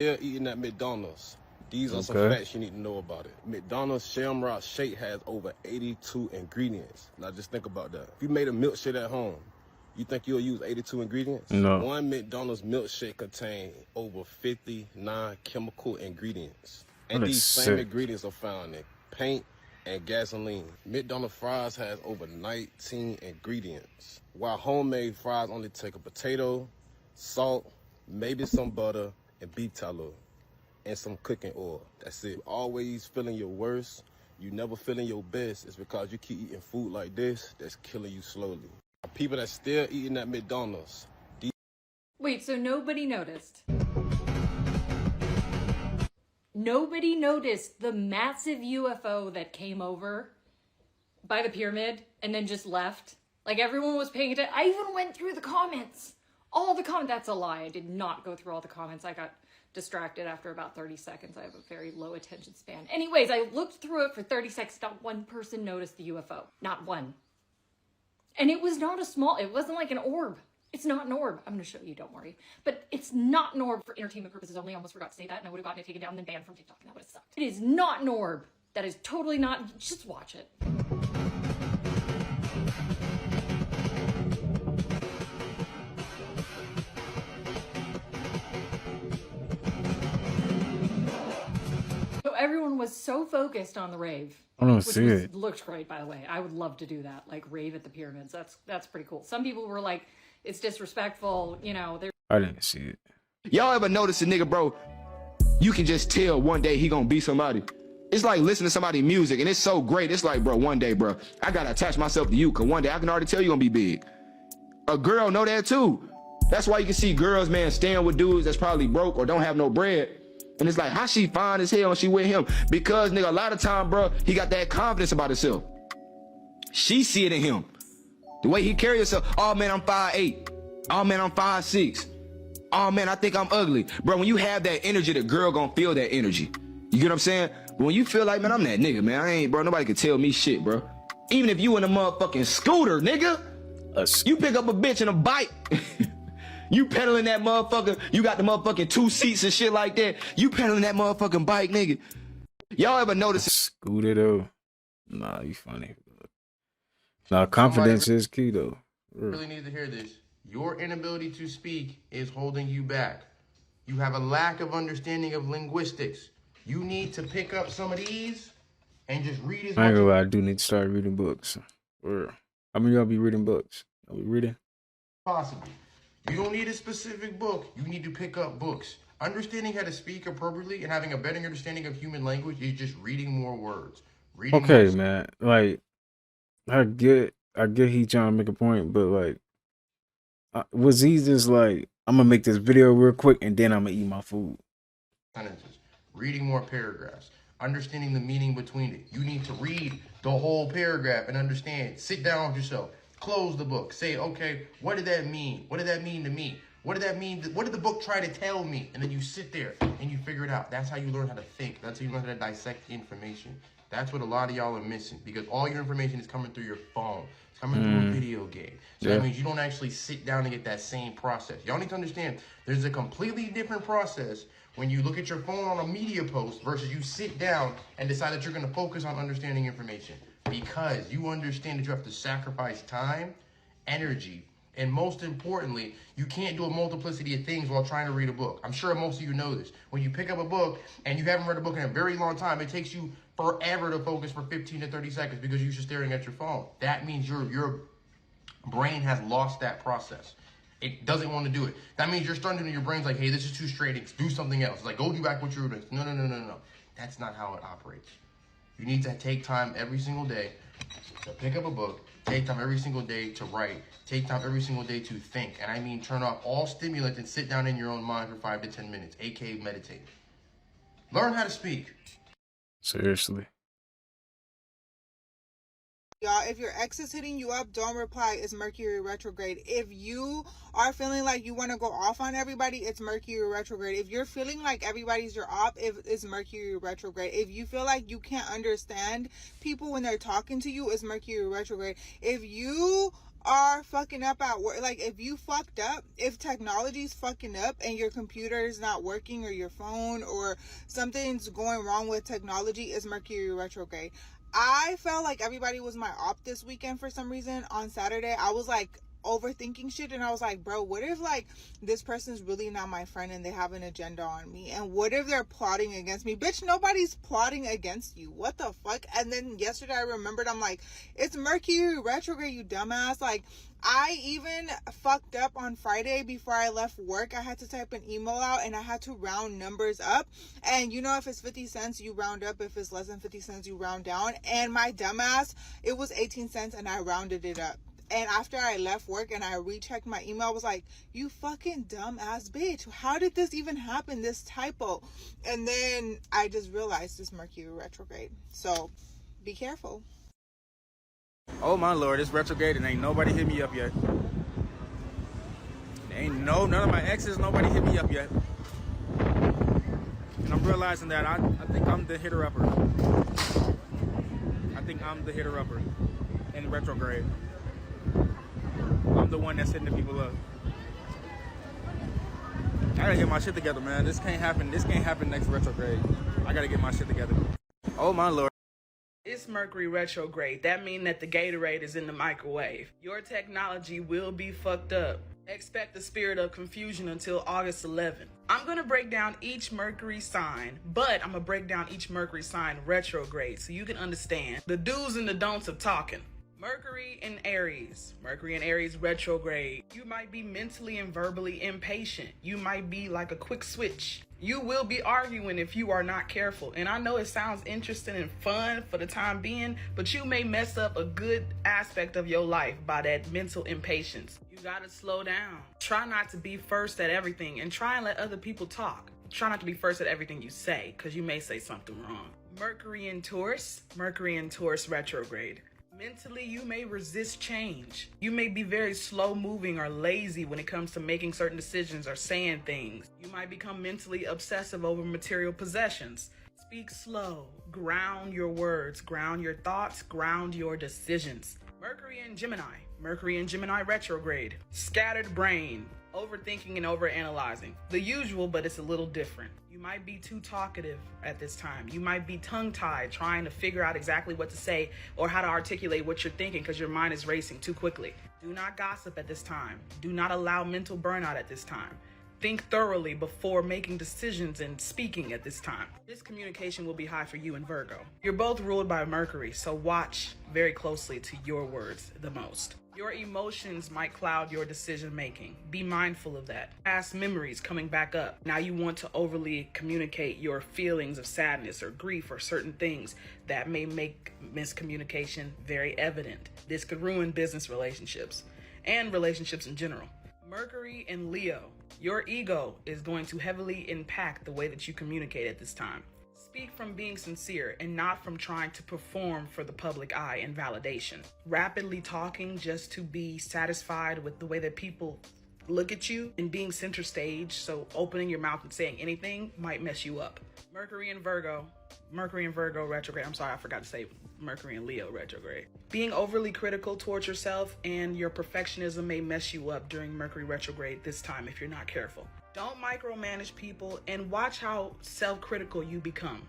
eating at McDonald's. These are some facts you need to know about it. McDonald's Shamrock Shake has over 82 ingredients. Now just think about that. If you made a milkshake at home, you think you'll use 82 ingredients? No. One McDonald's milkshake contains over 59 chemical ingredients. And these same ingredients are found in paint and gasoline. McDonald's fries has over 19 ingredients, while homemade fries only take a potato, salt, maybe some butter, and beef tallow, and some cooking oil. That's it. Always feeling your worst, you never feeling your best. It's because you keep eating food like this that's killing you slowly. People that still eating at McDonald's. Wait, so nobody noticed? Nobody noticed the massive UFO that came over by the pyramid and then just left? Like, everyone was paying attention. I even went through the comments. All the comments. That's a lie. I did not go through all the comments. I got distracted after about 30 seconds. I have a very low attention span. Anyways, I looked through it for 30 seconds. Not one person noticed the UFO. Not one. And it was not it wasn't like an orb. It's not an orb. I'm going to show you, don't worry. But it's not an orb for entertainment purposes only. I almost forgot to say that, and I would have gotten it taken down and then banned from TikTok, and that would have sucked. It is not an orb. That is totally not. Just watch it. So everyone was so focused on the rave. I don't see it. Looked great, by the way. I would love to do that, like rave at the pyramids. That's pretty cool. Some people were like, it's disrespectful, I didn't see it. Y'all ever notice a nigga, bro, you can just tell one day he gonna be somebody. It's like listening to somebody's music, and it's so great. It's like, bro, one day, bro, I gotta attach myself to you, because one day I can already tell you gonna be big. A girl know that too. That's why you can see girls, man, staying with dudes that's probably broke or don't have no bread. And it's like, how she fine as hell and she with him? Because, nigga, a lot of time, bro, he got that confidence about himself. She see it in him. The way he carry himself. Oh, man, I'm 5'8". Oh, man, I'm 5'6". Oh, man, I think I'm ugly. Bro, when you have that energy, the girl gonna feel that energy. You get what I'm saying? But when you feel like, man, I'm that nigga, man. Nobody can tell me shit, bro. Even if you in a motherfucking scooter, nigga. You pick up a bitch in a bike. You pedaling that motherfucker. You got the motherfucking 2 seats and shit like that. You pedaling that motherfucking bike, nigga. Y'all ever notice it? Scooter though? Nah, you funny. Nah, confidence is key though. Really need to hear this. Your inability to speak is holding you back. You have a lack of understanding of linguistics. You need to pick up some of these and just read as I ain't much gonna as lie, I do need to start reading books. Or I mean, y'all be reading books. Are we reading? possible. You don't need a specific book. You need to pick up books. Understanding how to speak appropriately and having a better understanding of human language is just reading more words. Reading Okay, more. man. Like, I get he trying to make a point, but like, was he just like, I'm gonna make this video real quick and then I'm gonna eat my food? Sentences. Reading more paragraphs. Understanding the meaning between it. You need to read the whole paragraph and understand. Sit down with yourself. Close the book. Say, okay, what did that mean? What did that mean to me? What did that mean? What did the book try to tell me? And then you sit there and you figure it out. That's how you learn how to think. That's how you learn how to dissect information. That's what a lot of y'all are missing because all your information is coming through your phone. It's coming through a video game. So that means you don't actually sit down and get that same process. Y'all need to understand there's a completely different process when you look at your phone on a media post versus you sit down and decide that you're going to focus on understanding information because you understand that you have to sacrifice time, energy, and most importantly, you can't do a multiplicity of things while trying to read a book. I'm sure most of you know this. When you pick up a book and you haven't read a book in a very long time, it takes you forever to focus for 15 to 30 seconds because you're just staring at your phone. That means your brain has lost that process. It doesn't want to do it. That means you're starting to, your brain's like, hey, this is too straight. Do something else. It's like, go do back what you were doing. No. That's not how it operates. You need to take time every single day to pick up a book. Take time every single day to write. Take time every single day to think. And I mean turn off all stimulants and sit down in your own mind for 5 to 10 minutes, aka meditate. Learn how to speak. Seriously. Y'all, if your ex is hitting you up, don't reply. It's Mercury retrograde. If you are feeling like you want to go off on everybody, it's Mercury retrograde. If you're feeling like everybody's your op, it's Mercury retrograde. If you feel like you can't understand people when they're talking to you, it's Mercury retrograde. If you are fucking up at work, like if you fucked up, if technology's fucking up and your computer is not working or your phone or something's going wrong with technology, it's Mercury retrograde. I felt like everybody was my op this weekend for some reason. On Saturday, I was like overthinking shit and I was like, bro, what if like this person's really not my friend and they have an agenda on me? And what if they're plotting against me? Bitch, nobody's plotting against you. What the fuck? And then yesterday I remembered, I'm like, it's Mercury retrograde, you dumbass. Like, I even fucked up on Friday before I left work. I had to type an email out and I had to round numbers up. And you know, if it's 50 cents, you round up. If it's less than 50 cents, you round down. And my dumbass, it was 18 cents and I rounded it up. And after I left work and I rechecked my email, I was like, you fucking dumbass bitch. How did this even happen? This typo. And then I just realized this Mercury retrograde. So be careful. Oh my lord, it's retrograde and ain't nobody hit me up yet. None of my exes, nobody hit me up yet. And I'm realizing that I think I'm the hitter-upper. I think I'm the hitter-upper in retrograde. I'm the one that's hitting the people up. I gotta get my shit together, man. This can't happen next retrograde. I gotta get my shit together. Oh my lord. It's Mercury retrograde. That means that the Gatorade is in the microwave. Your technology will be fucked up. Expect the spirit of confusion until August 11th. I'm going to break down each Mercury sign, but I'm going to break down each Mercury sign retrograde so you can understand the do's and the don'ts of talking. Mercury in Aries. Mercury in Aries retrograde. You might be mentally and verbally impatient. You might be like a quick switch. You will be arguing if you are not careful. And I know it sounds interesting and fun for the time being, but you may mess up a good aspect of your life by that mental impatience. You gotta slow down. Try not to be first at everything and try and let other people talk. Try not to be first at everything you say, because you may say something wrong. Mercury in Taurus. Mercury in Taurus retrograde. Mentally, you may resist change. You may be very slow moving or lazy when it comes to making certain decisions or saying things. You might become mentally obsessive over material possessions. Speak slow. Ground your words. Ground your thoughts. Ground your decisions. Mercury in Gemini. Mercury in Gemini retrograde. Scattered brain. Overthinking and overanalyzing. The usual, but it's a little different. You might be too talkative at this time. You might be tongue-tied trying to figure out exactly what to say or how to articulate what you're thinking because your mind is racing too quickly. Do not gossip at this time. Do not allow mental burnout at this time. Think thoroughly before making decisions and speaking at this time. This communication will be high for you and Virgo. You're both ruled by Mercury, so watch very closely to your words the most. Your emotions might cloud your decision making. Be mindful of that. Past memories coming back up. Now you want to overly communicate your feelings of sadness or grief or certain things that may make miscommunication very evident. This could ruin business relationships and relationships in general. Mercury and Leo. Your ego is going to heavily impact the way that you communicate at this time. Speak from being sincere and not from trying to perform for the public eye and validation. Rapidly talking just to be satisfied with the way that people look at you and being center stage, so opening your mouth and saying anything might mess you up. Mercury and Virgo retrograde. I'm sorry, I forgot to say Mercury and Leo retrograde. Being overly critical towards yourself and your perfectionism may mess you up during Mercury retrograde this time if you're not careful. Don't micromanage people and watch how self-critical you become.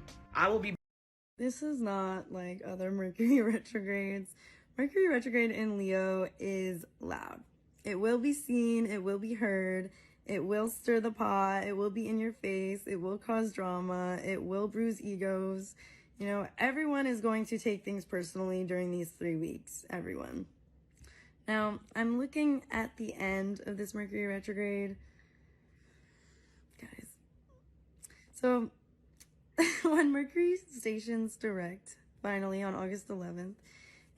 This is not like other Mercury retrogrades. Mercury retrograde in Leo is loud. It will be seen, it will be heard, it will stir the pot, it will be in your face, it will cause drama, it will bruise egos. You know, everyone is going to take things personally during these 3 weeks, everyone. Now, I'm looking at the end of this Mercury retrograde. Guys, so when Mercury stations direct, finally on August 11th,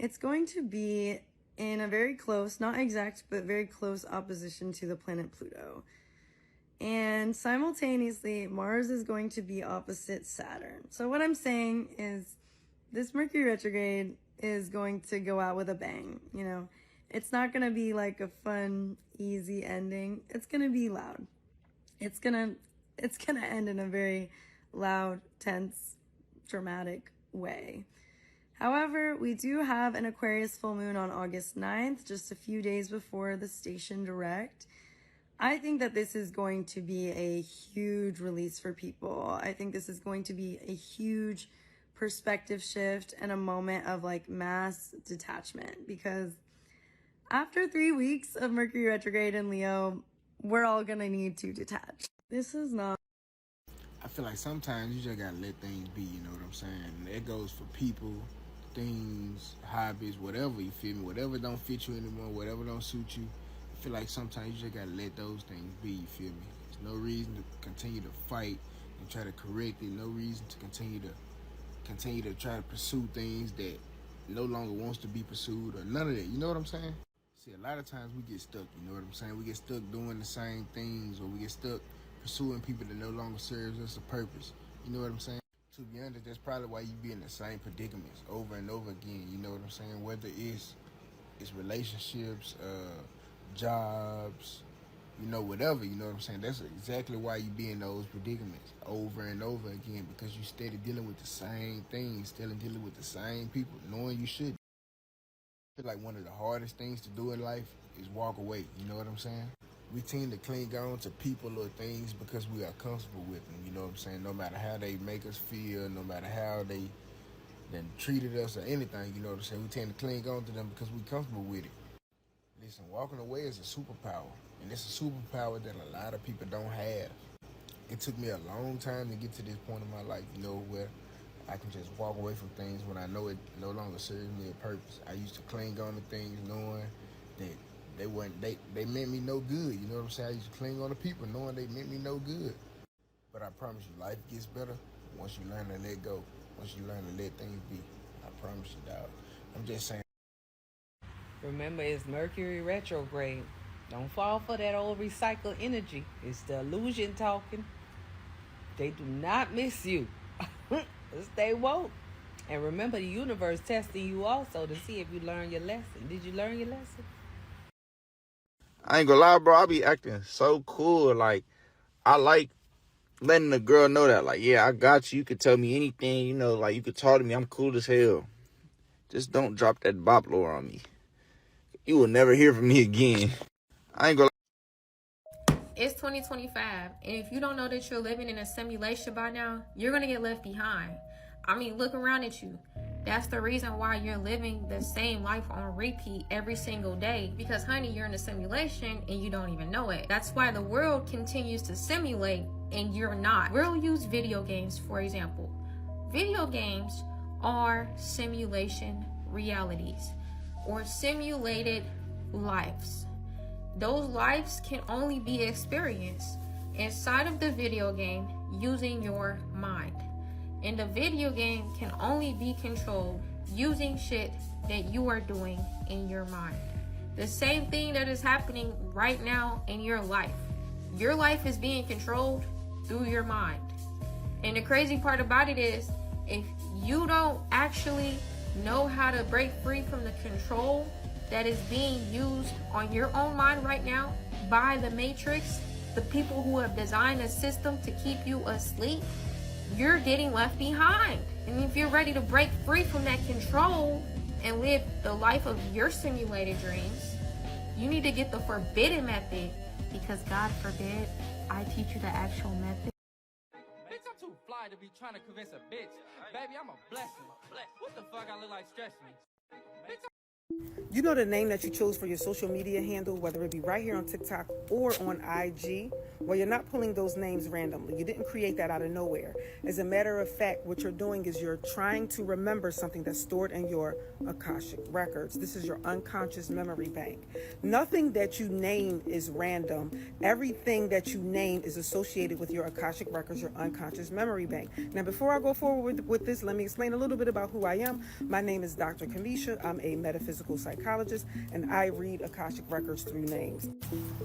it's going to be in a very close, not exact, but very close opposition to the planet Pluto. And simultaneously, Mars is going to be opposite Saturn. So what I'm saying is this Mercury retrograde is going to go out with a bang, you know. It's not going to be like a fun, easy ending. It's going to be loud. It's going to end in a very loud, tense, dramatic way. However, we do have an Aquarius full moon on August 9th, just a few days before the station direct. I think that this is going to be a huge release for people. I think this is going to be a huge perspective shift and a moment of like mass detachment, because after 3 weeks of Mercury retrograde in Leo, we're all gonna need to detach. This is not... I feel like sometimes you just gotta let things be, you know what I'm saying? And that goes for people, things, hobbies, whatever, you feel me? Whatever don't fit you anymore, whatever don't suit you, I feel like sometimes you just gotta let those things be, you feel me? There's no reason to continue to fight and try to correct it, no reason to continue to try to pursue things that no longer wants to be pursued or none of that, you know what I'm saying? See, a lot of times we get stuck, you know what I'm saying? We get stuck doing the same things, or we get stuck pursuing people that no longer serves us a purpose, you know what I'm saying? To be honest, that's probably why you be in the same predicaments over and over again, you know what I'm saying? Whether it's relationships, jobs, you know, whatever, you know what I'm saying? That's exactly why you be in those predicaments over and over again, because you steady dealing with the same things, steady dealing with the same people, knowing you should. I feel like one of the hardest things to do in life is walk away, you know what I'm saying? We tend to cling on to people or things because we are comfortable with them, you know what I'm saying? No matter how they make us feel, no matter how they then treated us or anything, you know what I'm saying? We tend to cling on to them because we're comfortable with it. Listen, walking away is a superpower, and it's a superpower that a lot of people don't have. It took me a long time to get to this point in my life, you know, where I can just walk away from things when I know it no longer serves me a purpose. I used to cling on to things knowing that they meant me no good, you know what I'm saying? I used to cling on to people knowing they meant me no good. But I promise you, life gets better once you learn to let go, once you learn to let things be. I promise you, dog. I'm just saying. Remember, it's Mercury retrograde. Don't fall for that old recycled energy. It's the illusion talking. They do not miss you. Stay woke. And remember, the universe testing you also to see if you learned your lesson. Did you learn your lesson? I ain't gonna lie, bro. I be acting so cool. Like, I like letting the girl know that, like, yeah, I got you. You could tell me anything, you know, like, you could talk to me. I'm cool as hell. Just don't drop that bop lore on me. You will never hear from me again. I ain't gonna lie. It's 2025, and if you don't know that you're living in a simulation by now, you're gonna get left behind. I mean, look around at you. That's the reason why you're living the same life on repeat every single day. Because, honey, you're in a simulation and you don't even know it. That's why the world continues to simulate and you're not. We'll use video games, for example. Video games are simulation realities or simulated lives. Those lives can only be experienced inside of the video game using your mind. And the video game can only be controlled using shit that you are doing in your mind. The same thing that is happening right now in your life. Your life is being controlled through your mind. And the crazy part about it is, if you don't actually know how to break free from the control that is being used on your own mind right now by the Matrix, the people who have designed a system to keep you asleep, you're getting left behind. And if you're ready to break free from that control and live the life of your simulated dreams, you need to get the forbidden method, because God forbid I teach you the actual method. Bitch, I'm too fly to be trying to convince a bitch. Baby, I'm a blessing. What the fuck I look like stressing me? Bitch, You know the name that you chose for your social media handle, whether it be right here on TikTok or on IG? Well, you're not pulling those names randomly. You didn't create that out of nowhere. As a matter of fact, what you're doing is you're trying to remember something that's stored in your Akashic records. This is your unconscious memory bank. Nothing that you name is random. Everything that you name is associated with your Akashic records, your unconscious memory bank. Now, before I go forward with this, let me explain a little bit about who I am. My name is Dr. Kamisha. I'm a metaphysical psychologist, and I read Akashic records through names.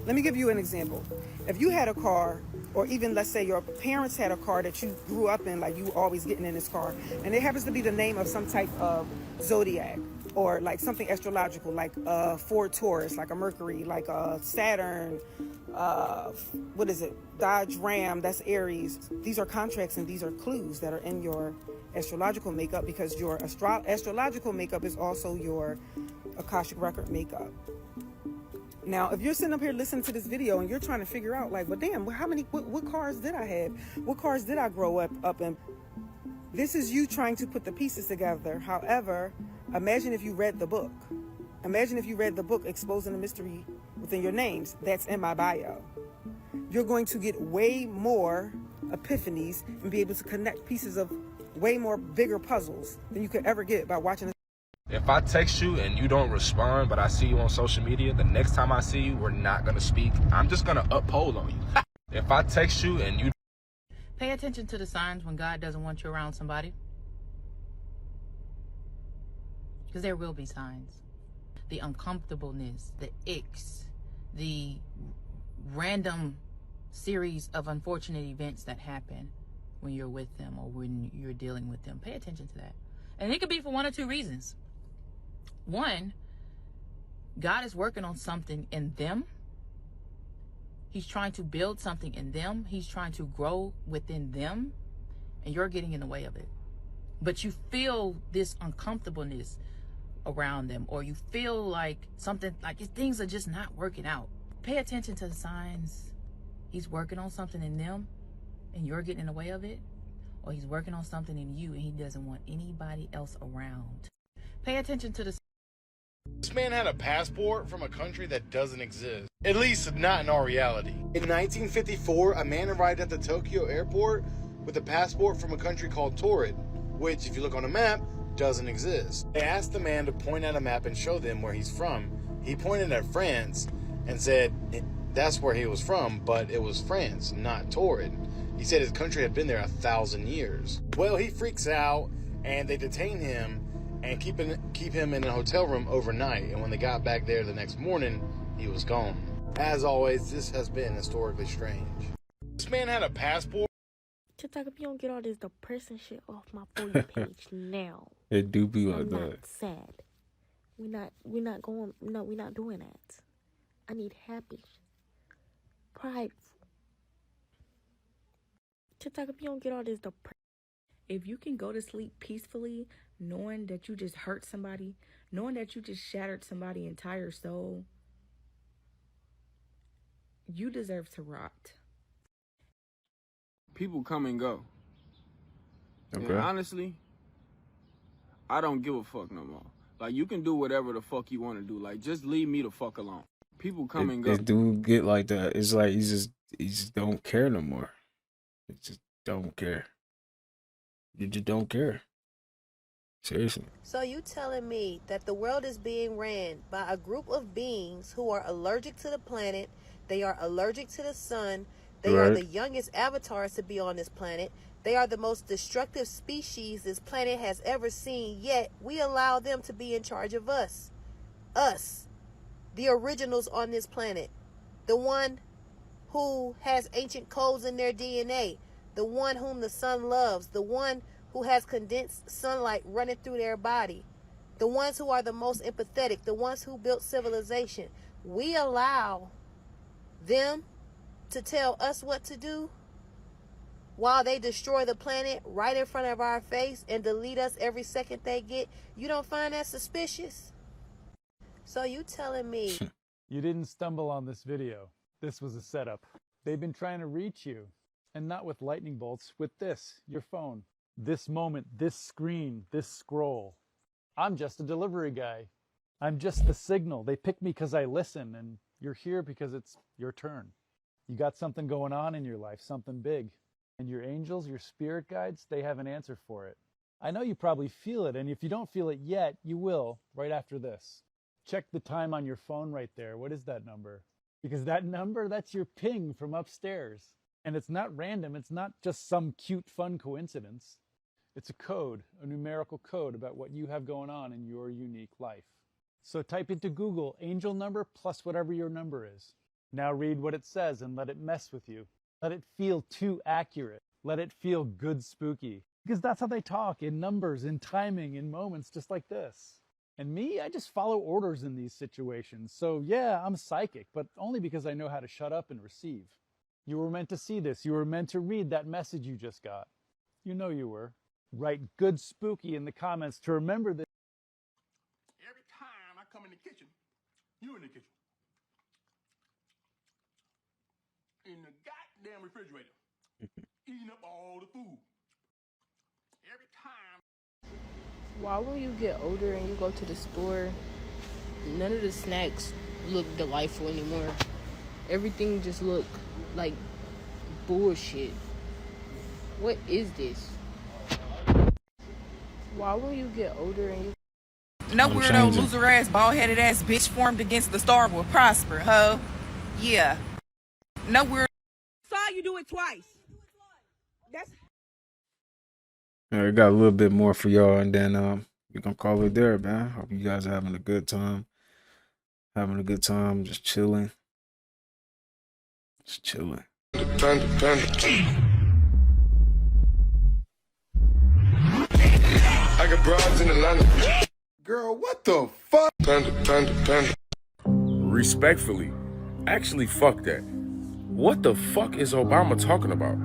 Let me give you an example. If you had a car, or even let's say your parents had a car that you grew up in, like you always getting in this car, and it happens to be the name of some type of zodiac, or like something astrological, like Ford Taurus, like a Mercury, like a Saturn, what is it, Dodge Ram, that's Aries. These are contracts and these are clues that are in your astrological makeup, because your astrological makeup is also your Akashic record makeup. Now, if you're sitting up here listening to this video and you're trying to figure out, like, well, damn, what cars did I have? What cars did I grow up in? This is you trying to put the pieces together. However, imagine if you read the book. Imagine if you read the book, Exposing the Mystery Within Your Names. That's in my bio. You're going to get way more epiphanies and be able to connect pieces of way more bigger puzzles than you could ever get by watching this. If I text you and you don't respond, but I see you on social media, the next time I see you, we're not going to speak. I'm just going to uphold on you. If I text you and you... Pay attention to the signs when God doesn't want you around somebody. Because there will be signs. The uncomfortableness, the icks, the random series of unfortunate events that happen when you're with them or when you're dealing with them. Pay attention to that. And it could be for one or two reasons. One, God is working on something in them. He's trying to build something in them. He's trying to grow within them, and you're getting in the way of it. But you feel this uncomfortableness around them, or you feel like something, like things are just not working out. Pay attention to the signs. He's working on something in them, and you're getting in the way of it, or he's working on something in you, and he doesn't want anybody else around. Pay attention to the... This man had a passport from a country that doesn't exist. At least not in our reality. In 1954, a man arrived at the Tokyo airport with a passport from a country called Torrid, which, if you look on a map, doesn't exist. They asked the man to point at a map and show them where he's from. He pointed at France and said that's where he was from, but it was France, not Torrid. He said his country had been there 1,000 years. Well, he freaks out, and they detain him and keep him in a hotel room overnight. And when they got back there the next morning, he was gone. As always, this has been historically strange. This man had a passport. TikTok, if you don't get all this depressing shit off my For You page now. It do be like I'm that. not sad. We're not doing that. I need happy, prideful. TikTok, if you don't get all this depression. If you can go to sleep peacefully, knowing that you just hurt somebody, knowing that you just shattered somebody's entire soul, you deserve to rot. People come and go. Okay. And honestly, I don't give a fuck no more. Like, you can do whatever the fuck you want to do. Like, just leave me the fuck alone. People come and go. It do get like that. It's like he just don't care no more. He just don't care. You just don't care. Seriously. So you telling me that the world is being ran by a group of beings who are allergic to the planet, they are allergic to the sun, they are the youngest avatars to be on this planet, they are the most destructive species this planet has ever seen, yet we allow them to be in charge of us. Us. The originals on this planet. The one who has ancient codes in their DNA. The one whom the sun loves. The one who has condensed sunlight running through their body. The ones who are the most empathetic. The ones who built civilization. We allow them to tell us what to do while they destroy the planet right in front of our face and delete us every second they get. You don't find that suspicious? So you telling me... You didn't stumble on this video. This was a setup. They've been trying to reach you. And not with lightning bolts, with this, your phone. This moment, this screen, this scroll. I'm just a delivery guy. I'm just the signal. They pick me because I listen, and you're here because it's your turn. You got something going on in your life, something big. And your angels, your spirit guides, they have an answer for it. I know you probably feel it, and if you don't feel it yet, you will right after this. Check the time on your phone right there. What is that number? Because that number, that's your ping from upstairs. And it's not random. It's not just some cute, fun coincidence. It's a code, a numerical code about what you have going on in your unique life. So type into Google angel number plus whatever your number is. Now read what it says and let it mess with you. Let it feel too accurate. Let it feel good spooky. Because that's how they talk, in numbers, in timing, in moments just like this. And me, I just follow orders in these situations. So yeah, I'm psychic, but only because I know how to shut up and receive. You were meant to see this. You were meant to read that message you just got. You know you were. Write good spooky in the comments to remember this. Every time I come in the kitchen, you in the kitchen. In the goddamn refrigerator. Eating up all the food. Every time. Why when you get older and you go to the store, none of the snacks look delightful anymore. Everything just look like bullshit. What is this? Why when you get older and you... No weirdo, loser ass, bald headed ass bitch formed against the star will prosper, huh? Yeah. No weirdo. Saw you do it twice. That's... I got a little bit more for y'all, and then we're gonna call it there, man. Hope you guys are having a good time. Just chilling. I got broads in Atlanta. Girl, what the fuck? Panda. Respectfully, actually, fuck that. What the fuck is Obama talking about?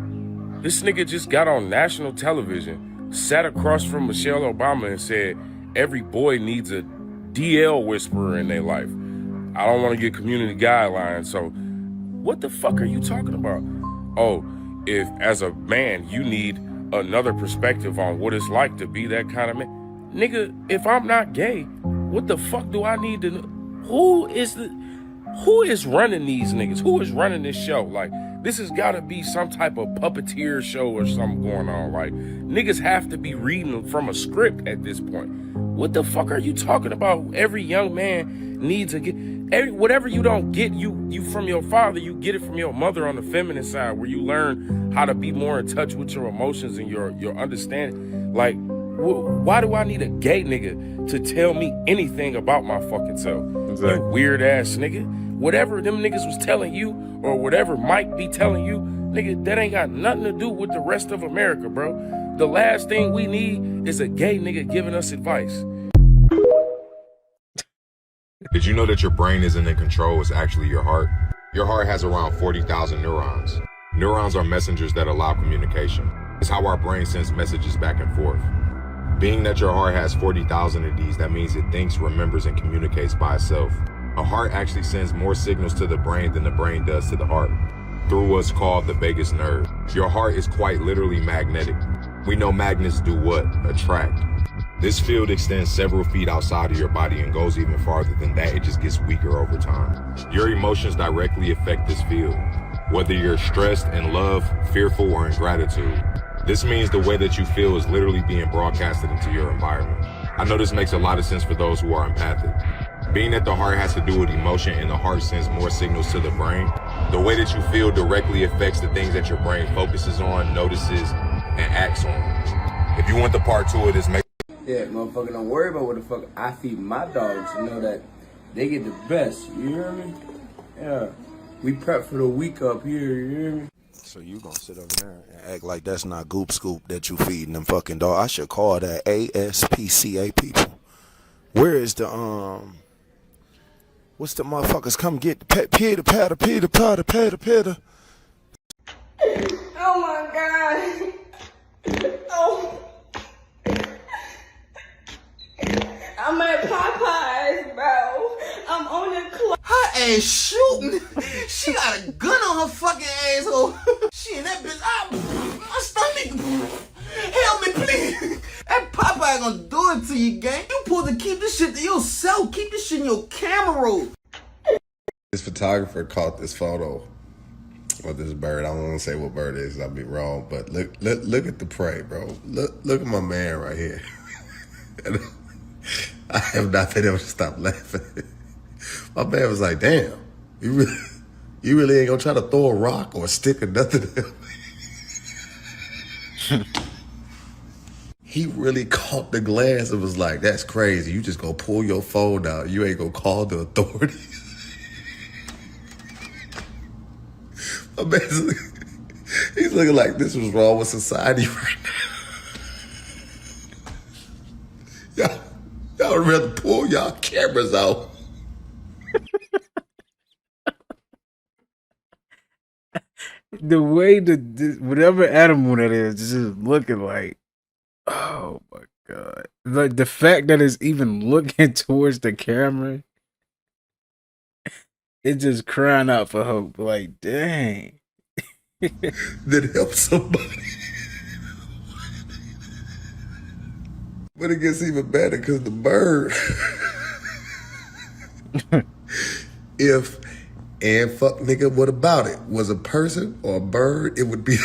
This nigga just got on national television, sat across from Michelle Obama and said, every boy needs a DL whisperer in their life. I don't want to get community guidelines, so what the fuck are you talking about? Oh, if as a man you need another perspective on what it's like to be that kind of man. Nigga, if I'm not gay, what the fuck do I need to know? Who is running these niggas? Who is running this show? Like, this has got to be some type of puppeteer show or something going on. Like, niggas have to be reading from a script at this point. What the fuck are you talking about? Every young man needs to get... whatever you don't get you from your father, you get it from your mother on the feminine side, where you learn how to be more in touch with your emotions and your understanding. Like, why do I need a gay nigga to tell me anything about my fucking self? Exactly. You weird ass nigga. Whatever them niggas was telling you, or whatever Mike be telling you, nigga, that ain't got nothing to do with the rest of America, bro. The last thing we need is a gay nigga giving us advice. Did you know that your brain isn't in control, it's actually your heart? Your heart has around 40,000 neurons. Neurons are messengers that allow communication. It's how our brain sends messages back and forth. Being that your heart has 40,000 of these, that means it thinks, remembers, and communicates by itself. A heart actually sends more signals to the brain than the brain does to the heart, through what's called the vagus nerve. Your heart is quite literally magnetic. We know magnets do what? Attract. This field extends several feet outside of your body and goes even farther than that. It just gets weaker over time. Your emotions directly affect this field, whether you're stressed, in love, fearful, or in gratitude. This means the way that you feel is literally being broadcasted into your environment. I know this makes a lot of sense for those who are empathic. Being that the heart has to do with emotion and the heart sends more signals to the brain, the way that you feel directly affects the things that your brain focuses on, notices, and acts on. If you want the part 2 of this, make yeah, motherfucker, don't worry about what the fuck I feed my dogs. You know that they get the best. You hear me? Yeah. We prep for the week up here. You hear me? So you gonna sit over there and act like that's not Goop Scoop that you feeding them fucking dog? I should call that ASPCA people. Where is the what's the motherfuckers come get the pitter patter pitter patter patter pitter? Oh my god. Oh. I'm at Popeyes, bro. I'm on the clock. Her ass shooting. She got a gun on her fucking asshole. She in that bitch. My stomach. Help me, please. That Popeye gonna do it to you, gang. You supposed to keep this shit to yourself. Keep this shit in your camera roll. This photographer caught this photo of this bird. I don't want to say what bird it is. I'd be wrong, but look at the prey, bro. Look at my man right here. I have not been able to stop laughing. My man was like, "Damn, you really ain't gonna try to throw a rock or a stick or nothing." He really caught the glance and was like, "That's crazy. You just gonna pull your phone out. You ain't gonna call the authorities." My man's he's looking like this was wrong with society right now. Y'all would rather pull y'all cameras out. The way whatever animal that is just looking like, oh my god! Like the fact that it's even looking towards the camera, it's just crying out for hope. Like, dang. That help somebody. But it gets even better because the bird, if and fuck nigga, what about it? Was a person or a bird, it would be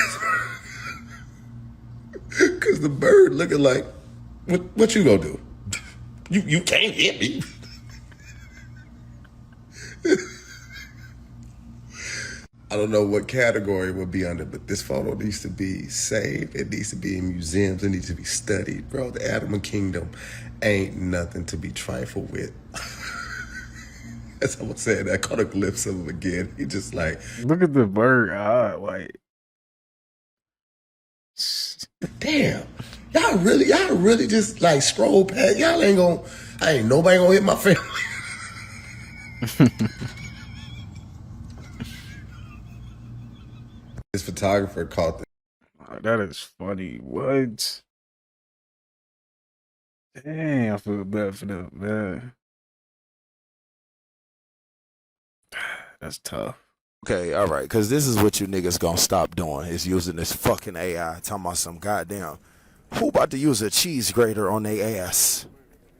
because the bird looking like, what you gonna do? You can't hit me. I don't know what category it would be under, but this photo needs to be saved. It needs to be in museums. It needs to be studied, bro. The animal kingdom ain't nothing to be trifled with. As I was saying, I caught a glimpse of him again. He just like, look at the bird eye, like, damn, y'all really just like scroll past. Y'all ain't nobody gonna hit my family. This photographer caught this. Oh, that is funny. What? Dang, I feel bad for them, man. That's tough. Okay, all right, because this is what you niggas gonna stop doing, is using this fucking AI, talking about some goddamn, who about to use a cheese grater on their ass?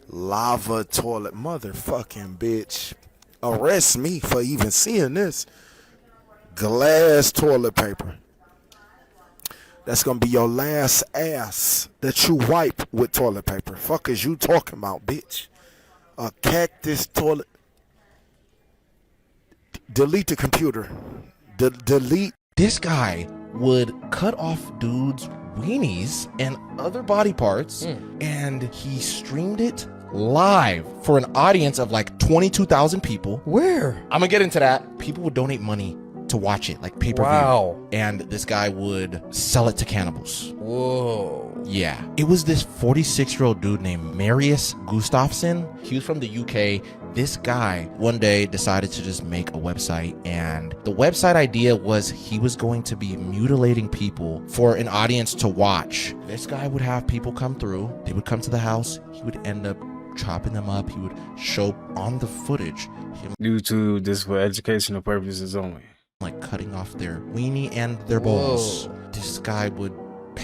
Lava toilet, motherfucking bitch. Arrest me for even seeing this. Glass toilet paper. That's gonna be your last ass that you wipe with toilet paper. Fuck is you talking about, bitch? A cactus toilet. Delete the computer. Delete. This guy would cut off dudes' weenies and other body parts, and he streamed it live for an audience of like 22,000 people. Where? I'm gonna get into that. People would donate money to watch it, like pay-per-view. Wow. And this guy would sell it to cannibals. Whoa. Yeah. It was this 46-year-old dude named Marius Gustafsson. He was from the UK. This guy one day decided to just make a website, and the website idea was he was going to be mutilating people for an audience to watch. This guy would have people come through. They would come to the house. He would end up chopping them up. He would show on the footage him YouTube, this for educational purposes only. like cutting off their weenie and their balls. This guy would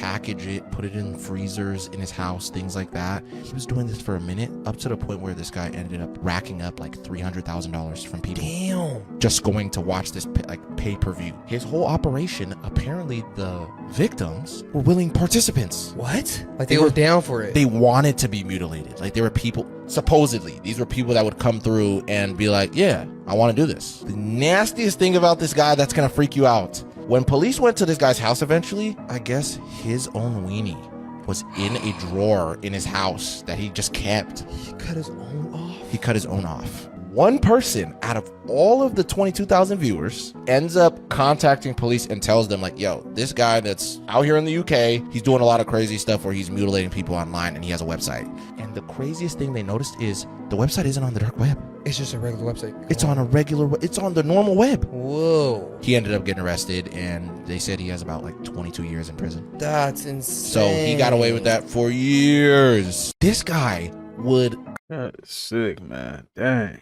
package it, put it in freezers in his house, things like that. He was doing this for a minute, up to the point where this guy ended up racking up like $300,000 from people. Damn. Just going to watch this pay-per-view. His whole operation, apparently the victims were willing participants. What? Like they were down for it. They wanted to be mutilated. Like there were people, supposedly, these were people that would come through and be like, yeah, I want to do this. The nastiest thing about this guy that's going to freak you out. When police went to this guy's house eventually, I guess his own weenie was in a drawer in his house that he just kept. He cut his own off? He cut his own off. One person out of all of the 22,000 viewers ends up contacting police and tells them like, yo, this guy that's out here in the UK, he's doing a lot of crazy stuff where he's mutilating people online and he has a website. And the craziest thing they noticed is the website isn't on the dark web. It's just a regular website. It's on a regular, it's on the normal web. Whoa. He ended up getting arrested and they said he has about like 22 years in prison. That's insane. So he got away with that for years. This guy would... That's sick, man. Dang.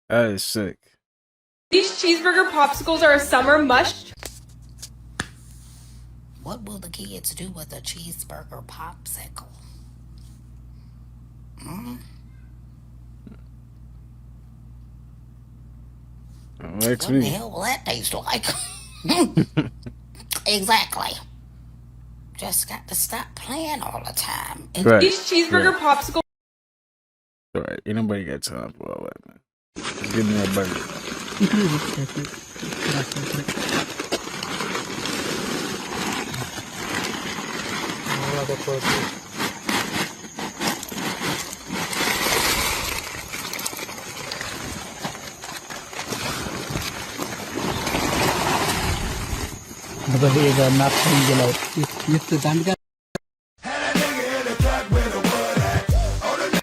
That is sick. These cheeseburger popsicles are a summer must. What will the kids do with a cheeseburger popsicle? What the hell will that taste like? Exactly. Just got to stop playing all the time. Right. These cheeseburger popsicles. All right, ain't nobody got time for all that, man. Give me a burger.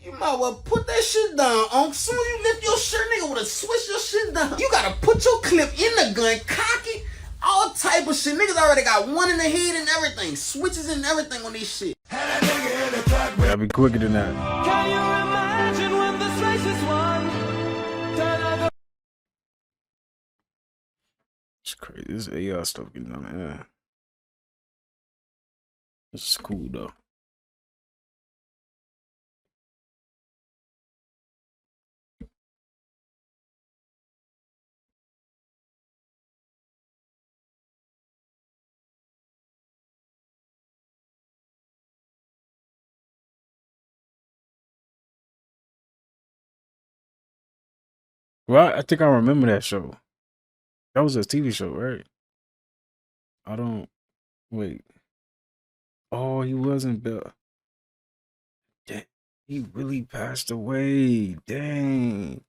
You might well put that shit down, Unc. Soon as you lift your shirt, nigga would have switched your shit down. You gotta put your clip in the gun, cock it, all type of shit. Niggas already got one in the head and everything. Switches and everything on this shit. Gotta be quicker than that. Can you imagine when this race is won? It's crazy. This AI stuff getting on the air. This is cool though. Well, I think I remember that show. That was a TV show, right? I don't... Wait. Oh, he wasn't Bill. Yeah, he really passed away. Dang.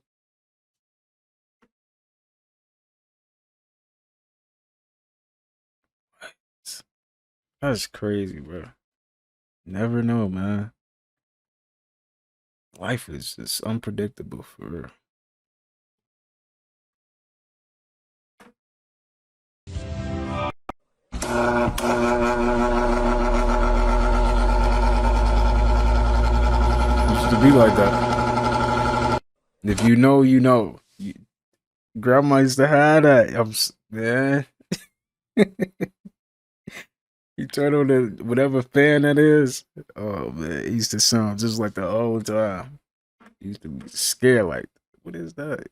That's crazy, bro. Never know, man. Life is just unpredictable for real. Used to be like that. If you know, you know. Grandma used to have that. Man. You turn on the whatever fan that is. Oh man, it used to sound just like the old time. You used to be scared like, what is that?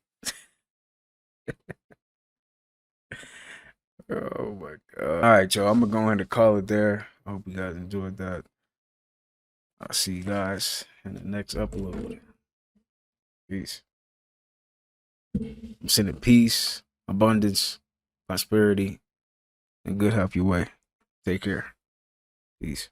Oh my god. Alright, y'all. I'm gonna go ahead and call it there. I hope you guys enjoyed that. I'll see you guys in the next upload. Peace. I'm sending peace, abundance, prosperity, and good health your way. Take care. Peace.